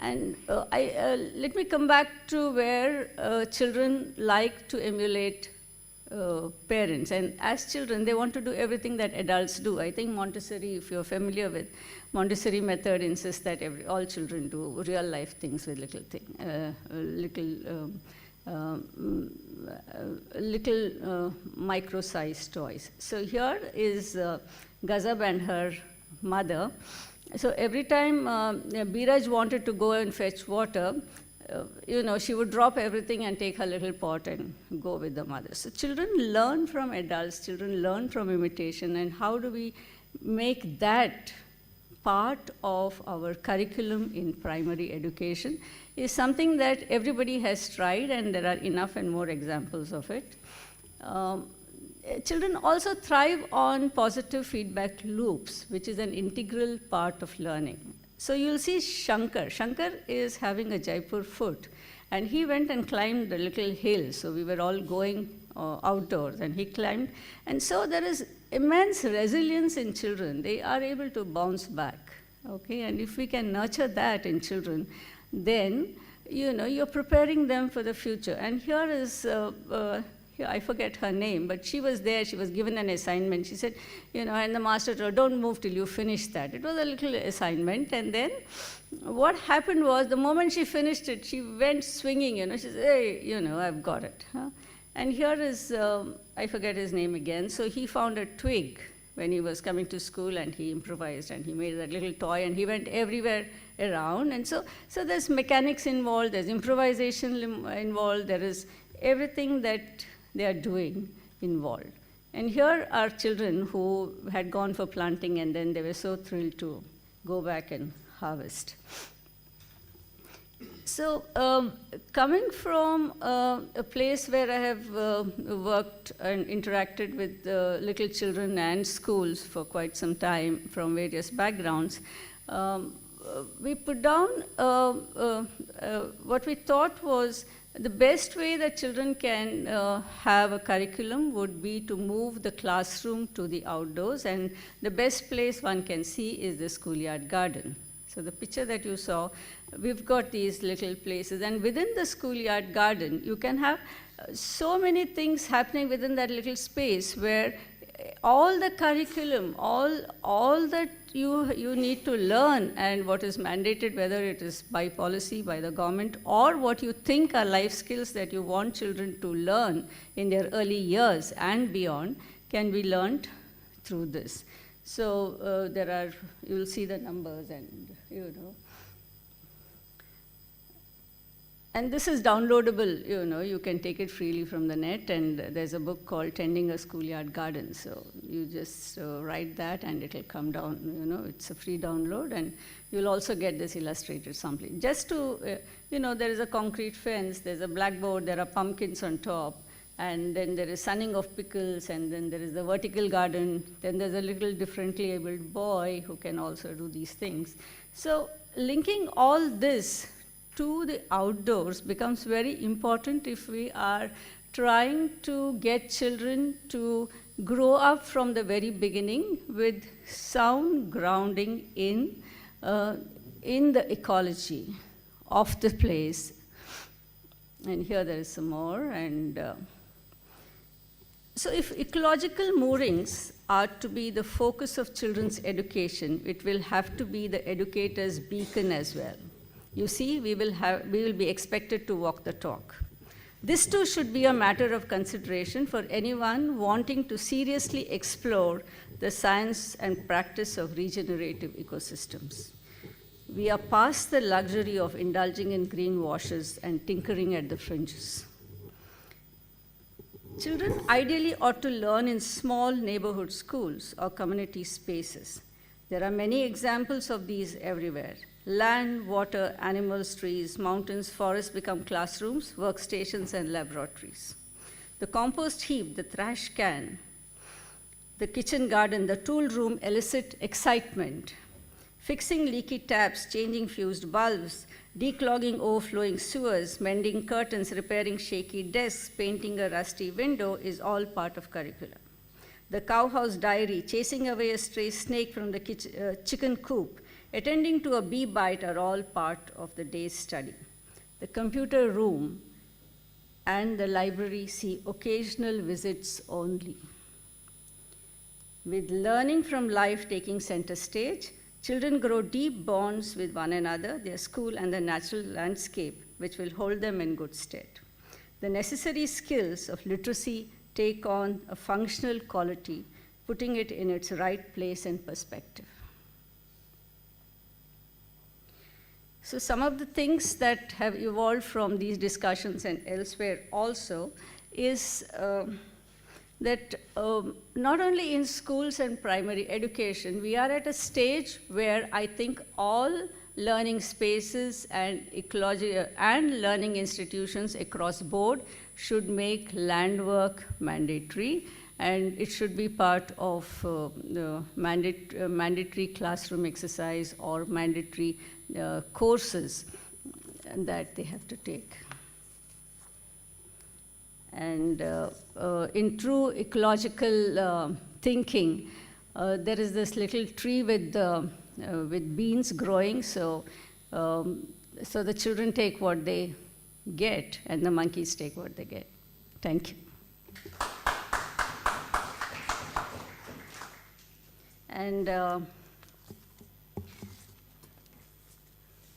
And let me come back to where children like to emulate parents. And as children, they want to do everything that adults do. I think Montessori, if you're familiar with Montessori method, insists that all children do real life things with little micro-sized toys. So here is Gazab and her mother. So every time Biraj wanted to go and fetch water, she would drop everything and take her little pot and go with the mother. So children learn from adults, children learn from imitation, and how do we make that part of our curriculum in primary education is something that everybody has tried, and there are enough and more examples of it. Children also thrive on positive feedback loops, which is an integral part of learning. So you'll see Shankar. Shankar is having a Jaipur foot, and he went and climbed a little hill. So we were all going outdoors, and he climbed. And so there is immense resilience in children. They are able to bounce back, okay? And if we can nurture that in children, then, you're preparing them for the future. And here is, I forget her name, but she was there, she was given an assignment. She said, and the master told her, don't move till you finish that. It was a little assignment, and then what happened was, the moment she finished it, she went swinging, she said, hey, I've got it. And here is, I forget his name again, so he found a twig when he was coming to school, and he improvised, and he made that little toy, and he went everywhere around. And so there's mechanics involved, there's improvisation involved, there is everything that they are doing involved. And here are children who had gone for planting, and then they were so thrilled to go back and harvest. So coming from a place where I have worked and interacted with little children and schools for quite some time from various backgrounds, we put down what we thought was the best way that children can have a curriculum would be to move the classroom to the outdoors, and the best place one can see is the schoolyard garden. So the picture that you saw, we've got these little places, and within the schoolyard garden, you can have so many things happening within that little space where all the curriculum, all that you need to learn, and what is mandated, whether it is by policy, by the government, or what you think are life skills that you want children to learn in their early years and beyond, can be learned through this. So you'll see the numbers, and And this is downloadable, you can take it freely from the net, and there's a book called Tending a Schoolyard Garden. So you just write that and it'll come down, it's a free download, and you'll also get this illustrated sampling. Just to, there is a concrete fence, there's a blackboard, there are pumpkins on top, and then there is sunning of pickles, and then there is the vertical garden, then there's a little differently abled boy who can also do these things. So linking all this to the outdoors becomes very important if we are trying to get children to grow up from the very beginning with sound grounding in the ecology of the place. And here there is some more. And so if ecological moorings are to be the focus of children's education, it will have to be the educator's beacon as well. You see, we will be expected to walk the talk. This too should be a matter of consideration for anyone wanting to seriously explore the science and practice of regenerative ecosystems. We are past the luxury of indulging in green washes and tinkering at the fringes. Children ideally ought to learn in small neighborhood schools or community spaces. There are many examples of these everywhere. Land, water, animals, trees, mountains, forests become classrooms, workstations, and laboratories. The compost heap, the trash can, the kitchen garden, the tool room elicit excitement. Fixing leaky taps, changing fused bulbs, declogging overflowing sewers, mending curtains, repairing shaky desks, painting a rusty window is all part of curriculum. The cowhouse diary, chasing away a stray snake from the chicken coop, attending to a bee bite are all part of the day's study. The computer room and the library see occasional visits only. With learning from life taking center stage, children grow deep bonds with one another, their school, and the natural landscape, which will hold them in good stead. The necessary skills of literacy take on a functional quality, putting it in its right place and perspective. So some of the things that have evolved from these discussions and elsewhere also is that not only in schools and primary education, we are at a stage where I think all learning spaces and ecology and learning institutions across board should make land work mandatory, and it should be part of the mandatory classroom exercise or mandatory courses that they have to take. And in true ecological thinking, there is this little tree with beans growing, so the children take what they get and the monkeys take what they get. Thank you. And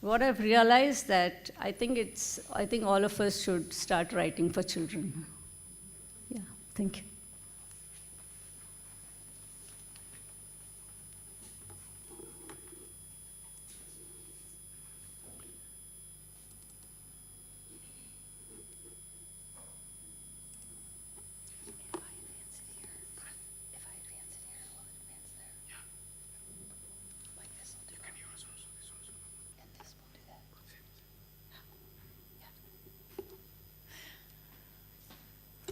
what I've realized that I think all of us should start writing for children. Yeah, thank you.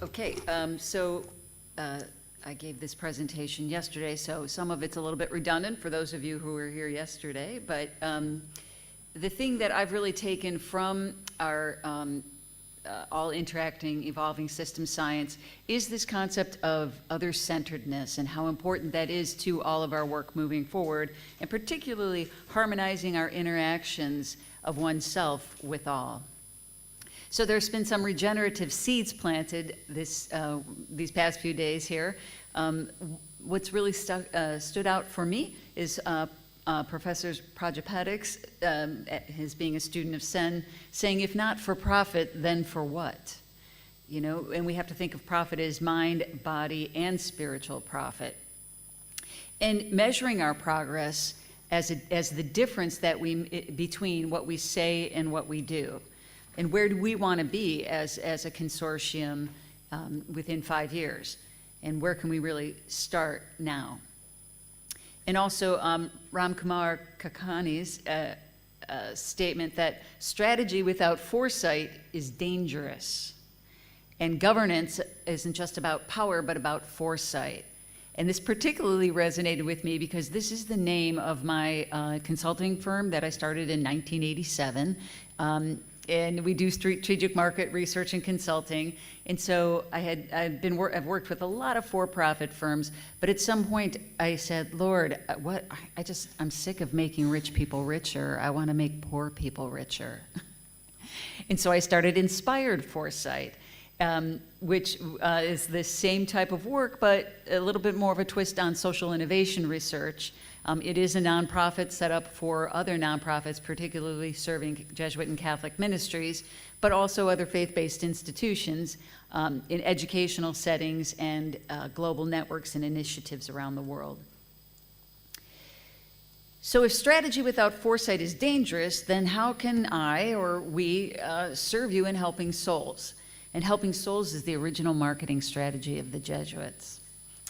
Okay, I gave this presentation yesterday, so some of it's a little bit redundant for those of you who were here yesterday, but the thing that I've really taken from our all interacting, evolving system science is this concept of other-centeredness and how important that is to all of our work moving forward, and particularly harmonizing our interactions of oneself with all. So there's been some regenerative seeds planted these past few days here. What's really stood out for me is Professor Prajapatiks, his being a student of Sen, saying, if not for profit, then for what? You know, and we have to think of profit as mind, body, and spiritual profit. And measuring our progress as the difference that between what we say and what we do. And where do we want to be as a consortium within 5 years? And where can we really start now? And also Ram Kumar Kakani's statement that strategy without foresight is dangerous. And governance isn't just about power, but about foresight. And this particularly resonated with me because this is the name of my consulting firm that I started in 1987. And we do strategic market research and consulting. And so I've worked with a lot of for-profit firms, but at some point I said, Lord, I'm sick of making rich people richer. I want to make poor people richer. And so I started Inspired Foresight, which is the same type of work, but a little bit more of a twist on social innovation research. It is a nonprofit set up for other nonprofits, particularly serving Jesuit and Catholic ministries, but also other faith-based institutions in educational settings and global networks and initiatives around the world. So if strategy without foresight is dangerous, then how can I or we serve you in helping souls? And helping souls is the original marketing strategy of the Jesuits.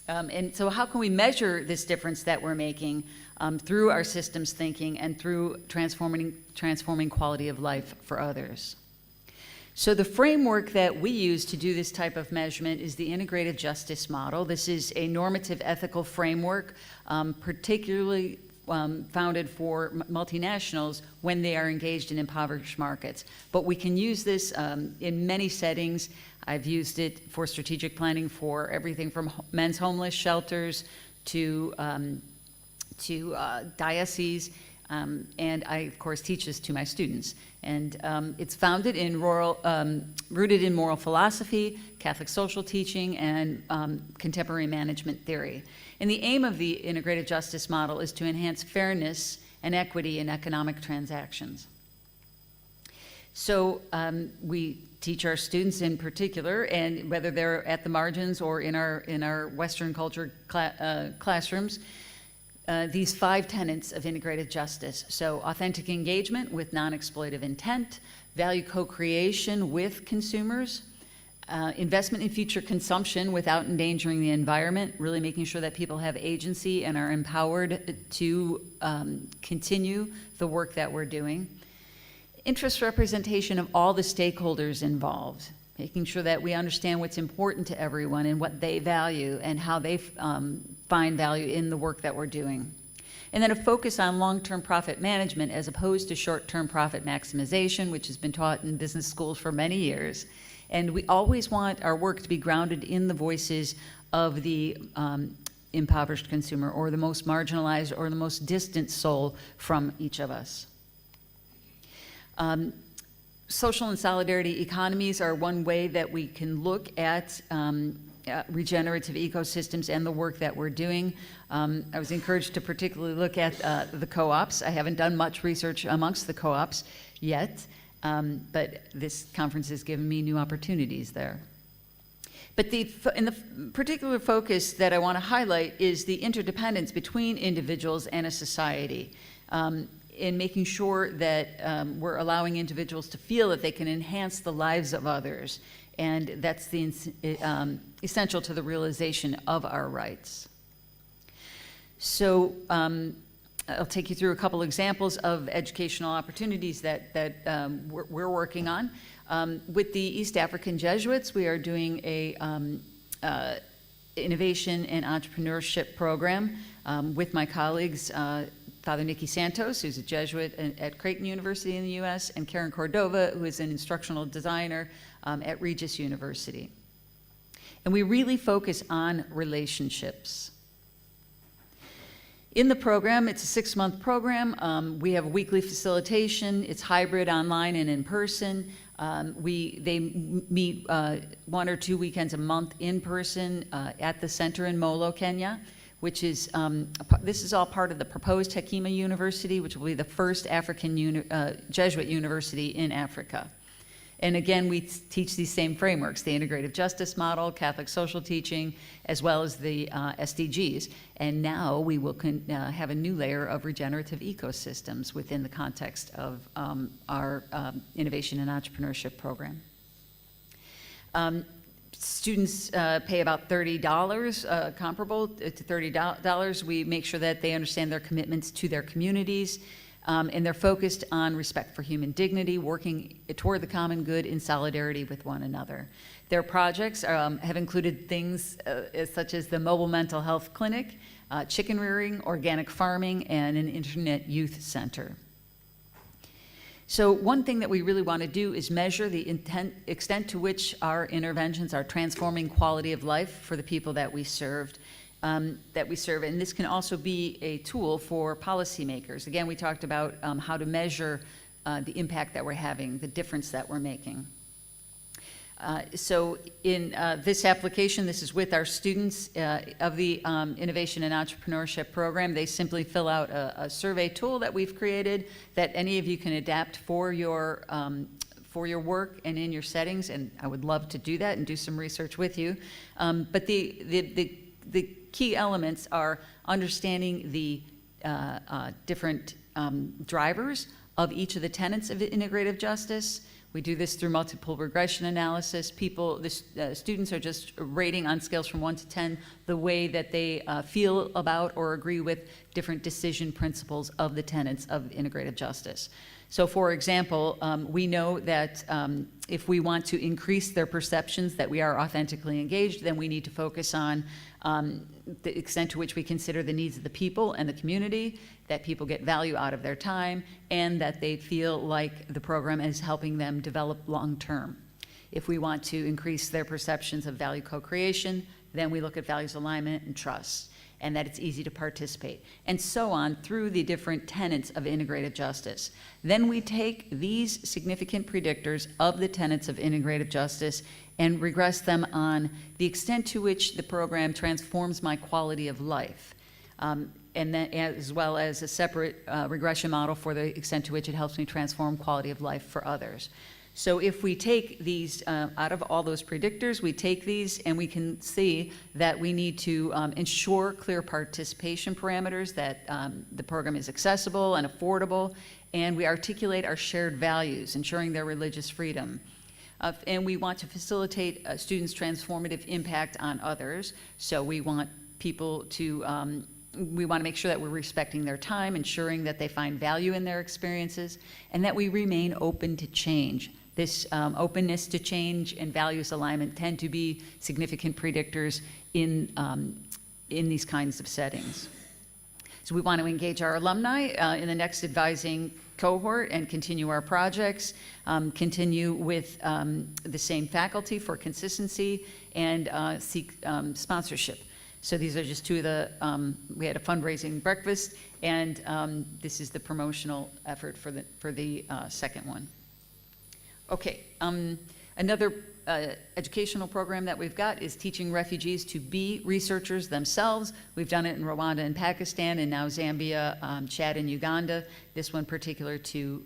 And so how can we measure this difference that we're making through our systems thinking and through transforming quality of life for others? So the framework that we use to do this type of measurement is the integrative justice model. This is a normative ethical framework, particularly founded for multinationals when they are engaged in impoverished markets. But we can use this in many settings. I've used it for strategic planning for everything from men's homeless shelters to dioceses, and I, of course, teach this to my students. And it's founded in rooted in moral philosophy, Catholic social teaching, and contemporary management theory. And the aim of the integrated justice model is to enhance fairness and equity in economic transactions. So we teach our students in particular, and whether they're at the margins or in our Western culture classrooms, these 5 tenets of integrated justice. So authentic engagement with non-exploitive intent, value co-creation with consumers, investment in future consumption without endangering the environment, really making sure that people have agency and are empowered to continue the work that we're doing. Interest representation of all the stakeholders involved, making sure that we understand what's important to everyone and what they value and how they find value in the work that we're doing. And then a focus on long-term profit management as opposed to short-term profit maximization, which has been taught in business schools for many years. And we always want our work to be grounded in the voices of the impoverished consumer or the most marginalized or the most distant soul from each of us. Social and solidarity economies are one way that we can look at regenerative ecosystems and the work that we're doing. I was encouraged to particularly look at the co-ops. I haven't done much research amongst the co-ops yet, but this conference has given me new opportunities there. But the particular focus that I want to highlight is the interdependence between individuals and a society. In making sure that we're allowing individuals to feel that they can enhance the lives of others. And that's the essential to the realization of our rights. So I'll take you through a couple examples of educational opportunities that we're working on. With the East African Jesuits, we are doing a innovation and entrepreneurship program with my colleagues, Father Nicky Santos, who's a Jesuit at Creighton University in the US, and Karen Cordova, who is an instructional designer at Regis University. And we really focus on relationships. In the program, it's a 6-month program. We have weekly facilitation. It's hybrid, online and in person. They meet 1 or 2 weekends a month in person at the center in Molo, Kenya, which is, this is all part of the proposed Hekima University, which will be the first African Jesuit university in Africa. And again, we teach these same frameworks, the integrative justice model, Catholic social teaching, as well as the SDGs. And now we will have a new layer of regenerative ecosystems within the context of our innovation and entrepreneurship program. Students pay about $30, comparable to $30. We make sure that they understand their commitments to their communities, and they're focused on respect for human dignity, working toward the common good in solidarity with one another. Their projects have included things such as the mobile mental health clinic, chicken rearing, organic farming, and an internet youth center. So one thing that we really want to do is measure the extent to which our interventions are transforming quality of life for the people that we serve. And this can also be a tool for policymakers. Again, we talked about how to measure the impact that we're having, the difference that we're making. So in this application, this is with our students of the Innovation and Entrepreneurship Program. They simply fill out a survey tool that we've created that any of you can adapt for your work and in your settings, and I would love to do that and do some research with you. But the key elements are understanding the different drivers of each of the tenets of integrative justice. We do this through multiple regression analysis. Students are just rating on scales from 1 to 10 the way that they feel about or agree with different decision principles of the tenets of integrative justice. So for example, we know that if we want to increase their perceptions that we are authentically engaged, then we need to focus on the extent to which we consider the needs of the people and the community, that people get value out of their time, and that they feel like the program is helping them develop long-term. If we want to increase their perceptions of value co-creation, then we look at values alignment and trust, and that it's easy to participate, and so on through the different tenets of integrative justice. Then we take these significant predictors of the tenets of integrative justice and regress them on the extent to which the program transforms my quality of life, and then as well as a separate regression model for the extent to which it helps me transform quality of life for others. So if we take these, out of all those predictors, we take these and we can see that we need to ensure clear participation parameters, that the program is accessible and affordable, and we articulate our shared values, ensuring their religious freedom. And we want to facilitate students' transformative impact on others. So we want people to, we want to make sure that we're respecting their time, ensuring that they find value in their experiences, and that we remain open to change. This openness to change and values alignment tend to be significant predictors in these kinds of settings. So we want to engage our alumni in the next advising cohort and continue our projects, continue with the same faculty for consistency, and seek sponsorship. So these are just two of the, we had a fundraising breakfast, and this is the promotional effort for the second one. Okay, another educational program that we've got is teaching refugees to be researchers themselves. We've done it in Rwanda and Pakistan, and now Zambia, Chad, and Uganda. This one particular to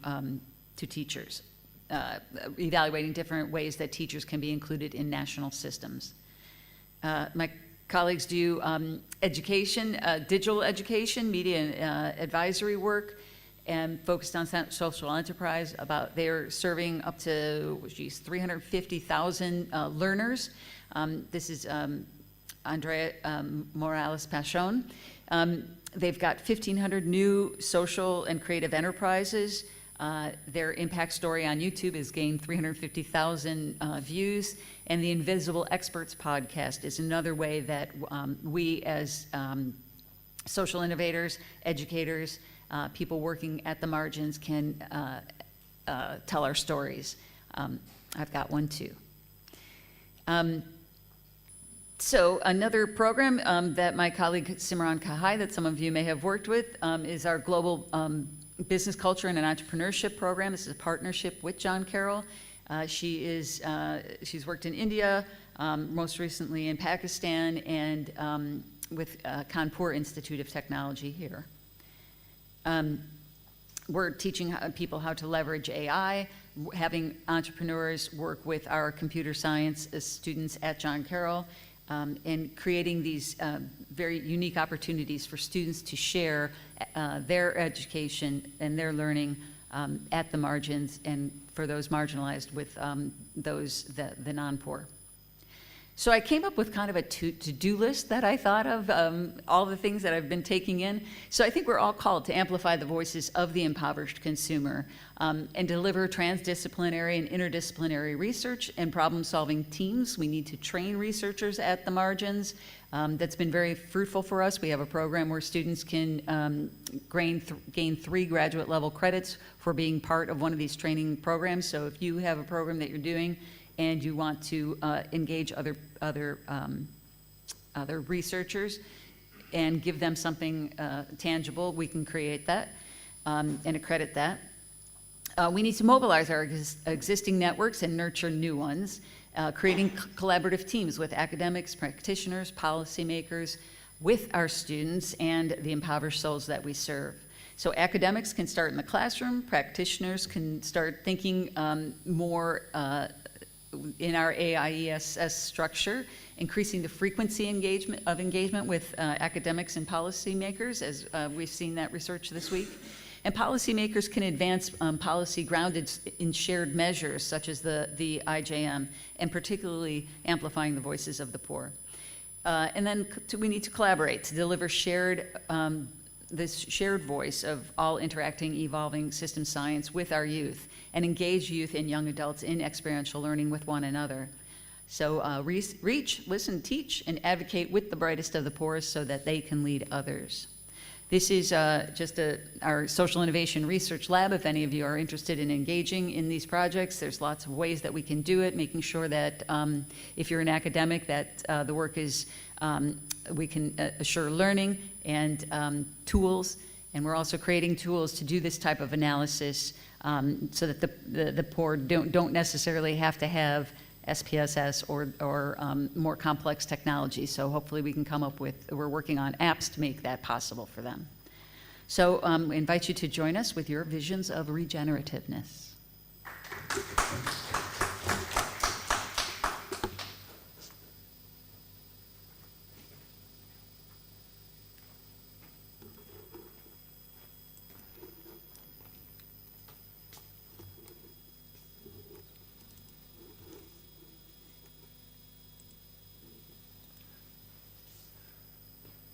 teachers, evaluating different ways that teachers can be included in national systems. My colleagues do education, digital education, media and advisory work, and focused on social enterprise. They're serving up to 350,000 learners. This is Andrea Morales Pachon. They've got 1,500 new social and creative enterprises. Their impact story on YouTube has gained 350,000 views, and the Invisible Experts podcast is another way that we as social innovators, educators, people working at the margins can tell our stories. I've got one too. So another program that my colleague Simran Kahai, that some of you may have worked with, is our Global Business Culture and an Entrepreneurship Program. This is a partnership with John Carroll. She's worked in India, most recently in Pakistan, and with Kanpur Institute of Technology here. We're teaching people how to leverage AI, having entrepreneurs work with our computer science students at John Carroll, and creating these very unique opportunities for students to share their education and their learning at the margins, and for those marginalized with the non-poor. So I came up with kind of a to-do list that I thought of, all the things that I've been taking in. So I think we're all called to amplify the voices of the impoverished consumer and deliver transdisciplinary and interdisciplinary research and problem-solving teams. We need to train researchers at the margins. That's been very fruitful for us. We have a program where students can gain 3 graduate level credits for being part of one of these training programs. So if you have a program that you're doing and you want to engage other researchers and give them something tangible, we can create that and accredit that. We need to mobilize our existing networks and nurture new ones. creating collaborative teams with academics, practitioners, policymakers, with our students and the impoverished souls that we serve. So academics can start in the classroom, practitioners can start thinking more in our AIESS structure, increasing the frequency of engagement with academics and policymakers, as we've seen that research this week. And policymakers can advance policy grounded in shared measures, such as the IJM, and particularly amplifying the voices of the poor. And then we need to collaborate to deliver this shared voice of all interacting, evolving system science with our youth, and engage youth and young adults in experiential learning with one another. So reach, listen, teach, and advocate with the brightest of the poorest so that they can lead others. This is just our social innovation research lab. If any of you are interested in engaging in these projects, there's lots of ways that we can do it, making sure that if you're an academic, that the work is, we can assure learning and tools. And we're also creating tools to do this type of analysis so that the poor don't necessarily have to have SPSS or more complex technology. So hopefully we can come up with, we're working on apps to make that possible for them. So we invite you to join us with your visions of regenerativeness.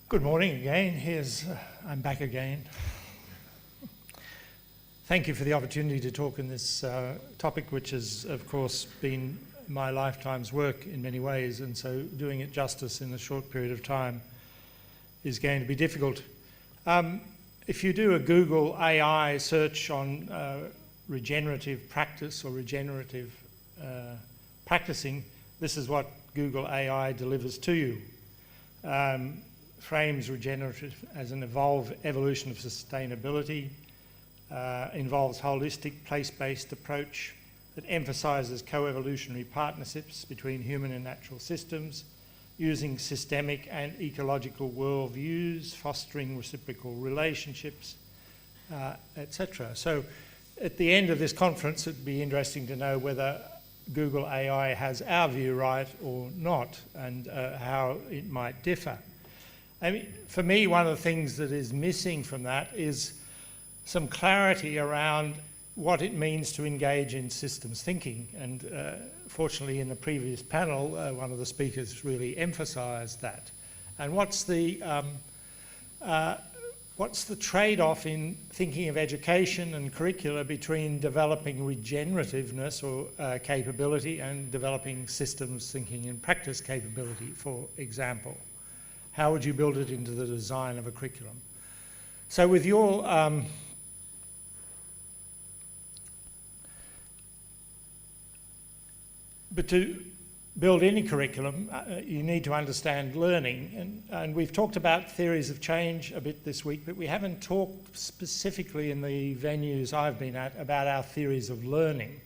Good morning again. I'm back again. Thank you for the opportunity to talk in this topic, which has, of course, been my lifetime's work in many ways, and so doing it justice in a short period of time is going to be difficult. If you do a Google AI search on regenerative practice or regenerative practicing, this is what Google AI delivers to you. Frames regenerative as an evolution of sustainability, involves holistic, place-based approach that emphasizes co-evolutionary partnerships between human and natural systems, using systemic and ecological worldviews, fostering reciprocal relationships, etc. So at the end of this conference, it'd be interesting to know whether Google AI has our view right or not, and how it might differ. I mean, for me, one of the things that is missing from that is some clarity around what it means to engage in systems thinking. And fortunately, in the previous panel, one of the speakers really emphasized that. And what's the trade-off in thinking of education and curricula between developing regenerativeness or capability and developing systems thinking and practice capability, for example? How would you build it into the design of a curriculum? So with your but to build any curriculum, you need to understand learning. And we've talked about theories of change a bit this week, but we haven't talked specifically in the venues I've been at about our theories of learning.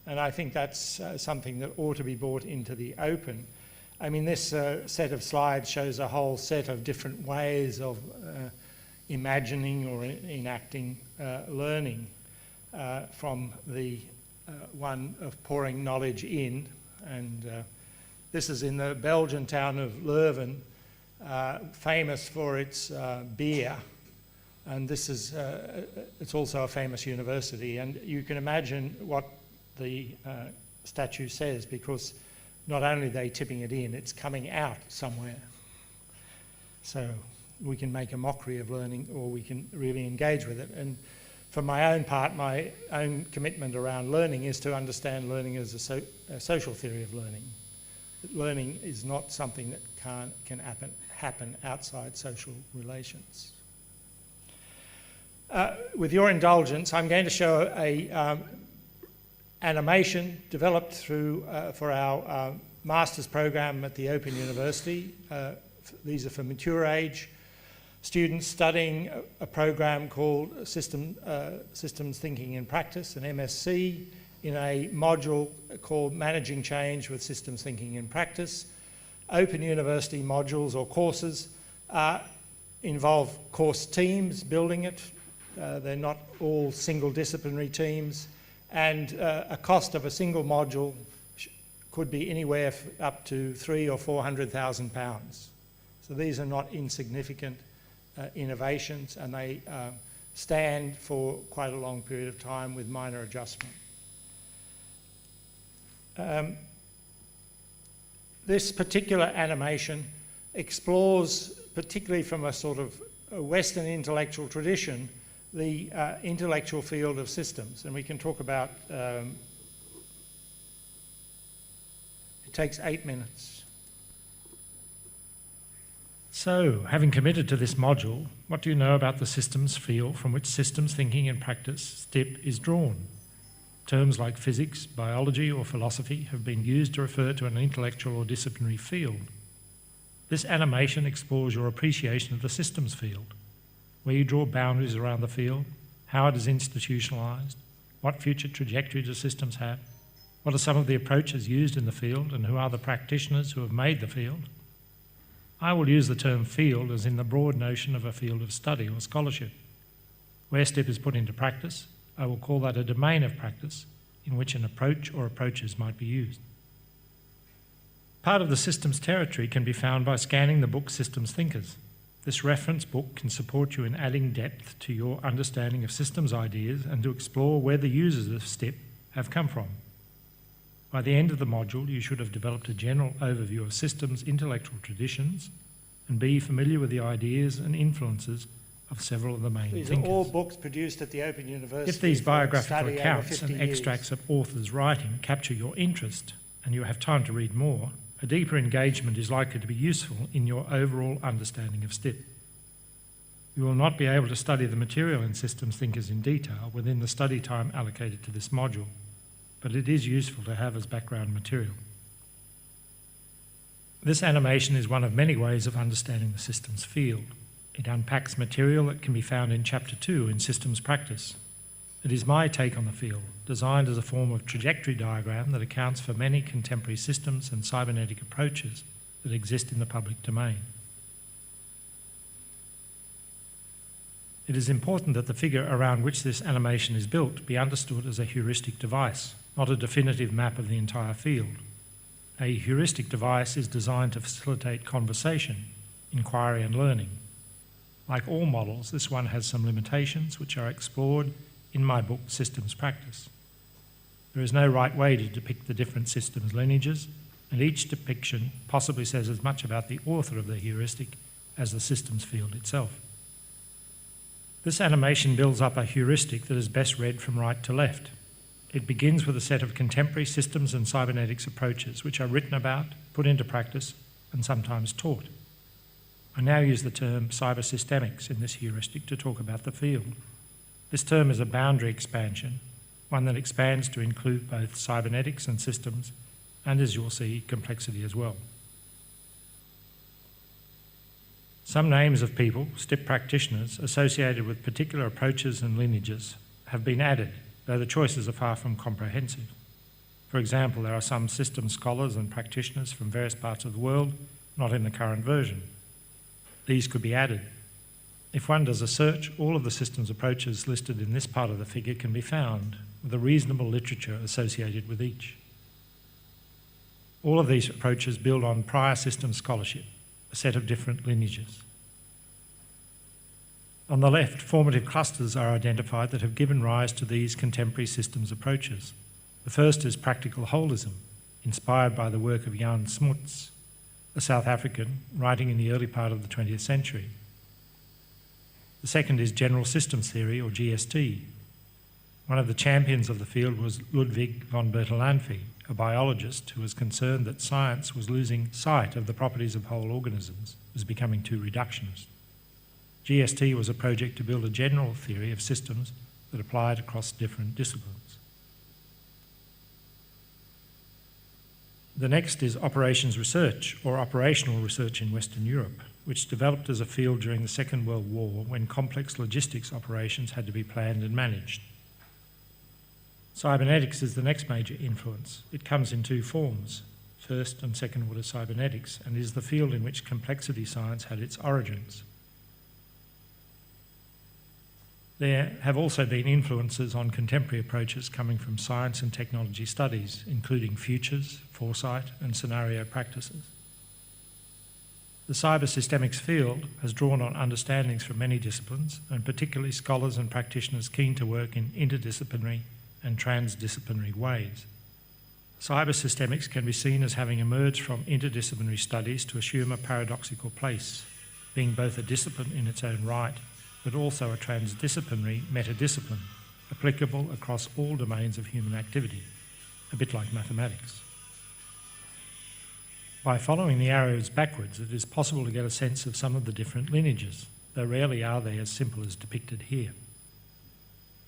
And I think that's something that ought to be brought into the open. I mean, this set of slides shows a whole set of different ways of imagining or enacting learning, from the one of pouring knowledge in, and this is in the Belgian town of Leuven, famous for its beer, and this is it's also a famous university, and you can imagine what the statue says, because not only are they tipping it in, it's coming out somewhere. So we can make a mockery of learning, or we can really engage with it. And for my own part, my own commitment around learning is to understand learning as a social theory of learning. Learning is not something that can happen outside social relations. With your indulgence, I'm going to show a animation developed for our master's program at the Open University. These are for mature age students studying a program called Systems Thinking in Practice, an MSc, in a module called Managing Change with Systems Thinking in Practice. Open university modules or courses involve course teams building it. They're not all single disciplinary teams, and a cost of a single module could be anywhere up to £300,000 or £400,000. So these are not insignificant innovations, and they stand for quite a long period of time with minor adjustment. This particular animation explores, particularly from a sort of a Western intellectual tradition, the intellectual field of systems. And we can talk about, it takes 8 minutes. So, having committed to this module, what do you know about the systems field from which systems thinking in practice, STIP, is drawn? Terms like physics, biology, or philosophy have been used to refer to an intellectual or disciplinary field. This animation explores your appreciation of the systems field, where you draw boundaries around the field, how it is institutionalised, what future trajectory do systems have, what are some of the approaches used in the field, and who are the practitioners who have made the field. I will use the term field as in the broad notion of a field of study or scholarship. Where STIP is put into practice, I will call that a domain of practice in which an approach or approaches might be used. Part of the systems territory can be found by scanning the book Systems Thinkers. This reference book can support you in adding depth to your understanding of systems ideas and to explore where the users of STIP have come from. By the end of the module, you should have developed a general overview of systems' intellectual traditions and be familiar with the ideas and influences of several of the main These thinkers. are all books produced at the Open University. If these biographical study over accounts 50 and years. extracts of authors' writing capture your interest and you have time to read more, a deeper engagement is likely to be useful in your overall understanding of STIP. You will not be able to study the material in Systems Thinkers in detail within the study time allocated to this module, but it is useful to have as background material. This animation is one of many ways of understanding the systems field. It unpacks material that can be found in Chapter 2 in Systems Practice. It is my take on the field, designed as a form of trajectory diagram that accounts for many contemporary systems and cybernetic approaches that exist in the public domain. It is important that the figure around which this animation is built be understood as a heuristic device, not a definitive map of the entire field. A heuristic device is designed to facilitate conversation, inquiry and learning. Like all models, this one has some limitations which are explored in my book, Systems Practice. There is no right way to depict the different systems lineages, and each depiction possibly says as much about the author of the heuristic as the systems field itself. This animation builds up a heuristic that is best read from right to left. It begins with a set of contemporary systems and cybernetics approaches which are written about, put into practice, and sometimes taught. I now use the term cybersystemics in this heuristic to talk about the field. This term is a boundary expansion, one that expands to include both cybernetics and systems, and as you'll see, complexity as well. Some names of people, STIP practitioners, associated with particular approaches and lineages have been added, though the choices are far from comprehensive. For example, there are some systems scholars and practitioners from various parts of the world not in the current version. These could be added. If one does a search, all of the systems approaches listed in this part of the figure can be found, with a reasonable literature associated with each. All of these approaches build on prior systems scholarship, a set of different lineages. On the left, formative clusters are identified that have given rise to these contemporary systems approaches. The first is practical holism, inspired by the work of Jan Smuts, a South African writing in the early part of the 20th century. The second is general systems theory, or GST. One of the champions of the field was Ludwig von Bertalanffy, a biologist who was concerned that science was losing sight of the properties of whole organisms, was becoming too reductionist. GST was a project to build a general theory of systems that applied across different disciplines. The next is operations research, or operational research in Western Europe, which developed as a field during the Second World War when complex logistics operations had to be planned and managed. Cybernetics is the next major influence. It comes in two forms, first and second order cybernetics, and is the field in which complexity science had its origins. There have also been influences on contemporary approaches coming from science and technology studies, including futures, foresight, and scenario practices. The cyber systemics field has drawn on understandings from many disciplines, and particularly scholars and practitioners keen to work in interdisciplinary and transdisciplinary ways. Cyber systemics can be seen as having emerged from interdisciplinary studies to assume a paradoxical place, being both a discipline in its own right, but also a transdisciplinary metadiscipline, applicable across all domains of human activity, a bit like mathematics. By following the arrows backwards, it is possible to get a sense of some of the different lineages, though rarely are they as simple as depicted here.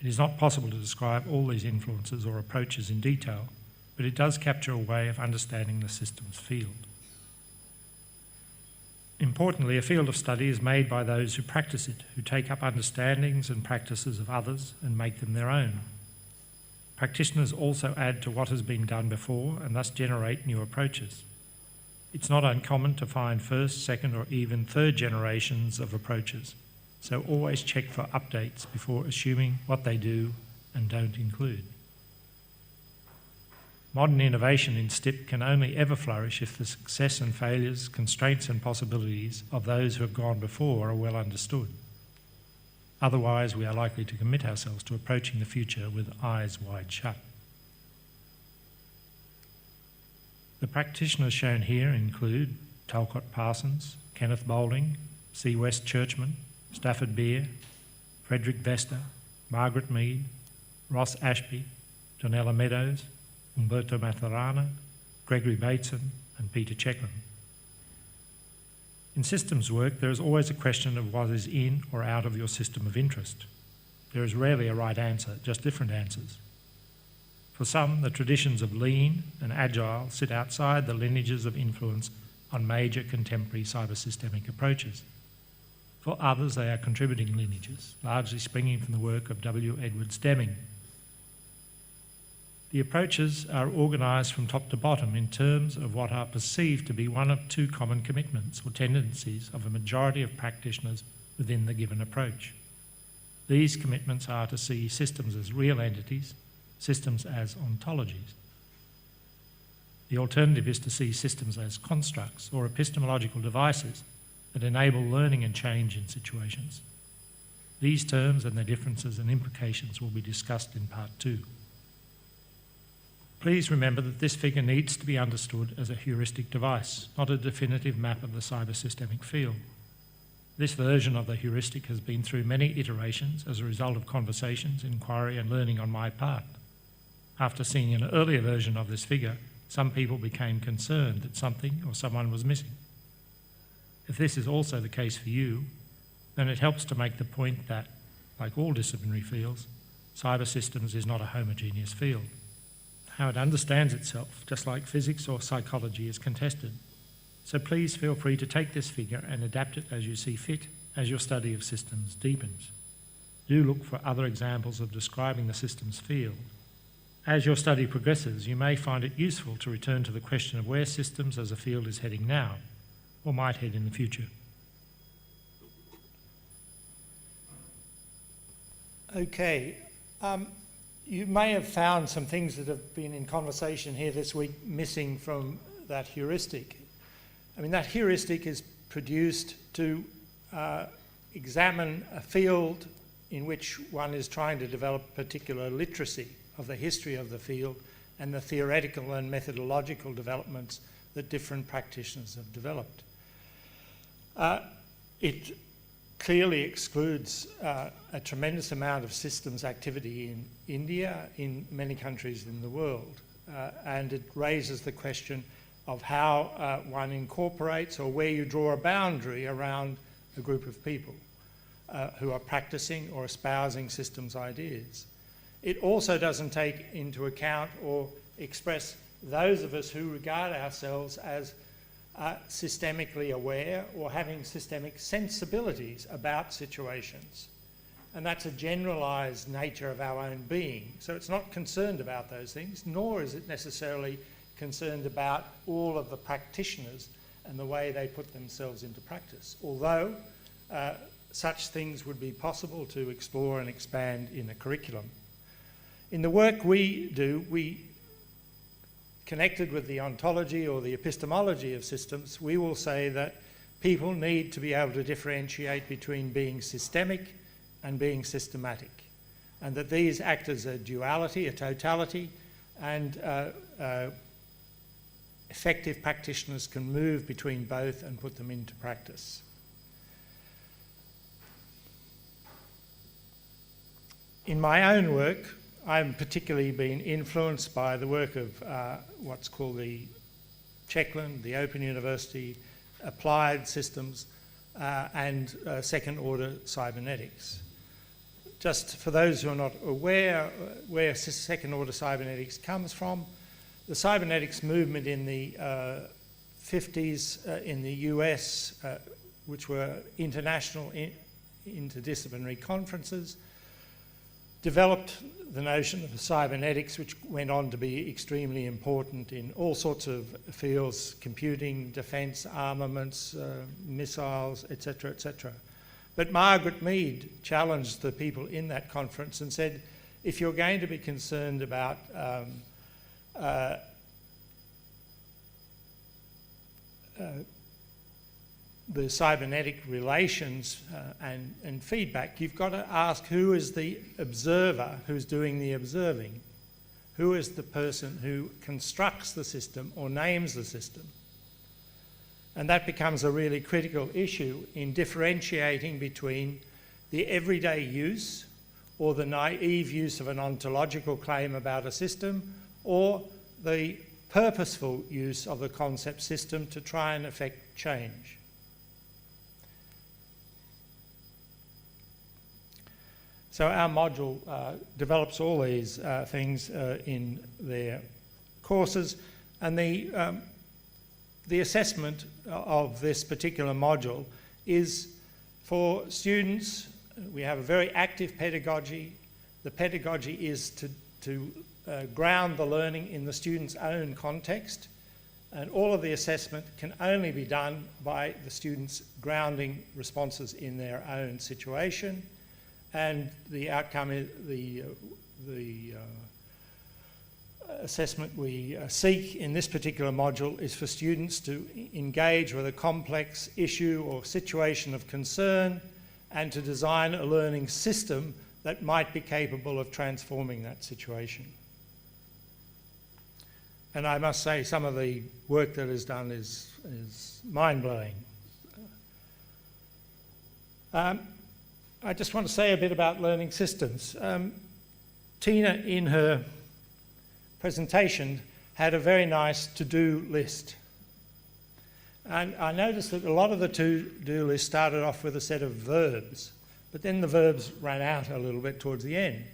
It is not possible to describe all these influences or approaches in detail, but it does capture a way of understanding the systems field. Importantly, a field of study is made by those who practice it, who take up understandings and practices of others and make them their own. Practitioners also add to what has been done before and thus generate new approaches. It's not uncommon to find first, second, or even third generations of approaches, so always check for updates before assuming what they do and don't include. Modern innovation in STIP can only ever flourish if the success and failures, constraints and possibilities of those who have gone before are well understood. Otherwise, we are likely to commit ourselves to approaching the future with eyes wide shut. The practitioners shown here include Talcott Parsons, Kenneth Boulding, C. West Churchman, Stafford Beer, Frederick Vesta, Margaret Mead, Ross Ashby, Donella Meadows, Umberto Maturana, Gregory Bateson, and Peter Checklin. In systems work, there is always a question of what is in or out of your system of interest. There is rarely a right answer, just different answers. For some, the traditions of lean and agile sit outside the lineages of influence on major contemporary cybersystemic approaches. For others, they are contributing lineages, largely springing from the work of W. Edwards Deming. The approaches are organised from top to bottom in terms of what are perceived to be one of two common commitments or tendencies of a majority of practitioners within the given approach. These commitments are to see systems as real entities, systems as ontologies. The alternative is to see systems as constructs or epistemological devices that enable learning and change in situations. These terms and their differences and implications will be discussed in Part 2. Please remember that this figure needs to be understood as a heuristic device, not a definitive map of the cybersystemic field. This version of the heuristic has been through many iterations as a result of conversations, inquiry, and learning on my part. After seeing an earlier version of this figure, some people became concerned that something or someone was missing. If this is also the case for you, then it helps to make the point that, like all disciplinary fields, cyber systems is not a homogeneous field. How it understands itself, just like physics or psychology, is contested. So please feel free to take this figure and adapt it as you see fit as your study of systems deepens. Do look for other examples of describing the systems field. As your study progresses, you may find it useful to return to the question of where systems as a field is heading now, or might head in the future. Okay. You may have found some things that have been in conversation here this week missing from that heuristic. I mean, that heuristic is produced to examine a field in which one is trying to develop particular literacy of the history of the field and the theoretical and methodological developments that different practitioners have developed. It clearly excludes a tremendous amount of systems activity in India, in many countries in the world, and it raises the question of how one incorporates or where you draw a boundary around a group of people who are practicing or espousing systems ideas. It also doesn't take into account or express those of us who regard ourselves as systemically aware or having systemic sensibilities about situations. And that's a generalized nature of our own being. So it's not concerned about those things, nor is it necessarily concerned about all of the practitioners and the way they put themselves into practice. Although such things would be possible to explore and expand in a curriculum. In the work we do, we connected with the ontology or the epistemology of systems, we will say that people need to be able to differentiate between being systemic and being systematic, and that these act as a duality, a totality, and effective practitioners can move between both and put them into practice. In my own work, I'm particularly been influenced by the work of what's called the Checkland, the Open University, Applied Systems, and second-order cybernetics. Just for those who are not aware where second-order cybernetics comes from, the cybernetics movement in the 50s in the US, which were international interdisciplinary conferences, developed the notion of cybernetics, which went on to be extremely important in all sorts of fields: computing, defence, armaments, missiles, etc., etc. But Margaret Mead challenged the people in that conference and said, if you're going to be concerned about the cybernetic relations and feedback, you've got to ask who is the observer who's doing the observing. Who is the person who constructs the system or names the system? And that becomes a really critical issue in differentiating between the everyday use or the naive use of an ontological claim about a system, or the purposeful use of the concept system to try and effect change. So our module develops all these things in their courses, and the assessment of this particular module is for students. We have a very active pedagogy. The pedagogy is to ground the learning in the student's own context, and all of the assessment can only be done by the students grounding responses in their own situation. And the outcome is the assessment we seek in this particular module is for students to engage with a complex issue or situation of concern and to design a learning system that might be capable of transforming that situation. And I must say, some of the work that is done is mind-blowing. I just want to say a bit about learning systems. Tina, in her presentation, had a very nice to-do list. And I noticed that a lot of the to-do list started off with a set of verbs, but then the verbs ran out a little bit towards the end.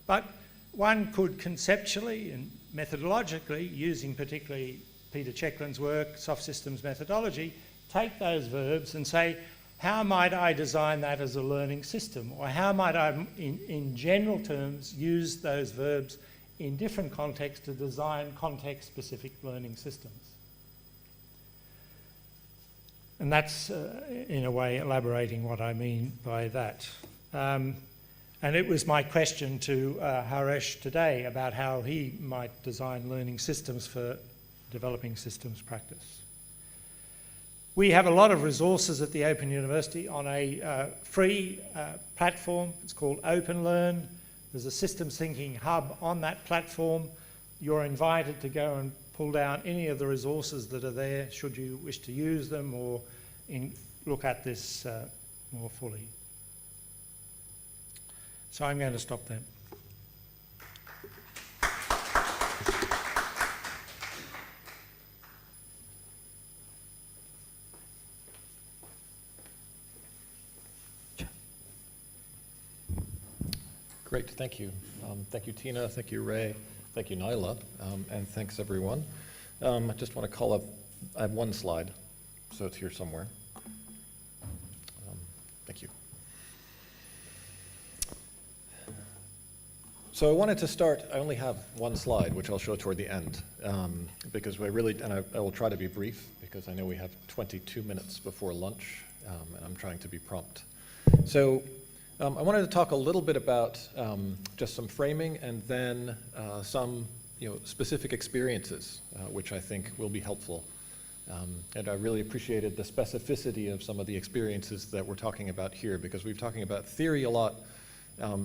But one could conceptually and methodologically, using particularly Peter Checkland's work, soft systems methodology, take those verbs and say, how might I design that as a learning system? Or how might I, in general terms, use those verbs in different contexts to design context-specific learning systems? And that's, in a way, elaborating what I mean by that. And it was my question to Haresh today about how he might design learning systems for developing systems practice. We have a lot of resources at the Open University on a free platform. It's called OpenLearn. There's a systems thinking hub on that platform. You're invited to go and pull down any of the resources that are there should you wish to use them or look at this more fully. So I'm going to stop there. Great, thank you. Thank you, Tina. Thank you, Ray. Thank you, Nyla. And thanks, everyone. I just want to call up, I have one slide, so it's here somewhere. Thank you. So I wanted to start, I only have one slide, which I'll show toward the end, because we really, and I will try to be brief, because I know we have 22 minutes before lunch, and I'm trying to be prompt. So I wanted to talk a little bit about just some framing, and then some specific experiences, which I think will be helpful. And I really appreciated the specificity of some of the experiences that we're talking about here, because we're talking about theory a lot.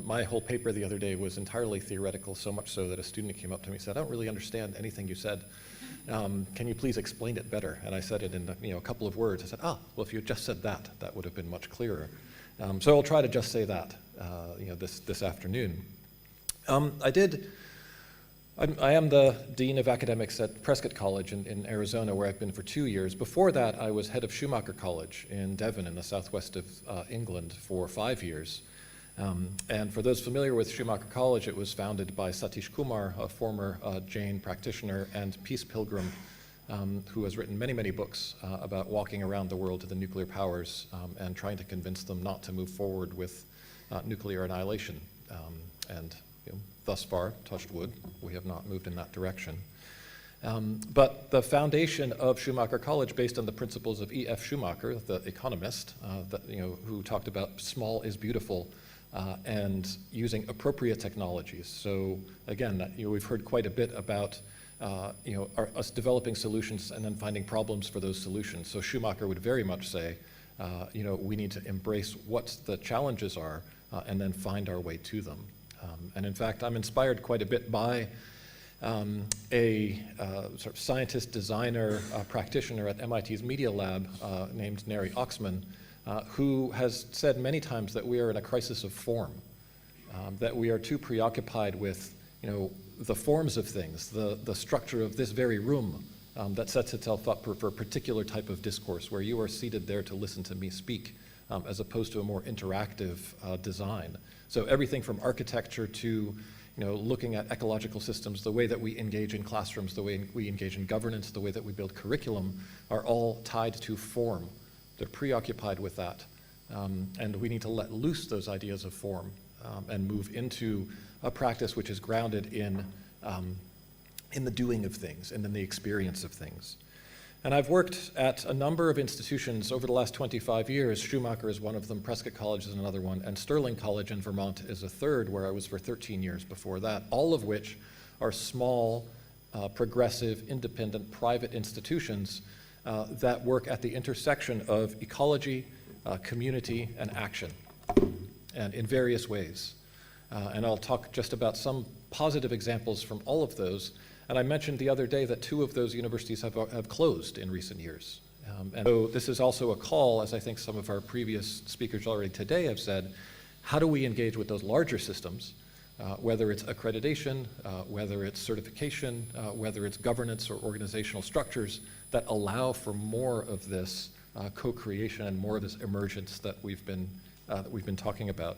My whole paper the other day was entirely theoretical, so much so that a student came up to me and said, "I don't really understand anything you said. Can you please explain it better?" And I said it in a couple of words. I said, well, if you had just said that, that would have been much clearer. So I'll try to just say that this afternoon. I am the Dean of Academics at Prescott College in Arizona, where I've been for 2 years. Before that, I was head of Schumacher College in Devon in the southwest of England for 5 years. And for those familiar with Schumacher College, it was founded by Satish Kumar, a former Jain practitioner and peace pilgrim, who has written many, many books about walking around the world to the nuclear powers and trying to convince them not to move forward with nuclear annihilation. And thus far, touched wood, we have not moved in that direction. But the foundation of Schumacher College, based on the principles of E.F. Schumacher, the economist, who talked about small is beautiful, and using appropriate technologies. So again, we've heard quite a bit about us developing solutions and then finding problems for those solutions. So Schumacher would very much say, we need to embrace what the challenges are and then find our way to them. And in fact, I'm inspired quite a bit by a sort of scientist, designer, practitioner at MIT's Media Lab named Neri Oxman, who has said many times that we are in a crisis of form, that we are too preoccupied with the forms of things, the structure of this very room that sets itself up for a particular type of discourse, where you are seated there to listen to me speak, as opposed to a more interactive design. So everything from architecture to looking at ecological systems, the way that we engage in classrooms, the way we engage in governance, the way that we build curriculum, are all tied to form. They're preoccupied with that. And we need to let loose those ideas of form and move into a practice which is grounded in the doing of things and in the experience of things. And I've worked at a number of institutions over the last 25 years. Schumacher is one of them, Prescott College is another one, and Sterling College in Vermont is a third, where I was for 13 years before that, all of which are small, progressive, independent, private institutions that work at the intersection of ecology, community, and action, and in various ways. And I'll talk just about some positive examples from all of those. And I mentioned the other day that 2 of those universities have closed in recent years. And so this is also a call, as I think some of our previous speakers already today have said, how do we engage with those larger systems, whether it's accreditation, whether it's certification, whether it's governance or organizational structures that allow for more of this co-creation and more of this emergence that we've been talking about.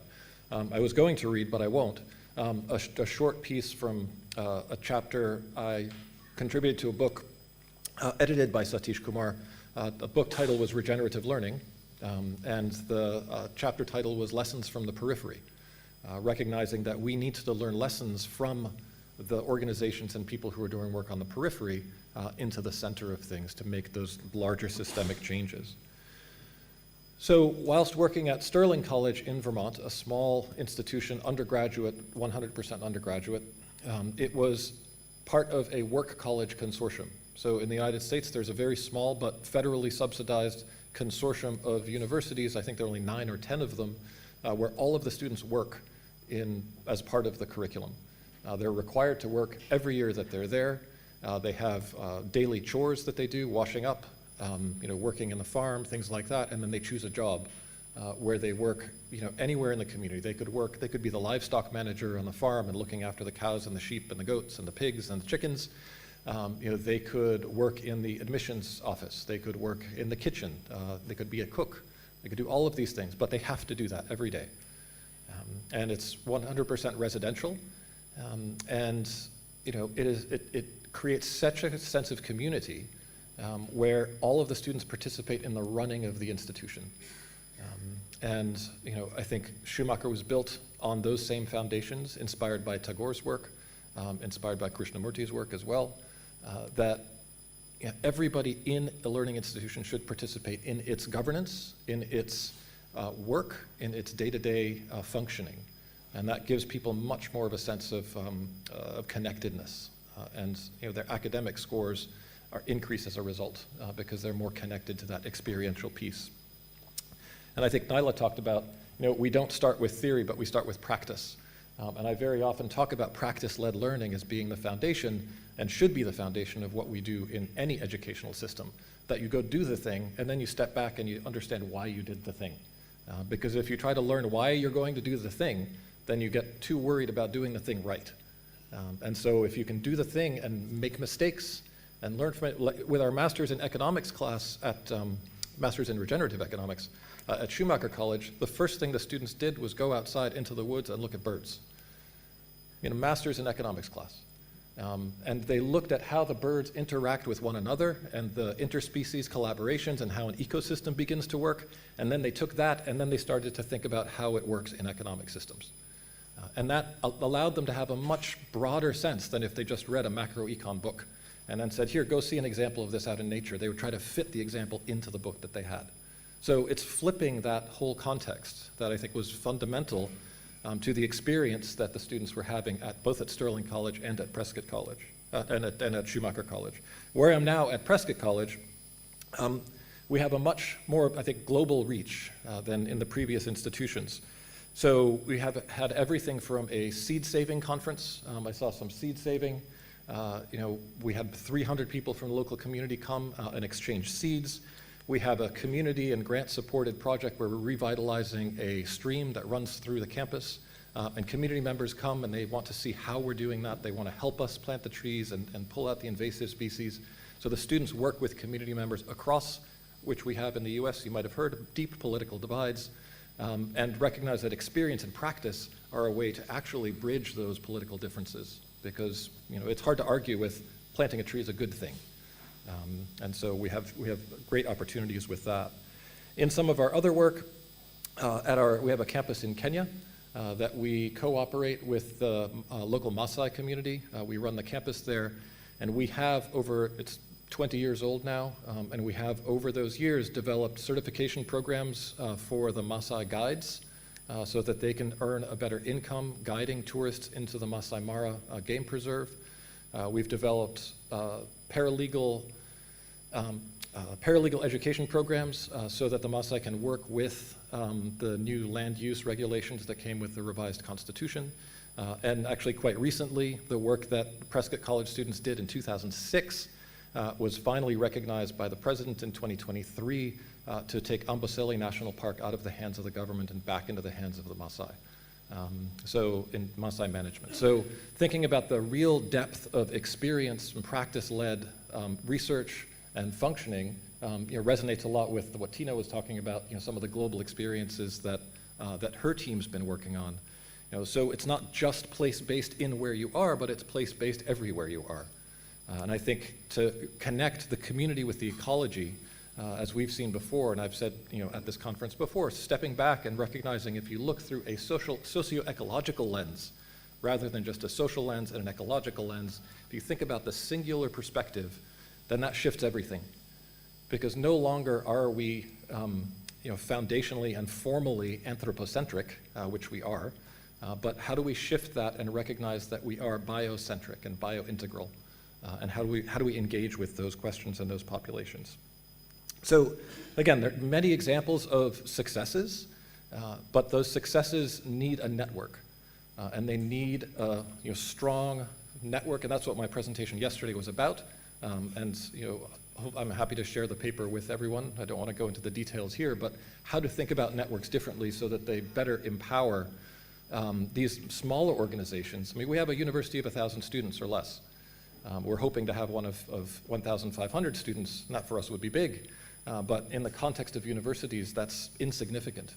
I was going to read, but I won't, a short piece from a chapter. I contributed to a book edited by Satish Kumar. The book title was Regenerative Learning, and the chapter title was Lessons from the Periphery, recognizing that we need to learn lessons from the organizations and people who are doing work on the periphery into the center of things to make those larger systemic changes. So whilst working at Sterling College in Vermont, a small institution, undergraduate, 100% undergraduate, it was part of a work college consortium. So in the United States, there's a very small but federally subsidized consortium of universities, I think there are only 9 or 10 of them, where all of the students work as part of the curriculum. They're required to work every year that they're there. They have daily chores that they do, washing up, working in the farm, things like that, and then they choose a job where they work, anywhere in the community. They could be the livestock manager on the farm and looking after the cows and the sheep and the goats and the pigs and the chickens. They could work in the admissions office. They could work in the kitchen. They could be a cook. They could do all of these things, but they have to do that every day. And it's 100% residential, and it creates such a sense of community where all of the students participate in the running of the institution. I think Schumacher was built on those same foundations, inspired by Tagore's work, inspired by Krishnamurti's work as well, that everybody in a learning institution should participate in its governance, in its work, in its day-to-day functioning. And that gives people much more of a sense of connectedness. And their academic scores increase as a result because they're more connected to that experiential piece. And I think Nyla talked about, we don't start with theory, but we start with practice. And I very often talk about practice-led learning as being the foundation and should be the foundation of what we do in any educational system. That you go do the thing, and then you step back and you understand why you did the thing. Because if you try to learn why you're going to do the thing, then you get too worried about doing the thing right. And so if you can do the thing and make mistakes and learn from it, with our Masters in Economics class at Masters in Regenerative Economics at Schumacher College, the first thing the students did was go outside into the woods and look at birds. Masters in Economics class. And they looked at how the birds interact with one another and the interspecies collaborations and how an ecosystem begins to work. And then they took that and then they started to think about how it works in economic systems. And that allowed them to have a much broader sense than if they just read a macroecon book and then said, here, go see an example of this out in nature. They would try to fit the example into the book that they had. So it's flipping that whole context that I think was fundamental to the experience that the students were having both at Sterling College and at Prescott College, and at Schumacher College. Where I'm now at Prescott College, we have a much more, I think, global reach than in the previous institutions. So we have had everything from a seed saving conference. I saw some seed saving. We had 300 people from the local community come and exchange seeds. We have a community and grant-supported project where we're revitalizing a stream that runs through the campus. And community members come and they want to see how we're doing that. They want to help us plant the trees and pull out the invasive species. So the students work with community members across, which we have in the US, you might have heard, deep political divides, and recognize that experience and practice are a way to actually bridge those political differences. Because it's hard to argue with planting a tree is a good thing. And so we have great opportunities with that. In some of our other work, we have a campus in Kenya that we cooperate with the local Maasai community. We run the campus there, and we have it's 20 years old now, and we have over those years developed certification programs for the Maasai guides so that they can earn a better income guiding tourists into the Masai Mara game preserve. We've developed paralegal education programs so that the Maasai can work with the new land use regulations that came with the revised constitution. And actually quite recently, the work that Prescott College students did in 2006 was finally recognized by the president in 2023 to take Amboseli National Park out of the hands of the government and back into the hands of the Maasai. So in Maasai management. So thinking about the real depth of experience and practice-led research and functioning resonates a lot with what Tina was talking about, some of the global experiences that her team's been working on. So it's not just place-based in where you are, but it's place-based everywhere you are. And I think to connect the community with the ecology, as we've seen before, and I've said at this conference before, stepping back and recognizing if you look through a socio-ecological lens, rather than just a social lens and an ecological lens, if you think about the singular perspective, then that shifts everything. Because no longer are we foundationally and formally anthropocentric, which we are, but how do we shift that and recognize that we are biocentric and biointegral? And how do we engage with those questions and those populations? So again, there are many examples of successes, but those successes need a network. And they need a strong network, and that's what my presentation yesterday was about. And I'm happy to share the paper with everyone. I don't want to go into the details here, but how to think about networks differently so that they better empower these smaller organizations. I mean, we have a university of 1,000 students or less. We're hoping to have one of 1,500 students. That for us would be big, but in the context of universities, that's insignificant.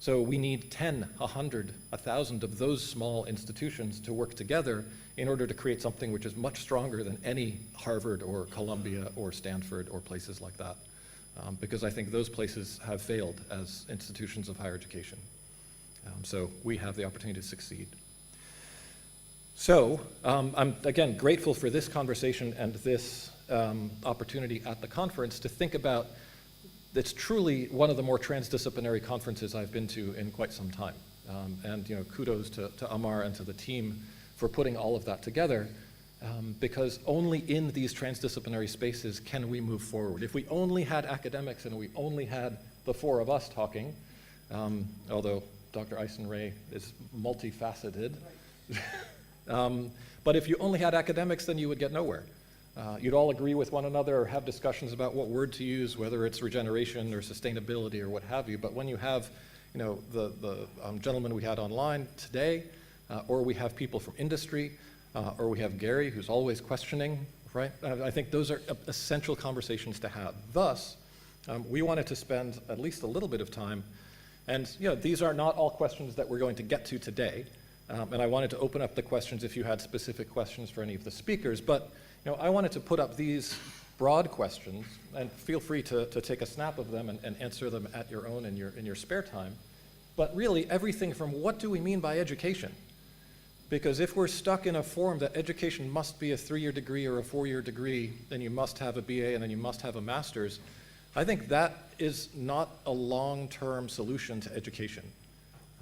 So we need 10, 100, 1,000 of those small institutions to work together in order to create something which is much stronger than any Harvard or Columbia or Stanford or places like that. Because I think those places have failed as institutions of higher education. So we have the opportunity to succeed. So I'm, again, grateful for this conversation and this opportunity at the conference to think about, it's truly one of the more transdisciplinary conferences I've been to in quite some time. And kudos to Amar and to the team for putting all of that together, because only in these transdisciplinary spaces can we move forward. If we only had academics and we only had the four of us talking, although Dr. Eisen-Ray is multifaceted, but if you only had academics, then you would get nowhere. You'd all agree with one another or have discussions about what word to use, whether it's regeneration or sustainability or what have you. But when you have, the gentleman we had online today, or we have people from industry, or we have Gary, who's always questioning, right? I think those are essential conversations to have. Thus, we wanted to spend at least a little bit of time, and these are not all questions that we're going to get to today. And I wanted to open up the questions if you had specific questions for any of the speakers. But I wanted to put up these broad questions, and feel free to take a snap of them and answer them at your own in your spare time. But really, everything from what do we mean by education? Because if we're stuck in a form that education must be a 3-year degree or a 4-year degree, then you must have a BA and then you must have a master's, I think that is not a long-term solution to education.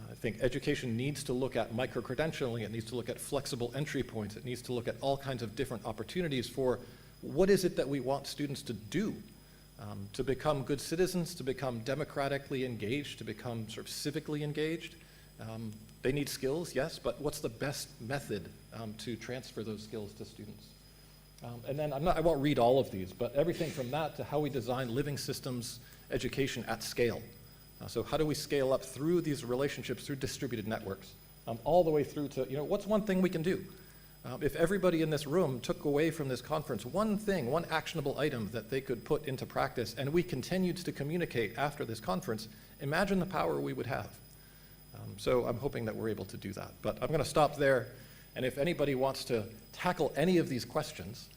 I think education needs to look at micro-credentialing, it needs to look at flexible entry points, it needs to look at all kinds of different opportunities for what is it that we want students to do, to become good citizens, to become democratically engaged, to become sort of civically engaged. They need skills, yes, but what's the best method to transfer those skills to students? And then I won't read all of these, but everything from that to how we design living systems education at scale. So how do we scale up through these relationships, through distributed networks, all the way through to, what's one thing we can do? If everybody in this room took away from this conference one thing, one actionable item that they could put into practice, and we continued to communicate after this conference, imagine the power we would have. So I'm hoping that we're able to do that. But I'm going to stop there, and if anybody wants to tackle any of these questions,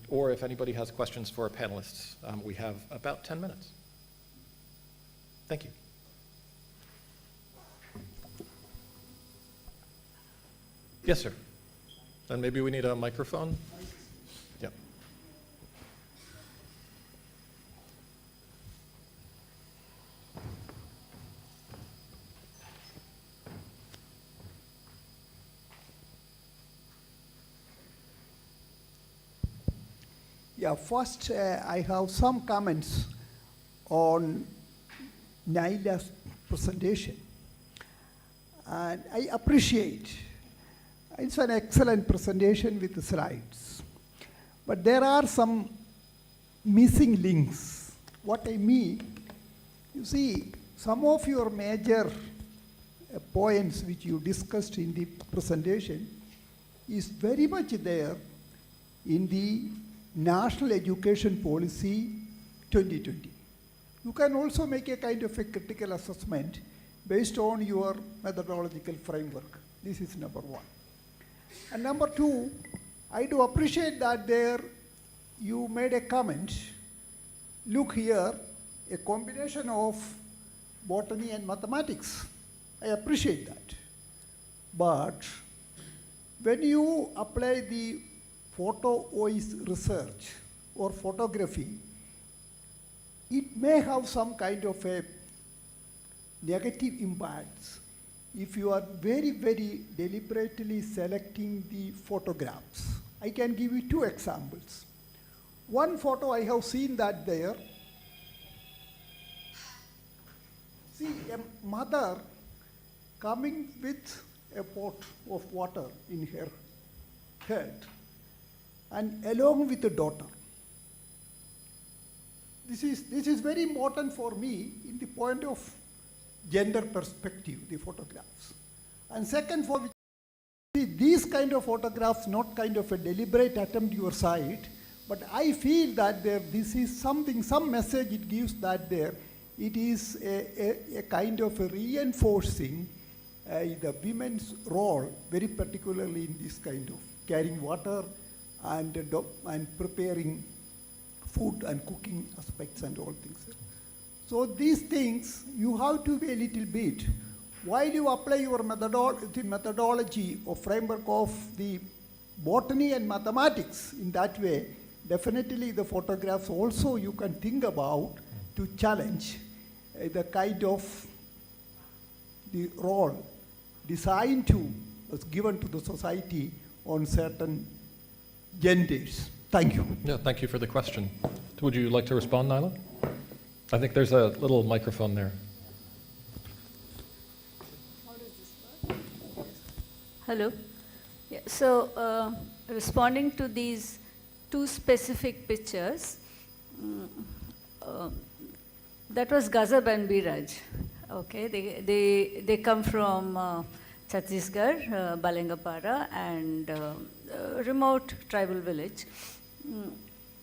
or if anybody has questions for our panelists, we have about 10 minutes. Thank you. Yes, sir. Then maybe we need a microphone. Yeah. Yeah, first I have some comments on Naila's presentation. And I appreciate, it's an excellent presentation with the slides. But there are some missing links. What I mean, you see, some of your major points which you discussed in the presentation is very much there in the National Education Policy 2020. You can also make a kind of a critical assessment based on your methodological framework. This is number one. And number two, I do appreciate that there you made a comment. Look here, a combination of botany and mathematics. I appreciate that. But when you apply the photo voice research or photography, it may have some kind of a negative impacts if you are very, very deliberately selecting the photographs. I can give you 2 examples. One photo I have seen that there. See a mother coming with a pot of water in her head and along with a daughter. This is very important for me in the point of gender perspective, the photographs. And second, for see, these kind of photographs, not kind of a deliberate attempt your side, but I feel that this is something, some message it gives that there, it is a kind of a reinforcing the women's role, very particularly in this kind of carrying water and preparing food and cooking aspects and all things. So these things, you have to be a little bit while you apply your methodology or framework of the botany and mathematics in that way, definitely the photographs also you can think about to challenge the kind of the role designed to was given to the society on certain genders. Thank you. Yeah, thank you for the question. Would you like to respond, Nyla? I think there's a little microphone there. Hello. Yeah, so responding to these two specific pictures, that was Gazab and Biraj. Okay, they come from Chhattisgarh, Balengapara, and remote tribal village.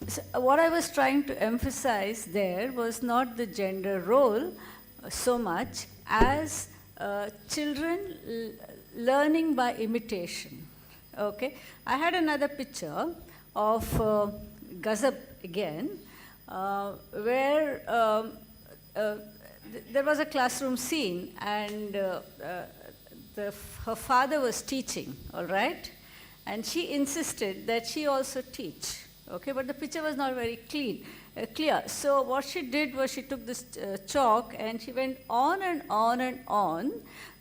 So what I was trying to emphasize there was not the gender role so much as children learning by imitation. Okay, I had another picture of Gazab again, where there was a classroom scene, and her father was teaching, all right? And she insisted that she also teach, okay? But the picture was not very clear. So what she did was she took this chalk and she went on and on and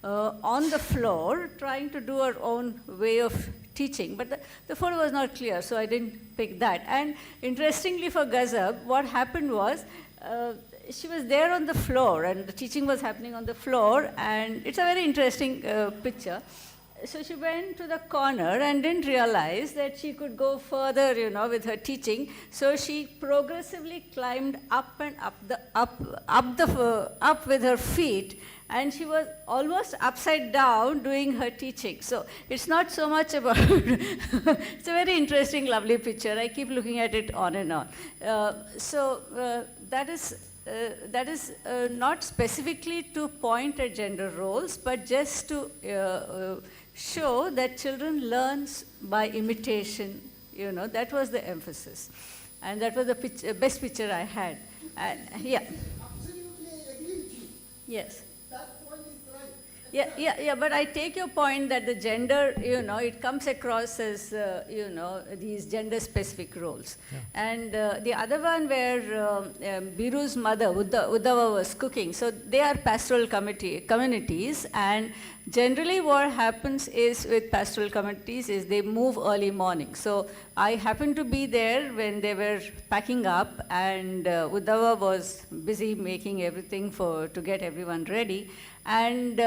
on the floor, trying to do her own way of teaching. But the photo was not clear, so I didn't pick that. And interestingly for Gazab, what happened was, she was there on the floor, and the teaching was happening on the floor, and it's a very interesting picture. So she went to the corner and didn't realize that she could go further, you know, with her teaching. So she progressively climbed up and up with her feet, and she was almost upside down doing her teaching. So it's not so much about, it's a very interesting, lovely picture. I keep looking at it on and on. That is not specifically to point at gender roles, but just to show that children learn by imitation. You know, that was the emphasis. And that was the best picture I had. And, yeah. Absolutely, I agree with you. Yes. That point is right. Yeah, but I take your point that the gender, you know, it comes across as, you know, these gender-specific roles. Yeah. And the other one where Biru's mother, Uddhava, was cooking. So they are pastoral communities, and generally what happens is with pastoral communities is they move early morning. So I happened to be there when they were packing up, and Uddhava was busy making everything to get everyone ready. And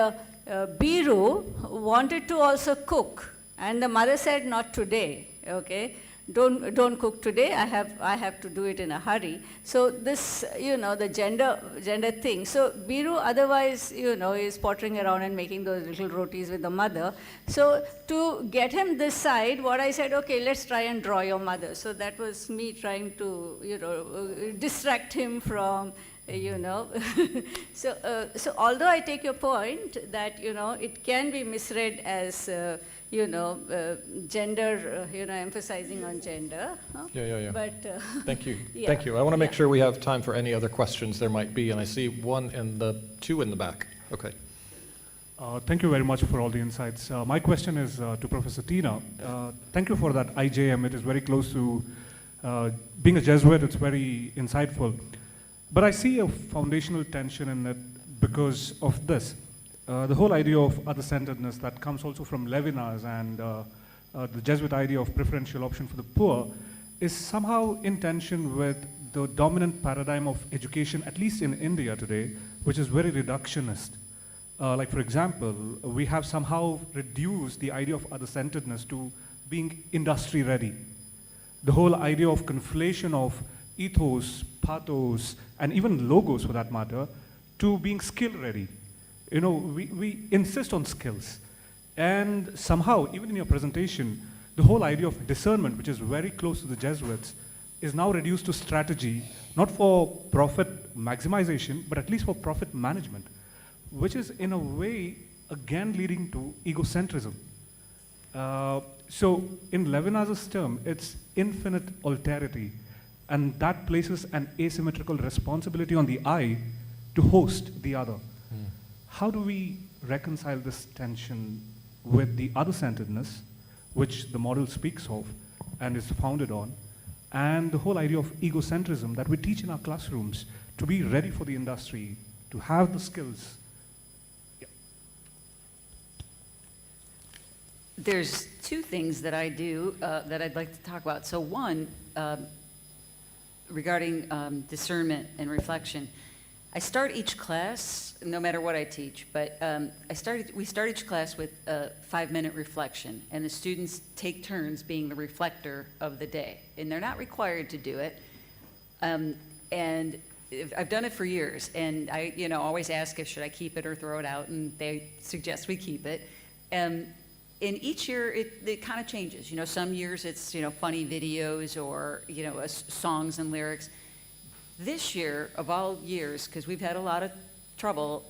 Biru wanted to also cook, and the mother said, "Not today, okay? Don't cook today. I have to do it in a hurry." So this, you know, the gender thing. So Biru otherwise, you know, is pottering around and making those little rotis with the mother. So to get him this side, what I said, okay, let's try and draw your mother. So that was me trying to, you know, distract him from, you know. So although I take your point that, you know, it can be misread as, you know, gender, you know, emphasizing on gender. Huh? Yeah. But, thank you. Yeah. Thank you. I want to make sure we have time for any other questions there might be, and I see two in the back. Okay. Thank you very much for all the insights. My question is to Professor Tina. Thank you for that IJM. It is very close to being a Jesuit. It's very insightful. But I see a foundational tension in it because of this. The whole idea of other-centeredness that comes also from Levinas and the Jesuit idea of preferential option for the poor is somehow in tension with the dominant paradigm of education, at least in India today, which is very reductionist. Like, for example, we have somehow reduced the idea of other-centeredness to being industry-ready. The whole idea of conflation of ethos, pathos, and even logos for that matter, to being skill-ready. You know, we insist on skills. And somehow, even in your presentation, the whole idea of discernment, which is very close to the Jesuits, is now reduced to strategy, not for profit maximization, but at least for profit management, which is in a way, again, leading to egocentrism. So in Levinas's term, it's infinite alterity, and that places an asymmetrical responsibility on the I to host the other. How do we reconcile this tension with the other-centeredness, which the model speaks of and is founded on, and the whole idea of egocentrism that we teach in our classrooms to be ready for the industry, to have the skills? There's two things that I do that I'd like to talk about. So one, regarding discernment and reflection. I start each class, no matter what I teach, but we start each class with a 5-minute reflection, and the students take turns being the reflector of the day. And they're not required to do it. And I've done it for years, and I always ask if should I keep it or throw it out, and they suggest we keep it. And each year it kind of changes. Some years it's funny videos or songs and lyrics. This year, of all years, because we've had a lot of trouble,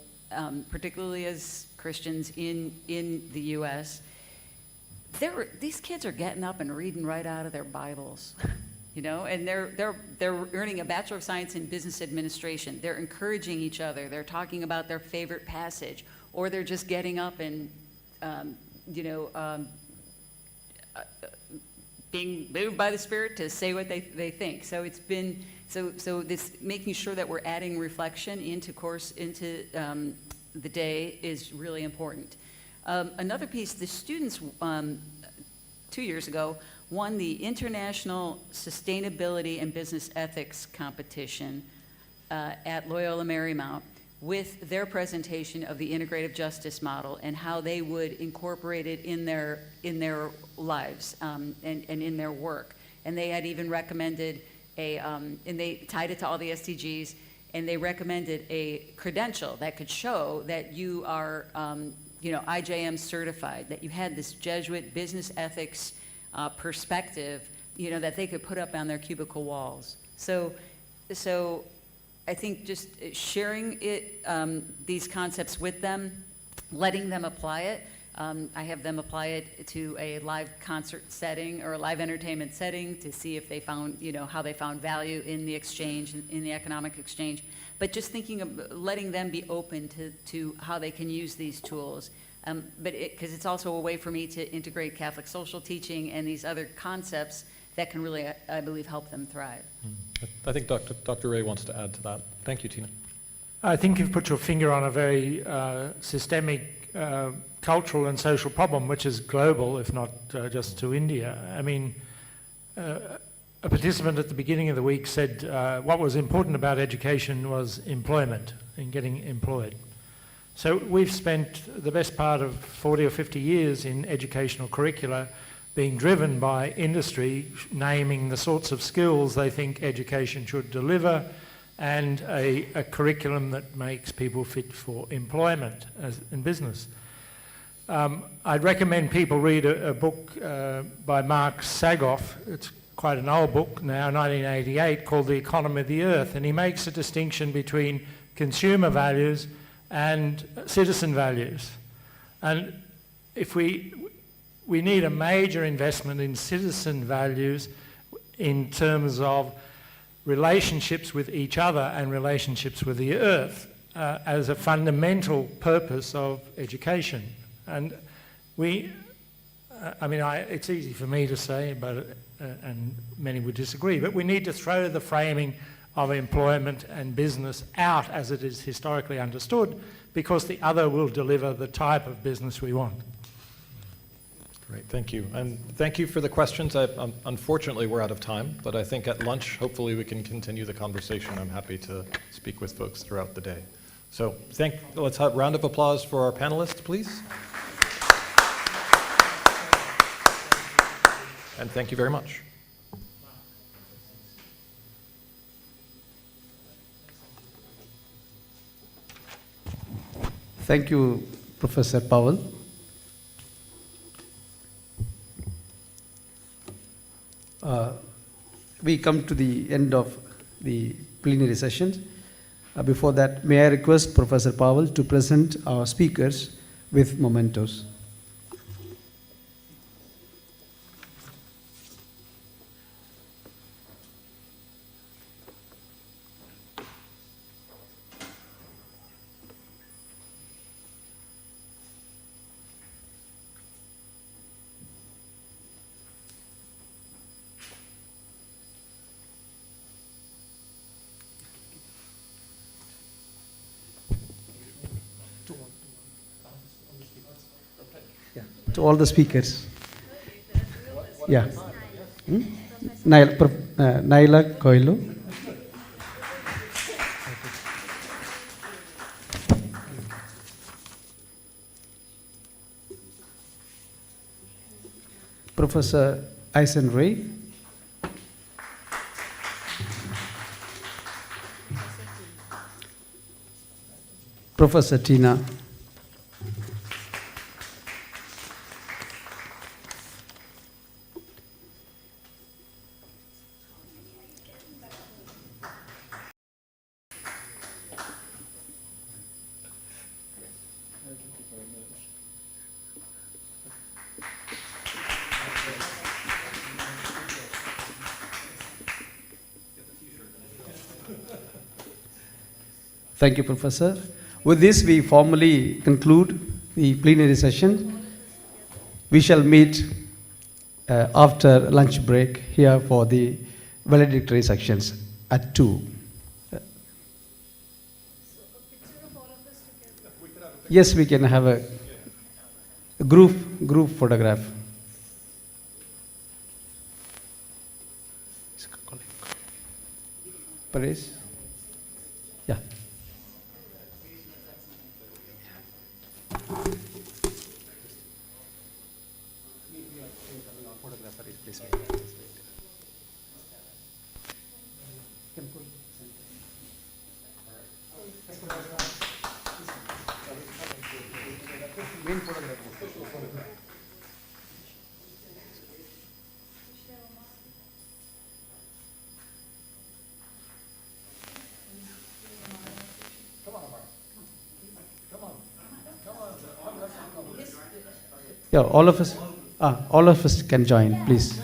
particularly as Christians in the U.S., these kids are getting up and reading right out of their Bibles, and they're earning a Bachelor of Science in Business Administration. They're encouraging each other. They're talking about their favorite passage, or they're just getting up and being moved by the Spirit to say what they think. So it's been so this making sure that we're adding reflection into the day is really important. Another piece, the students 2 years ago won the International Sustainability and Business Ethics Competition at Loyola Marymount with their presentation of the integrative justice model and how they would incorporate it in their lives and in their work. And they had even recommended and they tied it to all the SDGs, and they recommended a credential that could show that you are, IJM certified, that you had this Jesuit business ethics perspective, that they could put up on their cubicle walls. So I think just sharing these concepts with them, letting them apply it. I have them apply it to a live concert setting or a live entertainment setting to see if they found, how they found value in the exchange, in the economic exchange. But just thinking of letting them be open to how they can use these tools. Because it's also a way for me to integrate Catholic social teaching and these other concepts that can really, I believe, help them thrive. I think Dr. Ray wants to add to that. Thank you, Tina. I think you've put your finger on a very systemic cultural and social problem, which is global, if not just to India. I mean, a participant at the beginning of the week said what was important about education was employment and getting employed. So we've spent the best part of 40 or 50 years in educational curricula being driven by industry, naming the sorts of skills they think education should deliver, and a curriculum that makes people fit for employment in business. I'd recommend people read a book by Mark Sagoff. It's quite an old book now, 1988, called The Economy of the Earth, and he makes a distinction between consumer values and citizen values. And if we need a major investment in citizen values in terms of relationships with each other and relationships with the earth as a fundamental purpose of education. And it's easy for me to say, but and many would disagree, but we need to throw the framing of employment and business out as it is historically understood, because the other will deliver the type of business we want. Great, thank you. And thank you for the questions. Unfortunately, we're out of time, but I think at lunch, hopefully we can continue the conversation. I'm happy to speak with folks throughout the day. So let's have a round of applause for our panelists, please. And thank you very much. Thank you, Professor Powell. We come to the end of the plenary session. Before that, may I request Professor Powell to present our speakers with mementos. to all the speakers. Yeah. Naila Coelho. Professor Eisen Ray. Professor Tina. Thank you, Professor. With this, we formally conclude the plenary session. We shall meet after lunch break here for the valedictory sections at 2. Yes, we can have a group photograph. Paresh? Yeah. Yeah, all of us can join, please.